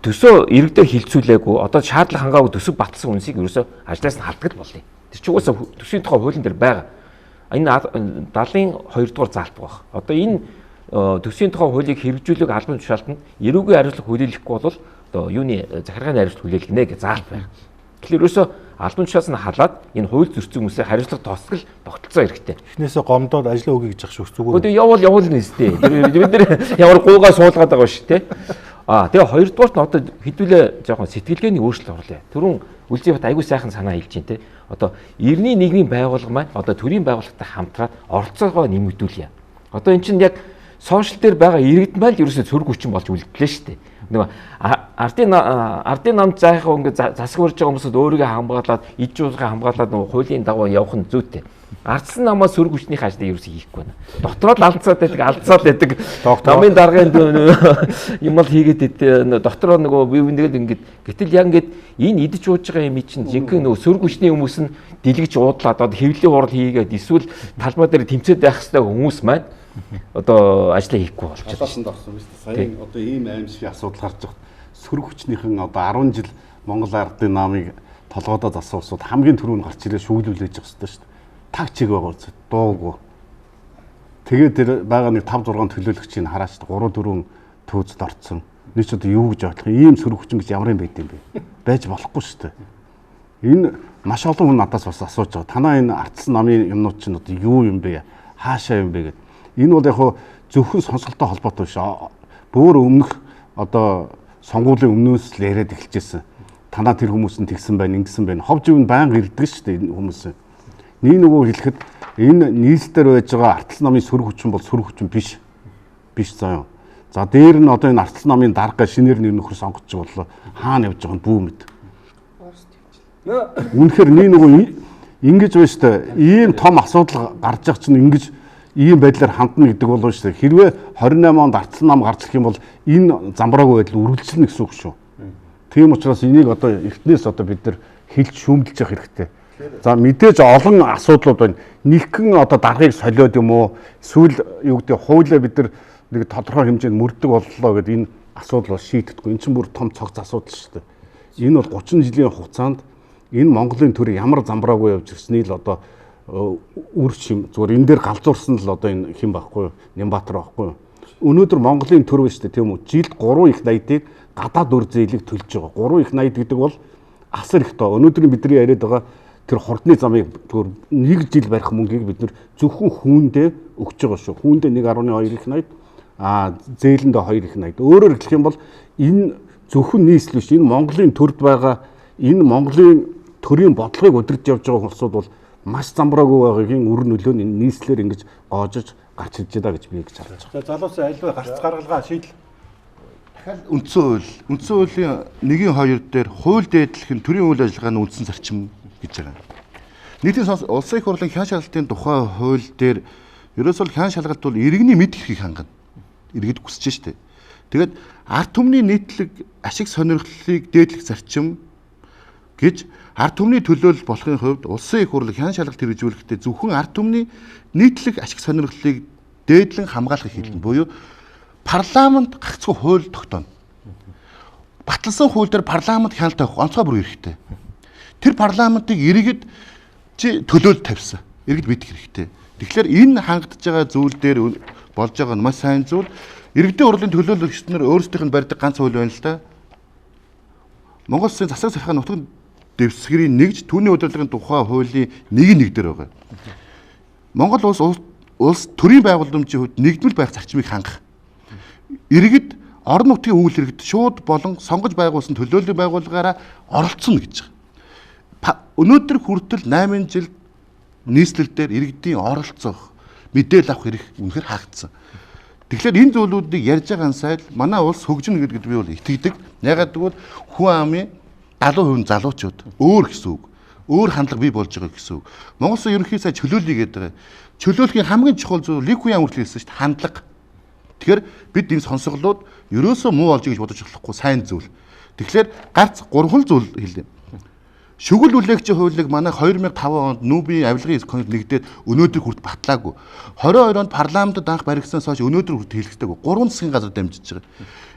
төсөө иргэдээр хилцүүлээгүй одоо шаардлага хангаагүй төсөв батсан үнсийг ерөөсөө ажлаас нь халддаг болъё. Тэр чинь угаасаа төсвийн тухай хуулийн дээр байгаа. Энэ 72 дугаар заалт баг. Одоо энэ төсвийн тухай хуулийг хэрэгжүүлэх албан тушаалтанд эрүүгийн хариуцлага хүлээлгэхгүй бол одоо юуны захиргааны хариуцлага хүлээлгэнэ гэж заалт байна. Тэгэхээр ерөөсөө албан тушаалаас нь халаад энэ хууль зөрчсөн хүмүүсээ хариуцлага тосгол тогтолцоо хэрэгтэй. Эхнээсээ гомдоод ажиллаа өгье гэж ах шүү зүгээр. Гэхдээ явуул нэстэй. Бид нэр ямар гуугаа суулгаад байгаа шүү те. Тэгээ хоёрдугаарт нь одоо хэдүүлээ жоохон сэтгэлгээний өөрчлөлт орлоо. Түрүүн Үлзий бат айгүй сайхан санаа хэлж байна те. Одоо эртний нийгмийн байгууллага маань одоо төрийн байгууллагатай хамтраад оролцоогоо нэмэгдүүлье. Одоо эн чинь яг сошиал дээр байгаа иргэд маань л ерөөсөө цөрөг хүчин болж үлдлээ шүү дээ. Нөгөө ардын намд заахаа ингээд засаг барьж байгаа хүмүүсд өөрийгөө хамгаалаад, иж уулгаа хамгаалаад нөгөө хуулийн дагуу явах нь зүйтэй. Ардсан намаа сөрөг хүчний хааштай ерөөсөө хийхгүй байна. Дотроо л алдцаад байдаг. Намын даргын юм бол хийгээд дотроо нөгөө бие биенээ ингээд гэтэл яг ингээд энэ идэж ууж байгаа юм чинь жинхэнэ нөгөө сөрөг хүчний хүмүүс нь дэлгэж уудлаад одоо хэвлэлийн хурал хийгээд эсвэл талбай дээр тэмцээд байх хэрэгтэй хүмүүс маань одоо ажлаа хийхгүй болчихсон. Асуултанд орсон биз дээ. Сая одоо ийм аимшиг асуудал харж байгаа. Сөрөг хүчнийхэн одоо 10 жил Монгол ардын намыг толгойдоо засуулсууд хамгийн түрүүнд гарч ирээ шүүглүүлж явах хэрэгтэй шүү дээ. Таг чиг байгаа үст дуугүй. Тэгээд тэр байгаа нэг 5 6 төлөөлөгчийг хараач 3 4 төөцөд орцсон. Нэг ч одоо юу гэж бодлоо. Ийм сөрөг хүчин гэж ямар юм байд юм бэ? Байж болохгүй шүү дээ. Энэ маш олон хүн надаас бас асууж байгаа. Танаа энэ ардсан намын юмнууд чинь одоо юу юм бэ? Хаашаа юм бэ гэд. Энэ бол яг хуу зөвхөн сонсголтой холбоотой биш. Бөөр өмнөх одоо сонгуулийн өмнөөс л яриад эхэлжсэн. Танаа тэр хүмүүс нь тэгсэн байна, ингэсэн байна. Хов живэнд байнга ирдэг шүү дээ энэ хүмүүс. Нэг нөгөө хэлэхэд энэ нийслэлээр байж байгаа ардсан намын сөрөг хүчин бол сөрөг хүчин биш. Биш заа юу. За дээр нь одоо энэ ардсан намын дарга шинээр нэр нөхөр сонгож боллоо. Хаана явж байгаа нь бүү мэд. Үнэхээр нэг нөгөө ингэж байна шүү дээ. Ийм том асуудал гарч байгаа чинь ингэж ийм байдлаар хандна гэдэг болов шүү дээ. Хэрвээ 28 онд ардсан нам гарч ирэх юм бол энэ замбраагүй байдал үргэлжлэнэ гэсэн үг шүү. Тийм учраас энийг одоо эхнээс одоо бид нар хэлж шүүмдэлж явах хэрэгтэй. За мэдээж олон асуудлууд байна. Нэгхэн одоо даргыг солиод юм уу? Эсвэл юу гэдэг хуулиа бид нар нэг тодорхой хэмжээнд мөрдөг боллоо гэдэг энэ асуудал шийдэгдэхгүй. Энэ чинь бүр том цогц асуудал шүү дээ. Энэ бол 30 жилийн хугацаанд энэ Монголын төр ямар замбраагүй явж ирснийг л одоо үр шим зүгээр энэ дээр галзуурсан л одоо энэ хэн байхгүй Нямбатар байхгүй. Өнөөдөр Монголын төр биш үү тийм үү? Жилд 3 их 80-ыг гадаад үр зээлийг төлж байгаа. 3 их 80 гэдэг бол асар их тоо. Өнөөдөр бидний яриад байгаа тэр хурдны замыг зүгээр 1 жил барих мөнгийг бид нэр зөвхөн хүүндээ өгч байгаа шүү. Хүүндээ 1.2 их 80 зээлэндээ 2 их 80. Өөрөөр хэлэх юм бол энэ зөвхөн нийслэл биш. Энэ Монголын төрд байгаа энэ Монголын төрийн бодлогыг удирдах явж байгаа хүмүүсүүд бол маш замбраагүй байгаагийн үр нөлөө нь нийслэлээр ингэж гоожиж гарч ирж байгаа гэж би гэж харж байгаа. За залуусаа альва гарц гаргалгаа шийдэл. Дахиад үндсэн хуулийн 1-2 дээр хууль дээдлэх нь төрийн үйл ажиллагааны үндсэн зарчим гэж байгаа. Нийтийн улсын их хурлын хян шалгалтын тухай хууль дээр ерөөсөө хян шалгалт бол иргэний мэд эрхийг хангана. Иргэд хүсэж штэ. Тэгээд ард түмний нийтлэг ашиг сонирхлыг дээдлэх зарчим гэж ард түмний төлөөлөл болохын хувьд улсын их хурл хян шалгалт хэрэгжүүлэхдээ зөвхөн ард түмний нийтлэг ашиг сонирхлыг дээдлэн хамгаалахыг хэлнэ. Буюу парламент гагцхүү хууль тогтооно. Батлсан хууль дээр парламент хяналт тавих онцгой бүр хэрэгтэй. Тэр парламентыг иргэд төлөөлөл тавьсан. Иргэд мэдэх хэрэгтэй. Тэгэхээр энэ хангагдж байгаа зүйл дээр болж байгаа нь маш сайн зүйл. Иргэдийн хурлын төлөөлөгчид нар өөрсдийнх нь барьдаг ганц хууль байна л да. Монгол Улсын засаг захиргааны нутаг дэвсгэрийн нэгж түүний удирдлагын тухай хуулийн 1-1 дээр байгаа. Монгол улс төрийн байгууламжийн хувьд нэгдмэл байх зарчмыг хангах. Иргэд орон нутгийн үйл хэрэгт шууд болон сонгож байгуулсан төлөөллийн байгууллагаараа оролцсон гэж байгаа. Өнөөдөр хүртэл 8 жил нийслэлдэр иргэдийн оролцох, мэдээлэл авах хэрэг үнэхээр хаагдсан. Тэгэхээр энэ зүйлүүдийг ярьж байгаа сайл манай улс хөгжинэ гэдэгт би бол итгэдэг. Ягаад гэвэл хүн амын 70% залуучууд өөр гэсэн үг. Өөр хандлага бий болж байгаа гэсэн үг. Монгол Улсын ерөнхий сайд чөлөөлөе гэдэг. Чөлөөлөхийн хамгийн чухал зүйл Ликуян хүртэл хэлсэн шүү дээ, хандлага. Тэгэхээр бид энэ сонсголууд ерөөсөө муу болж гэж бодож болохгүй сайн зүйл. Тэгэхээр гарц 3 зүйл хэлээ. Шүгэл үлээгчийн хуулийг манай 2005 онд Нүүбийн авилгын конвент нэгдээд өнөөдөр хүрт батлаагүй. 22 онд парламентод анх баригдсанаас хойш өнөөдөр хүрт хэлэхтэйг 3 засгийн газар дамжиж байгаа.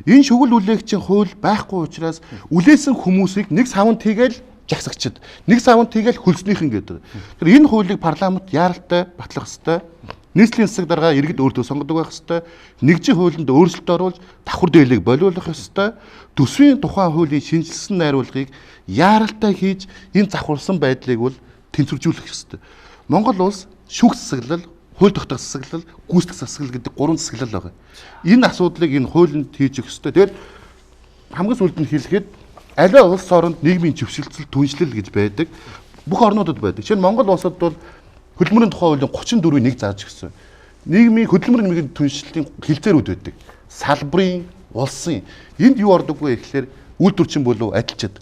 Энэ шүгэл үлээгчийн хууль байхгүй учраас үлээсэн хүмүүсийг нэг савнд хийгээл жагсагчд, нэг савнд хийгээл хөлснийхэн гэдэг. Тэгэхээр энэ хуулийг парламент яаралтай батлах ёстой. Нийслэлийн засаг дарга иргэд өөртөө сонгодог байх ёстой. Нэгжийн хуулинд өөрчлөлт оруулж давхар дээлийг болиулах ёстой. Төсвийн тухайн хуулийн шинжилсэн найруулгыг яаралтай хийж энэ завхарсан байдлыг бол тэнцвэржүүлэх ёстой. Монгол улс шүүх засаглал, хууль тогтоох засаглал, гүйцэтгэх засаглал гэдэг 3 засаглал байгаа. Энэ асуудлыг энэ хуулинд хийж өгөх ёстой. Тэгээд хамгийн сүүлд нь хэлэхэд аливаа улс оронд нийгмийн зөвшөлтсөл түншлэл гэж байдаг. Бүх орнуудад байдаг. Жишээ нь Монгол улсад бол хөдөлмөрийн тухай хуулийн 34-ийг нэг зааж өгсөн. Нийгмийн хөдөлмөр нэмийн түншлэлийн хилцээрүүд байдаг. Салбарын, болсон юм. Энд юу ордоггүй гэхээр үйлдвэрчин болов адилчид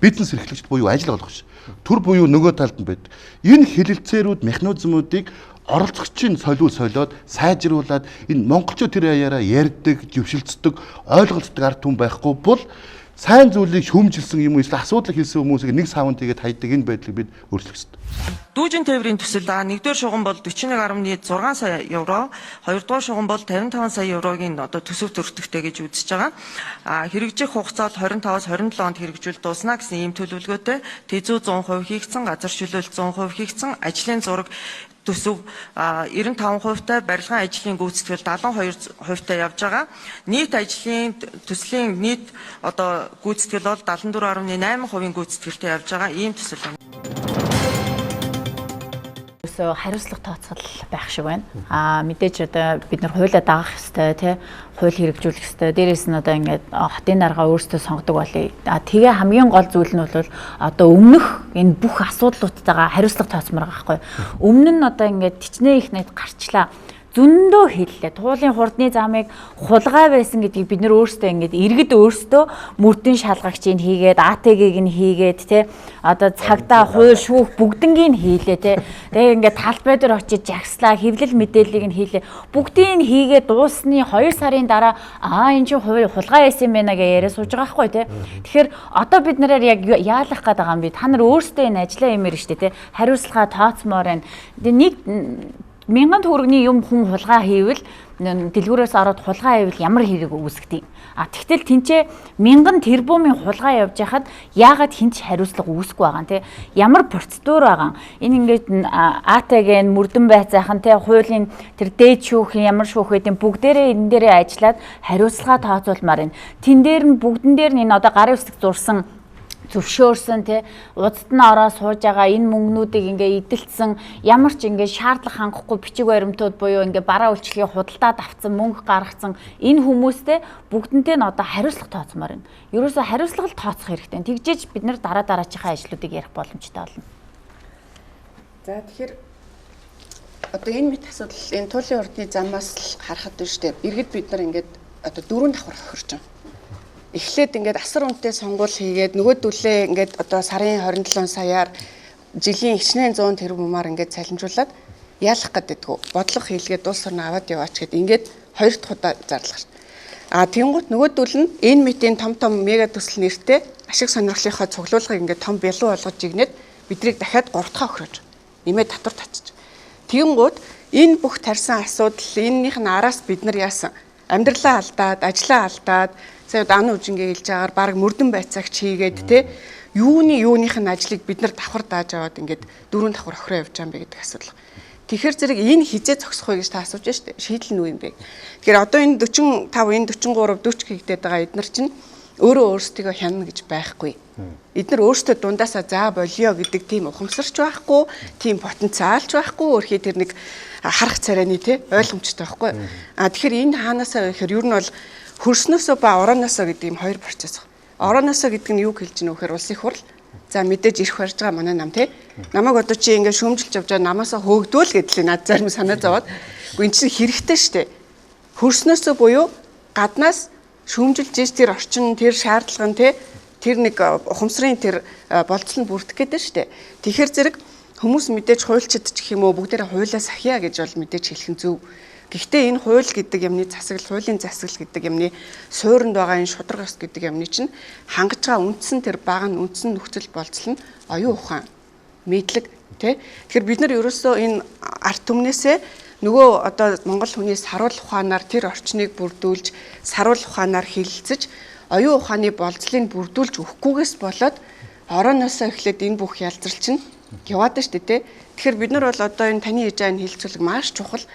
бизнес эрхлэгчд буюу ажил олгогч төр буюу нөгөө талд нь байдаг. Энэ хэлэлцээрүүд механизмуудыг оролцогчийн солиод сайжруулад энэ монголчууд тэр аяараа ярьдаг, зөвшөлдсдөг, ойлголцдог ард түмэн байхгүй бол сайн зүйлийг шүүмжилсэн юм уу эсвэл асуудал хийсэн хүмүүсийг нэг савнд тэгээд хайдаг энэ байдлыг бид өөрчлөх ёстой. Дүүжин тээврийн төсөл нэгдүгээр шугам бол 41.6 сая евро, хоёрдугаар шугам бол 55 сая еврогийн одоо төсөв төрөлтөгтэй гэж үзэж байгаа. Хэрэгжих хугацаа 25-аас 27 онд хэрэгжүүл дуусна гэсэн ийм төлөвлөгөөтэй. Тэзүү 100% хийгдсэн, газар чөлөөлөл 100% хийгдсэн, ажлын зураг төсөв 95%-тай, барилгын ажлын гүйцэтгэл 72%-тай явж байгаа. Нийт ажлын төслийн нийт одоо гүйцэтгэл бол 74.8% гүйцэтгэлтэй явж байгаа. Ийм төсөл байна. Хариуцлага тооцол байх шиг байна. Мэдээж одоо бид нар хуулиа дагах ёстой тий, хууль хэрэгжүүлэх ёстой. Дээрээс нь одоо ингээд хотын дарга өөрсдөө сонгодог болъё. Тэгээ хамгийн гол зүйл нь бол одоо өмнөх энэ бүх асуудлуудтайгаа хариуцлага тооцмоор байгаа байхгүй. Өмнө нь одоо ингээд тичнээ их найд гарчлаа. Зөндөө хэллээ. Туулын хурдны замыг хулгай байсан гэдгийг бид нөр өөрсдөө ингээд иргэд өөрсдөө мөрдөн шалгагчийг хийгээд АТГ-г нь хийгээд те одоо цагтаа хууль шүүх бүгднгийн хийлээ те. Тэгээ ингээд талбай дээр очиж жагслаа, хэвлэл мэдээллийг нь хийлээ. Бүгдийг нь хийгээд дуусны 2 сарын дараа энэ чинь хууль хулгай байсан юм байна гэж яриа сууж байгаа байхгүй те. Тэгэхээр одоо бид нараар яг яалах гээд байгаа юм би. Та нар өөрсдөө энэ ажлаа юмэр штэ те. Хариуцлага тооцмоор байна. Нэг 1000 төгрөгийн юм хүн хулгай хийвэл дэлгүүрээс ороод хулгай хийвэл ямар хэрэг үүсгдэг. Тэгтэл тэнцээ 1000 тэрбумын хулгай явж байхад яагаад хинч хариуцлага үүсэхгүй байгаа те. Ямар процедур байгаа. Энэ ингээд АТГ-н мөрдөн байцаахан те хуулийн тэр дээд шүүх ямар шүүх гэдэг бүгдээрээ энэ дээрээ ажиллаад хариуцлага тооцоолмаар байна. Тэн дээр нь бүгдэн дээр нь энэ одоо гарын үсэг зурсан зөвшөөрсөн те удад нь ороо сууж байгаа энэ мөнгнүүдийг ингээ эдэлсэн ямар ч ингээ шаардлага хангахгүй бичиг баримтууд буюу ингээ бараа үйлчлэгийн худалдаад авсан мөнгө гаргацсан энэ хүмүүстэй бүгдэнтэй нь одоо хариуцлага тооцмоор байна. Ерөөсөө хариуцлага л тооцох хэрэгтэй. Тэгжээж бид нэр дараачихаа ажлуудыг ярих боломжтой болно. За тэгэхээр одоо энэ мэт асуудал энэ туулын хурдны замаас л харахад байна шүү дээ. Иргэд бид нар ингээд одоо 4 давхар тохирч байна. Эхлээд ингээд асар үнэтэй сонгуул хийгээд нөгөөдөлөө ингээд одоо сарын 27 саяар жилийн хичнээн 100 тэрбумаар ингээд цалинжуулаад яалах гэдэггүй. Бодлого хийлгээд улс орн аваад яваач гэд ингээд хоёр дахь удаа зарлах шин. Тэнгуут нөгөөдөл нь энэ мэтийн том мега төсөл нэртэй ашиг сонирхлынхаа цуглуулгыг ингээд том бэлэн болгож игнээд бидрийг дахиад 3 дахь өгрөөж нэмээд татвар татчих. Тэнгуут энэ бүх тарьсан асуудал энэнийх нь араас бид нар яасан амьдралаа алдаад, ажлаа алдаад сая дан үжингээ хэлж байгаагаар баг мөрдөн байцаагч хийгээд те юуных нь ажлыг бид нар давхар дааж аваад ингээд 4 давхар охроо явж байгаа юм бэ гэдэг асуудал. Тэгэхээр зэрэг энэ хизээ зогсох вэ гэж та асууж штэ. Шийдэл нь юу юм бэ? Тэгэхээр одоо энэ 45, энэ 43, 40 хийгдээд байгаа эднэр чинь өөрөө өөрсдөө хянана гэж байхгүй. Эднэр өөрсдөө дундаасаа заа болио гэдэг тийм ухамсарч байхгүй, тийм потенциалч байхгүй, өөрхий тэр нэг харах царайны те ойлгомжтой байхгүй. Тэгэхээр энэ хаанаасаа гэхээр ер нь бол хөрснөөсөө ба орооноосоо гэдэг юм хоёр процесс. Орооноосоо гэдэг нь юу хэлж гэнэ вэ гэхээр улсын хурл. За мэдээж ирэх барьж байгаа манай нам те. Намайг одоо чи ингээд шүүмжилж явж байгаа намаасаа хөөгдвөл гэдэл над зарим санаа зовоод. Үгүй энэ чинь хэрэгтэй штэ. Хөрснөөсөө буюу гаднаас шүүмжилж ийж тэр орчин, тэр шаардлага нь те тэр нэг ухамсарын тэр болцол нь бүрдэх гэдэг штэ. Тэгэхээр зэрэг хүмүүс мэдээж хуульчид ч гэх юм уу бүгдээрээ хуулиа сахиа гэж бол мэдээж хэлэх нь зөв. Гэхдээ энэ хууль гэдэг юмны засаглал, хуулийн засаглал гэдэг юмны суурьнд байгаа энэ шударга ёс гэдэг юмны чинь хангаж байгаа үндсэн тэр бага нь үндсэн нөхцөл болцол нь оюун ухаан, мэдлэг тий. Тэгэхээр бид нар ерөөсөө энэ арт түмнээсээ нөгөө одоо Монгол хүний саруул ухаанаар тэр орчныг бүрдүүлж, саруул ухаанаар хилцэж, оюун ухааны болцлыг бүрдүүлж өгөхгүйгээс болоод орооноосоо эхлээд энэ бүх ялзрал чинь яваад штэ тий. Тэгэхээр бид нар бол одоо энэ таны хийж байгаа энэ хилцүүлэг маш чухал.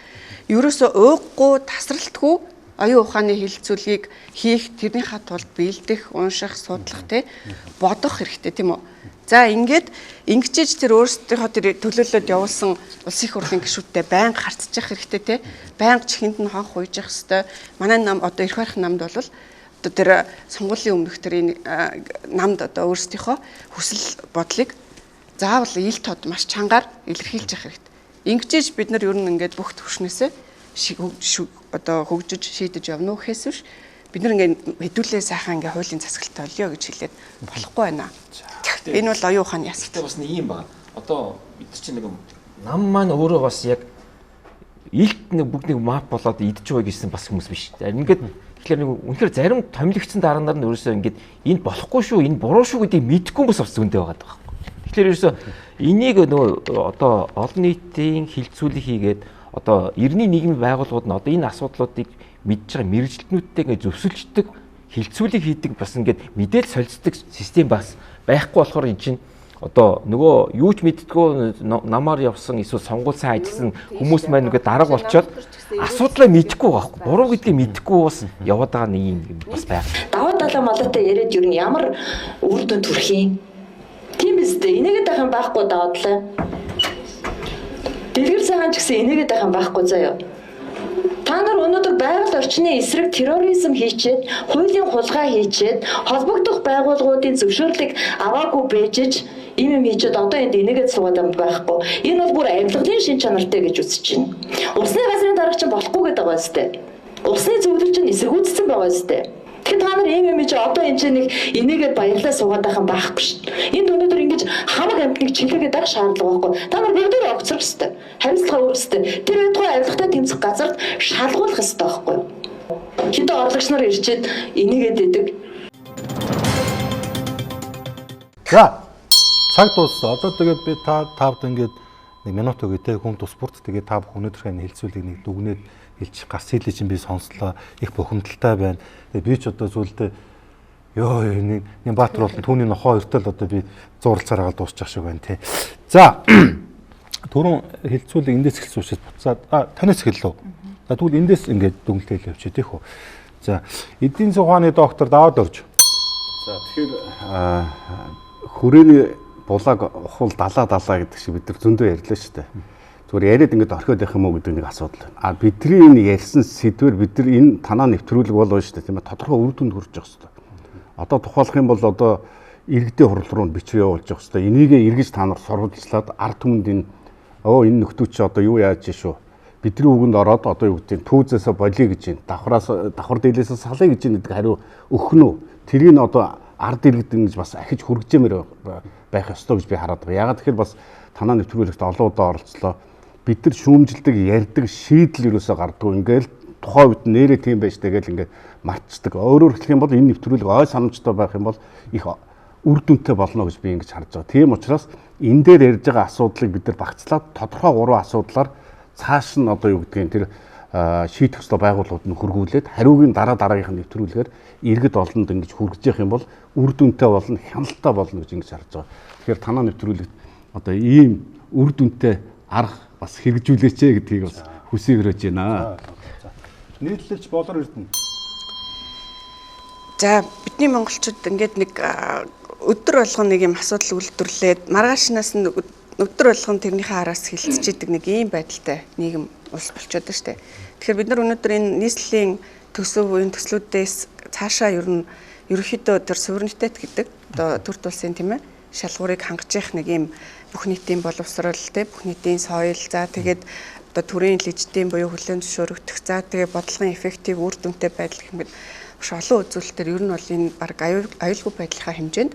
Ерөөсөө ууггүй, тасралтгүй оюун ухааны хилцүүлгийг хийх, тэрнийхээ тулд бэлдэх, унших, судлах тий бодох хэрэгтэй тийм үү. За ингээд ингэжж тэр өөрсдийнхөө тэр төлөөлөлөд явуулсан улсын их хурлын гишүүдтэй байнга харьцаж хэрэгтэй тий. Байнга чихэнд нь хонх уйж явах хэрэгтэй. Манай нам одоо эрх барих намд бол одоо тэр сонгуулийн өмнөх тэр энэ намд одоо өөрсдийнхөө хүсэл бодлыг заавал ил тод маш чангаар илэрхийлж явах хэрэгтэй. Ингэжж бид нар ер нь ингээд бүх төвшнөөсөө одоо хөгжиж шийдэж явна уу гэхээс биш бид нар ингээд хэдүүлээ сайхан ингээд хуулийн засаглалтай олё гэж хэлээд болохгүй байна. Энэ бол оюун ухааны асуудал. Бас нэг юм байна. Одоо бид чинь нэг нам маань өөрөө бас яг илт нэг бүгд нэг мап болоод идэж байгаа гэсэн бас хүмүүс биш. Ингээд тэгэхээр нэг үнэхээр зарим томилогдсон дарга нар нь ерөөсөө ингээд энэ болохгүй шүү, энэ буруу шүү гэдгийг мэдэхгүй бас зөндөө байгаа даа. Тэгэхээр ерөөсөө энийг нөгөө одоо олон нийтийн хилцүүлэг хийгээд одоо эртний нийгмийн байгууллагууд нь одоо энэ асуудлуудыг мэдж байгаа мэрэгчлэнүүдтэй ингээд зөвсөлждөг хилцүүлэг хийдэг бас ингээд мэдээлэл солилцдог систем бас байхгүй болохоор эн чинь одоо нөгөө юу ч мэддэггүй намаар явсан эсвэл сонгуул сайн ажилласан хүмүүс маань ингээд дарга болчоод асуудлаа мэдэхгүй байхгүй буруу гэдгийг мэдэхгүй бас яваад байгаа нэг юм бас байна. Даваа далаа малаатай яриад юу ямар үр дүнд хүрэх юм. Тийм биз дээ. Энийгээ дахин байхгүй даваа далаа. Дэлгэр цагаан ч гэсэн энийгээ дахин байхгүй заяа. Та нар өнөөдөр байгаль орчны эсрэг терроризм хийчээд, хуулийн хулгай хийчээд, холбогдох байгууллагуудын зөвшөөрлийг аваагүй бэжж, ийм юм хийчээд одоо энд энийгээ суугаад юм байхгүй. Энэ бол бүр авилгалын шин чанартай гэж үзэж байна. Усны газрын дарга чинь болохгүй гэдэг байгаа зү. Усны зөвлөл чинь эсэргүүцсэн байгаа зү. Тэгэхээр та нар ийм чи одоо энэ чинь нэг энийгээд баярлаа суугаад байх юм байхгүй шүү. Энд өнөөдөр ингэж хамаг амтныг чиглэгээд байх шаардлага байхгүй. Та нар бүгд огцрох ёстой. Хариуцлага өгөх ёстой. Тэр байтугай авилгатай тэмцэх газарт шалгуулах ёстой байхгүй. Хэдэн орлогч нар ирчээд энийгээд идэг. За цаг дууссан. Одоо тэгээд би тавд ингээд 1 минут өгөө те хүн тус бүрт тэгээд та бүх өнөөдрийн хэлцүүлгийг нэг дүгнээд хэлчих гас хэлээ чинь би сонслоо их бухимдалтай байна. Тэгээ би ч одоо зүйлдээ ёо нэг Баатар болон түүний нохоо өртөл одоо би зурлцаараа дуусчих шиг байна тий. За түрүүн хэлцүүлэг эндээс эхэлсэн учраас буцаад танаас эхэллээ. За тэгвэл эндээс ингээд дүгнэлтээ явчих тийх үү. За эдийн засгийн доктор Даваад Орж. За тэгэхээр хүрээний булааг ухвал далаа гэдэг шиг бид нар зөндөө ярьлаа шүү дээ. Зүгээр яриад ингээд орхиод байх юм уу гэдэг нэг асуудал. Бидний энэ ярьсан сэдвэр бид нар энэ танаа нэвтрүүлэг болоо шүү дээ тийм ээ. Тодорхой үр дүнд хүрч явах хэрэгтэй. Одоо тухайлах юм бол одоо иргэдийн хурал руу бичиг явуулж явах хэрэгтэй. Энийгээ эргэж та нар сурвалжлаад ард түмэнд энэ энэ нөхдөө чи одоо юу яаж шүү. Бидний үгэнд ороод одоо юу гэдэг түүзээсээ болиё гэж байна. Давхар дээлээсээ салъя гэж нэг хариу өгнө. Тэрийг нь одоо ард иргэд ингэж бас ахиж хүргэжмээр байх ёстой гэж би хараад байгаа. Ягаад тэгэхээр бас танаа нэвтрүүлэгт олон удаа оролцлоо. Бид нар шүүмжилдэг, ярьдаг, шийдэл юусоо гардггүй. Ингээл тухайн үед нэрээ тийм байж тэгэл ингээд мартцдаг. Өөрөөр хэлэх юм бол энэ нэвтрүүлэг ой санамжтай байх юм бол их үр дүнтэй болно гэж би ингэж харж байгаа. Тийм учраас энэ дээр ярьж байгаа асуудлыг бид нар багцлаад тодорхой 3 асуудлаар цааш нь одоо юу гэдгийг тэр шийдэх ёстой байгууллагууд нь хөргүүлээд хариугийн дараагийнх нь нэвтрүүлгээр иргэд олонд ингэж хүргэж явах юм бол үр дүнтэй болно, хяналттай болно гэж ингэж харж байгаа. Тэгэхээр танаа нэвтрүүлэгт одоо ийм үр дүнтэй арга бас хэрэгжүүлээч гэдгийг бас хүсээг өрөөж байна. Нийтлэлч болор эрдэнэ. За бидний монголчууд ингээд нэг өдөр болгон нэг юм асуудал үйлдвэрлээд маргаашнаас нь өдөр болгон тэрнийхээ араас хилцэж идэг нэг ийм байдалтай нийгэм улс болчиход байна шүү дээ. Тэгэхээр бид нар өнөөдөр энэ нийслэлийн төсөв буюу төслүүдээс цаашаа ерөнхийдөө тэр суверенитет гэдэг одоо төрт улсын тийм ээ шалгуурыг хангаж явах нэг ийм бүх нийтийн боловсрол те бүх нийтийн соёл за тэгээд одоо төрийн лиждийн буюу хүлээн зөвшөөрөгдөх за тэгээд бодлогын эффектив үр дүнтэй байдал гэмэд маш олон үзүүлэлтээр ер нь бол энэ баг аюулгүй байдлынхаа хэмжээнд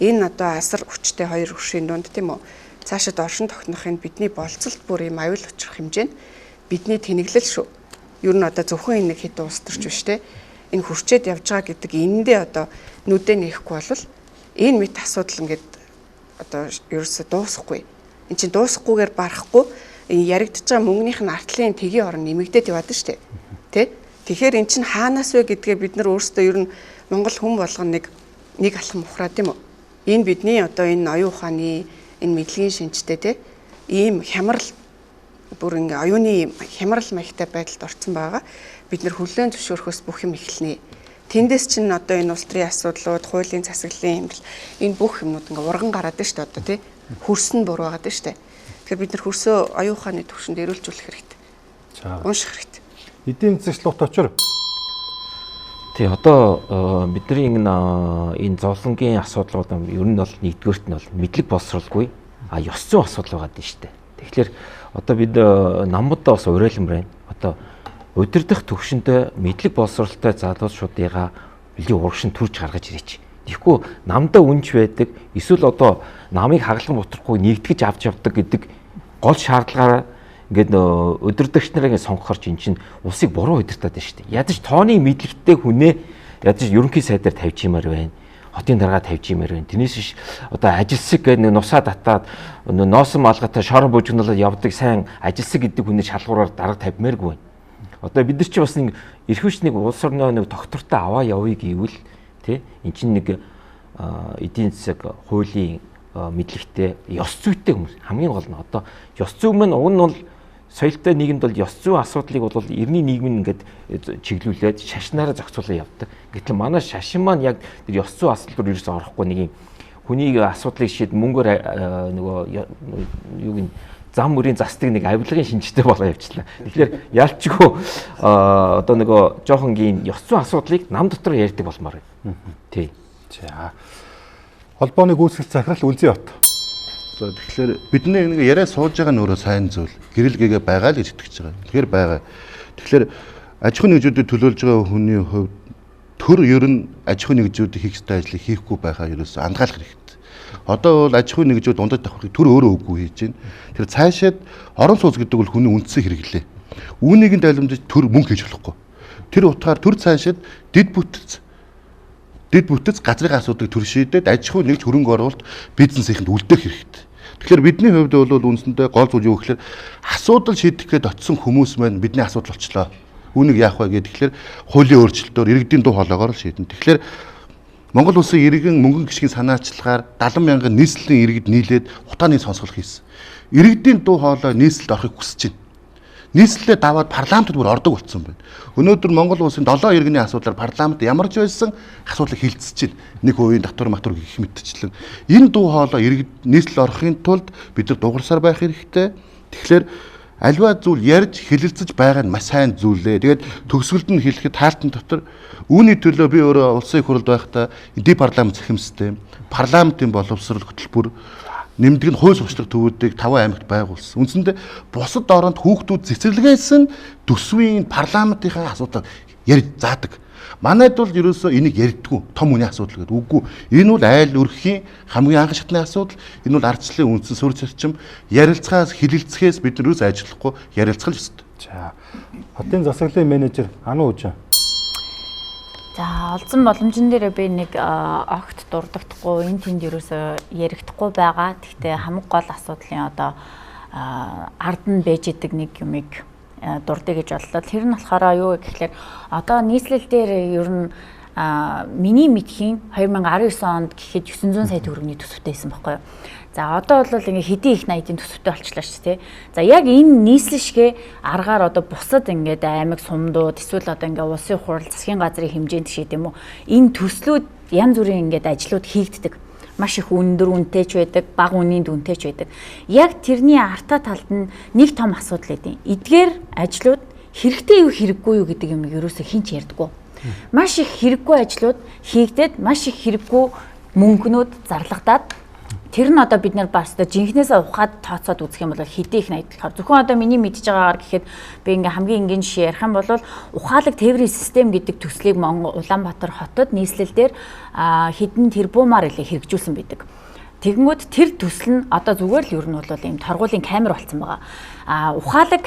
энэ одоо асар хүчтэй хоёр хөршийн дунд тийм үү цаашид оршин тогтнохын бидний болцолт бүр ийм аюул учрах хэмжээнд бидний тэнэглэл шүү. Ер нь одоо зөвхөн энэ нэг хэд улс төрч биш те энэ хурцээд явж байгаа гэдэг энэндээ одоо нүдэ нээхгүй бол энэ мэт асуудал ингээд одоо ерөөсө дуусахгүй. Энд чинь дуусахгүйгээр барахгүй яригдж байгаа мөнгөнийх нь артлын тгийн орн нэмэгдээд яваад штэ. Тэ? Тэгэхээр эн чинь хаанаас вэ гэдгээ бид нар өөрсдөө ер нь Монгол хүн болгоно нэг алхам ухраад юм уу? Энэ бидний одоо энэ оюун ухааны энэ мэдлэгийн шинжтэй тэ ийм хямрал бүр ингээ оюуны хямрал маягтай байдалд орсон байгаа. Бид нар хүлээн зөвшөөрөхөөс бүх юм эхэлнэ. Тэндээс чинь одоо энэ улс төрийн асуудлууд, хуулийн засаглалын хэмжил энэ бүх юмнууд ингээ урган гараад байна шүү дээ одоо тий. Хөрс нь буруу байгаа шүү дээ. Тэгэхээр бид нар хөрсөө оюун ухааны төвшөнд эрүүлжүүлэх хэрэгтэй. За. Унших хэрэгтэй. Эдийн засгийн очор. Тий одоо бидний энэ зовлонгийн асуудлууд ер нь бол нэгдүгээрт нь бол мэдлэг боловсролгүй ёс зүйн асуудал байгаа дээ шүү дээ. Тэгэхээр одоо бид намуудаа бас уриалмаар байна. Одоо удирдах төвшөндөө мэдлэг боловсролтой залуучуудыгаа билийн урагшин төрж гаргаж ирээч. Тэгэхгүй намдаа үнж байдаг, эсвэл одоо намыг хагалган бутрахгүй нэгтгэж авч явдаг гэдэг гол шаардлагаараа ингээд удирдагч нарыг сонгохоор чинь улсыг буруу удирдах байна шүү дээ. Ядаж тооны мэдлэгтэй хүнээ ядаж ерөнхий сайдаар тавьж юмар байна. Хотын дарга тавьж юмар байна. Тэрнээс биш одоо ажилсаг гэдэг нусаа татаад носон малгайтай шорон бүжгнэлээд явдаг сайн ажилсаг гэдэг хүнээ шалгуураар дарга тавьмааргүй байна. Одоо бид нар чи бас нэг эрхвч нэг улс орны нэг доктортой аваа явъя гэвэл тий эн чинь нэг эдийн засаг хуулийн мэдлэгтэй ёс зүйтэй хүмүүс хамгийн гол нь одоо ёс зүй маань уг нь бол соёлтой нийгэмд бол ёс зүй асуудлыг бол эртний нийгэм ингээд чиглүүлээд шашнаараа зохицуулаад явдаг. Гэтэл манай шашин маань яг тэр ёс зүй асуудал руу ерөөсөй орохгүй нэг юм хүний асуудлыг шийд мөнгөөр нөгөө юуг нь зам мөрийн застыг нэг авилгын шинжтэй болгоо явуулчихлаа. Тэгэхээр ялчгүй одоо нөгөө жоохонгийн ёс зүй асуудлыг нам дотор ярьдаг болмоор байна. Тий. За. Холбооны гүйцэтгэх захирал Үнзий бат. За тэгэхээр бидний нэг яриа сууж байгаа нь өөрөө сайн зүйл. Гэрэл гээгээ байгаа л гэж итгэж байгаа. Тэгэхээр байгаа. Тэгэхээр аж ахуйн нэгжүүдэд төлөөлж байгаа хүний хувьд төр ер нь аж ахуйн нэгжүүдийн хийх ёстой ажлыг хийхгүй байхаа ерөөсөө андгаалах хэрэгтэй. Одоо бол аж ахуйн нэгжүүд дундаж давхрыг төр өөрөө үгүй хийж байна. Тэр цаашаад орон сууц гэдэг бол хүний үндсэн хэрэглээ. Үүнийг нь дайлмжиж төр мөнгө хийж болохгүй. Тэр утгаар төр цаашаад дэд бүтц газрын асуудыг төр шийдээд аж ахуй нэгж хөрөнгө оруулалт бизнесийнхэнд үлдээх хэрэгтэй. Тэгэхээр бидний хувьд бол үндсэндээ гол зүйл юу гэхээр асуудал шийдэх гээд очисон хүмүүс маань бидний асуудал болчлоо. Үүнийг яах вэ гэхээр хуулийн өөрчлөлтөөр иргэдийн дуу хоолойгоор л шийдэн. Тэгэхээр Монгол улсын иргэн мөнгөн гişгийн санаачлагаар 70 мянган нийслэлийн иргэд нийлээд хутааны сонсгол хийсэн. Иргэдийн дуу хоолой нийслэлд орохыг хүсэж байна. Нийслэлээ даваад парламентд бүр ордог болсон байна. Өнөөдөр Монгол улсын 7 иргэний асуудлаар парламент ямар ч байсан асуудлыг хилцэж байна. Нэг хувийн татвар матвар гэх мэтчлэн энэ дуу хоолой иргэд нийслэл орохын тулд бид нар дуурсаар байх хэрэгтэй. Тэгэхээр альва зүйл ярьж хэлэлцэж байгаа нь маш сайн зүйлээ. Тэгээд төгсгөлд нь хэлэхэд таалтан дотор үүний төлөө би өөрөө улсын их хурлд байхдаа эдийн парламент захим систем, парламентын боловсрол хөтөлбөр нэмдэг нь хууль зуршлаг төвүүдийг 5 аймагт байгуулсан. Үндсэндээ бусад оронд хүүхдүүд цэцэрлэгээс нь төсвийн парламентынхаа асуудал ярьж заадаг. Манайд бол ерөөсөө энийг ярьдаггүй том үний асуудал гэдэг үгүй. Энэ бол айл өрхийн хамгийн анх шатны асуудал. Энэ бол ардчлалын үндсэн суурь зарчим. Ярилцахаас хилэлцэхээс бид нэрээс ажиллахгүй ярилцах л ёстой. За. Хотын засаглалын менежер Ану Ужаа. За олзон боломжн дээр би нэг огт дурддаггүй энэ тэнд ерөөсөө ярихдаггүй байгаа. Гэхдээ хамгийн гол асуудлын одоо ард нь байж идэг нэг юмыг дурдъя гэж бодлоо. Тэр нь болохоор юу гэхээр одоо нийслэл дээр ер нь миний мэдхийн 2019 онд гэхэд 900 сая төгрөгийн төсөвтэй байсан байхгүй юу. За одоо бол ингээ хэдийн их 80-ийн төсөвтэй болчлаа шүү дээ. За яг энэ нийслэл шигэ аргаар одоо бусад ингээд аймаг сумдууд эсвэл одоо ингээ улсын хурал засгийн газрын хэмжээнд шиг юм уу энэ төслүүд янз бүрийн ингээд ажлууд хийгддэг. Маш их өндөр үнэтэй ч байдаг, бага үнийн дүнтэй ч байдаг. Яг тэрний артаа талд нь нэг том асуудал өгдөө. Эдгээр ажлууд хэрэгтэй юу хэрэггүй юу гэдэг юм ерөөсөө хинч ярьдаггүй. Маш их хэрэггүй ажлууд хийгдээд маш их хэрэггүй мөнгнүүд зарлагдаад тэр нь одоо бид нар бас жинхнээсээ ухаад тооцоод үзэх юм бол хэдий их найдахаар зөвхөн одоо миний мэдж байгаагаар гэхэд би ингээм хамгийн энгийн жишээ ярих юм бол ухаалаг тээврийн систем гэдэг төслийг Улаанбаатар хотод нийслэлээр хэдэн тэрбумаар илээ хэрэгжүүлсэн байдаг. Тэгэнгүүт тэр төсөл нь одоо зүгээр л ер нь бол ийм торгуулийн камер болсон байгаа. Ухаалаг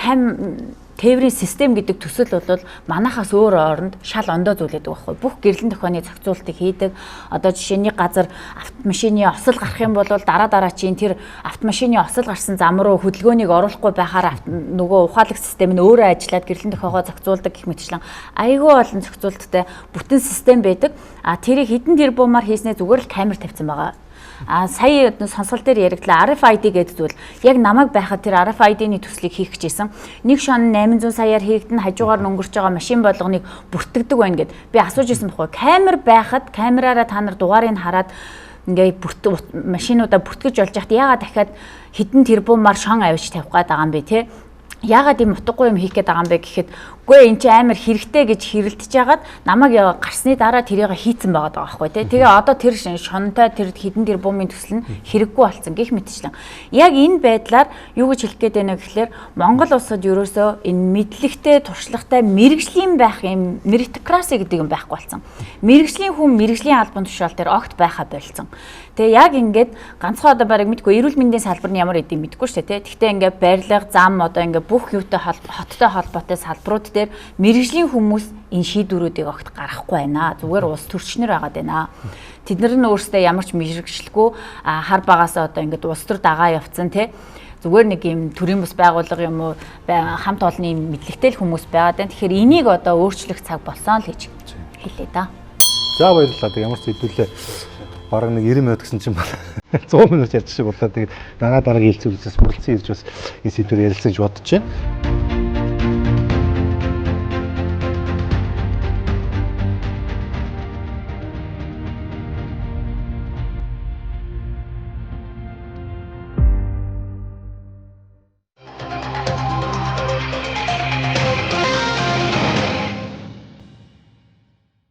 тээврийн систем гэдэг төсөл бол манахаас өөр оронд шал ондоо зүйлээд байгаа байхгүй. Бүх гэрлэн тохионы зохицуултыг хийдэг. Одоо жишээний газар автомашины осол гарах юм бол дараа чинь тэр автомашины осол гарсан зам руу хөдөлгөөнийг оруулахгүй байхаар нөгөө ухаалаг систем нь өөрөө ажиллаад гэрлэн тохиогоо зохицуулдаг гэх мэтчлэн айгүй олон зохицуулттай бүтэн систем байдаг. Тэрийг хэдэн тэрбумаар хийснээр зүгээр л камер тавьсан байгаа. Сая сонсгол дээр яригдлаа RFID гэдэг зүйл яг намайг байхад тэр RFID-ний төслийг хийх гэжсэн. Нэг шон 800 саяар хийгдэн хажуугаар өнгөрч байгаа машин болгоныг бүртгэдэг байна гэд би асууж ирсэн байхгүй. Камер байхад камераараа та нар дугаарыг хараад ингээ машинуудаа бүртгэж болж яхад яагаад дахиад хэдэн тэрбумаар шон авиж тавих гээд байгаа юм бэ те. яагаад ийм утгагүй юм хийх гээд байгаа юм бэ гэхэд үгүй эн чинь амар хэрэгтэй гэж хэрэлдэж яагаад намайг гарсны дараа тэрийг хийцэн байгаа даа байхгүй тий. Тэгээ одоо тэр шонтой тэр хідэн тэр бумын төсөл нь хэрэггүй болсон гэх мэтчлэн. Яг энэ байдлаар юу гэж хэлэх гээд байна гэхэлэр Монгол улсад ерөөсөө энэ мэдлэгтэй, туршлагатай мэрэгжлийн байх юм меритокраси гэдэг юм байхгүй болсон. Мэрэгжлийн хүн мэрэгжлийн албан тушаал дээр огт байхаа болцсон. Тэгээ яг ингээд ганцхан одоо барыг мэдгүй эрүүл мэндийн салбар нь ямар гэдэг юм мэдгүй шүү дээ тий. Гэхдээ ингээд барилга, зам одоо ингээд бүх юутай хоттой холбоотой салбарууд дээр мэрэгжлийн хүмүүс энэ шийдвэрүүдийг огт гаргахгүй байна. Зүгээр улс төрчнөр байгаад байна. Тэд нар нь өөрсдөө ямар ч мэрэгчлэхгүй хар багасаа одоо ингээд улс төр дагаа явцсан тий. Зүгээр нэг юм төрийн бус байгууллага юм уу хамт олонны мэдлэгтэй хүмүүс байгаад байна. Тэгэхээр энийг одоо өөрчлөх цаг болсон л гэж хэлээ да. За баярлалаа. Ямар ч хэдүүлээ бараг нэг 90 минут гэсэн чинь 100 минут ярьж шиг боллоо. Тэгээд дараа дараагийн хилцүүлэгчээс мөрөлдсөн ирж бас энэ сэдвээр ярилцсан гэж бодож байна.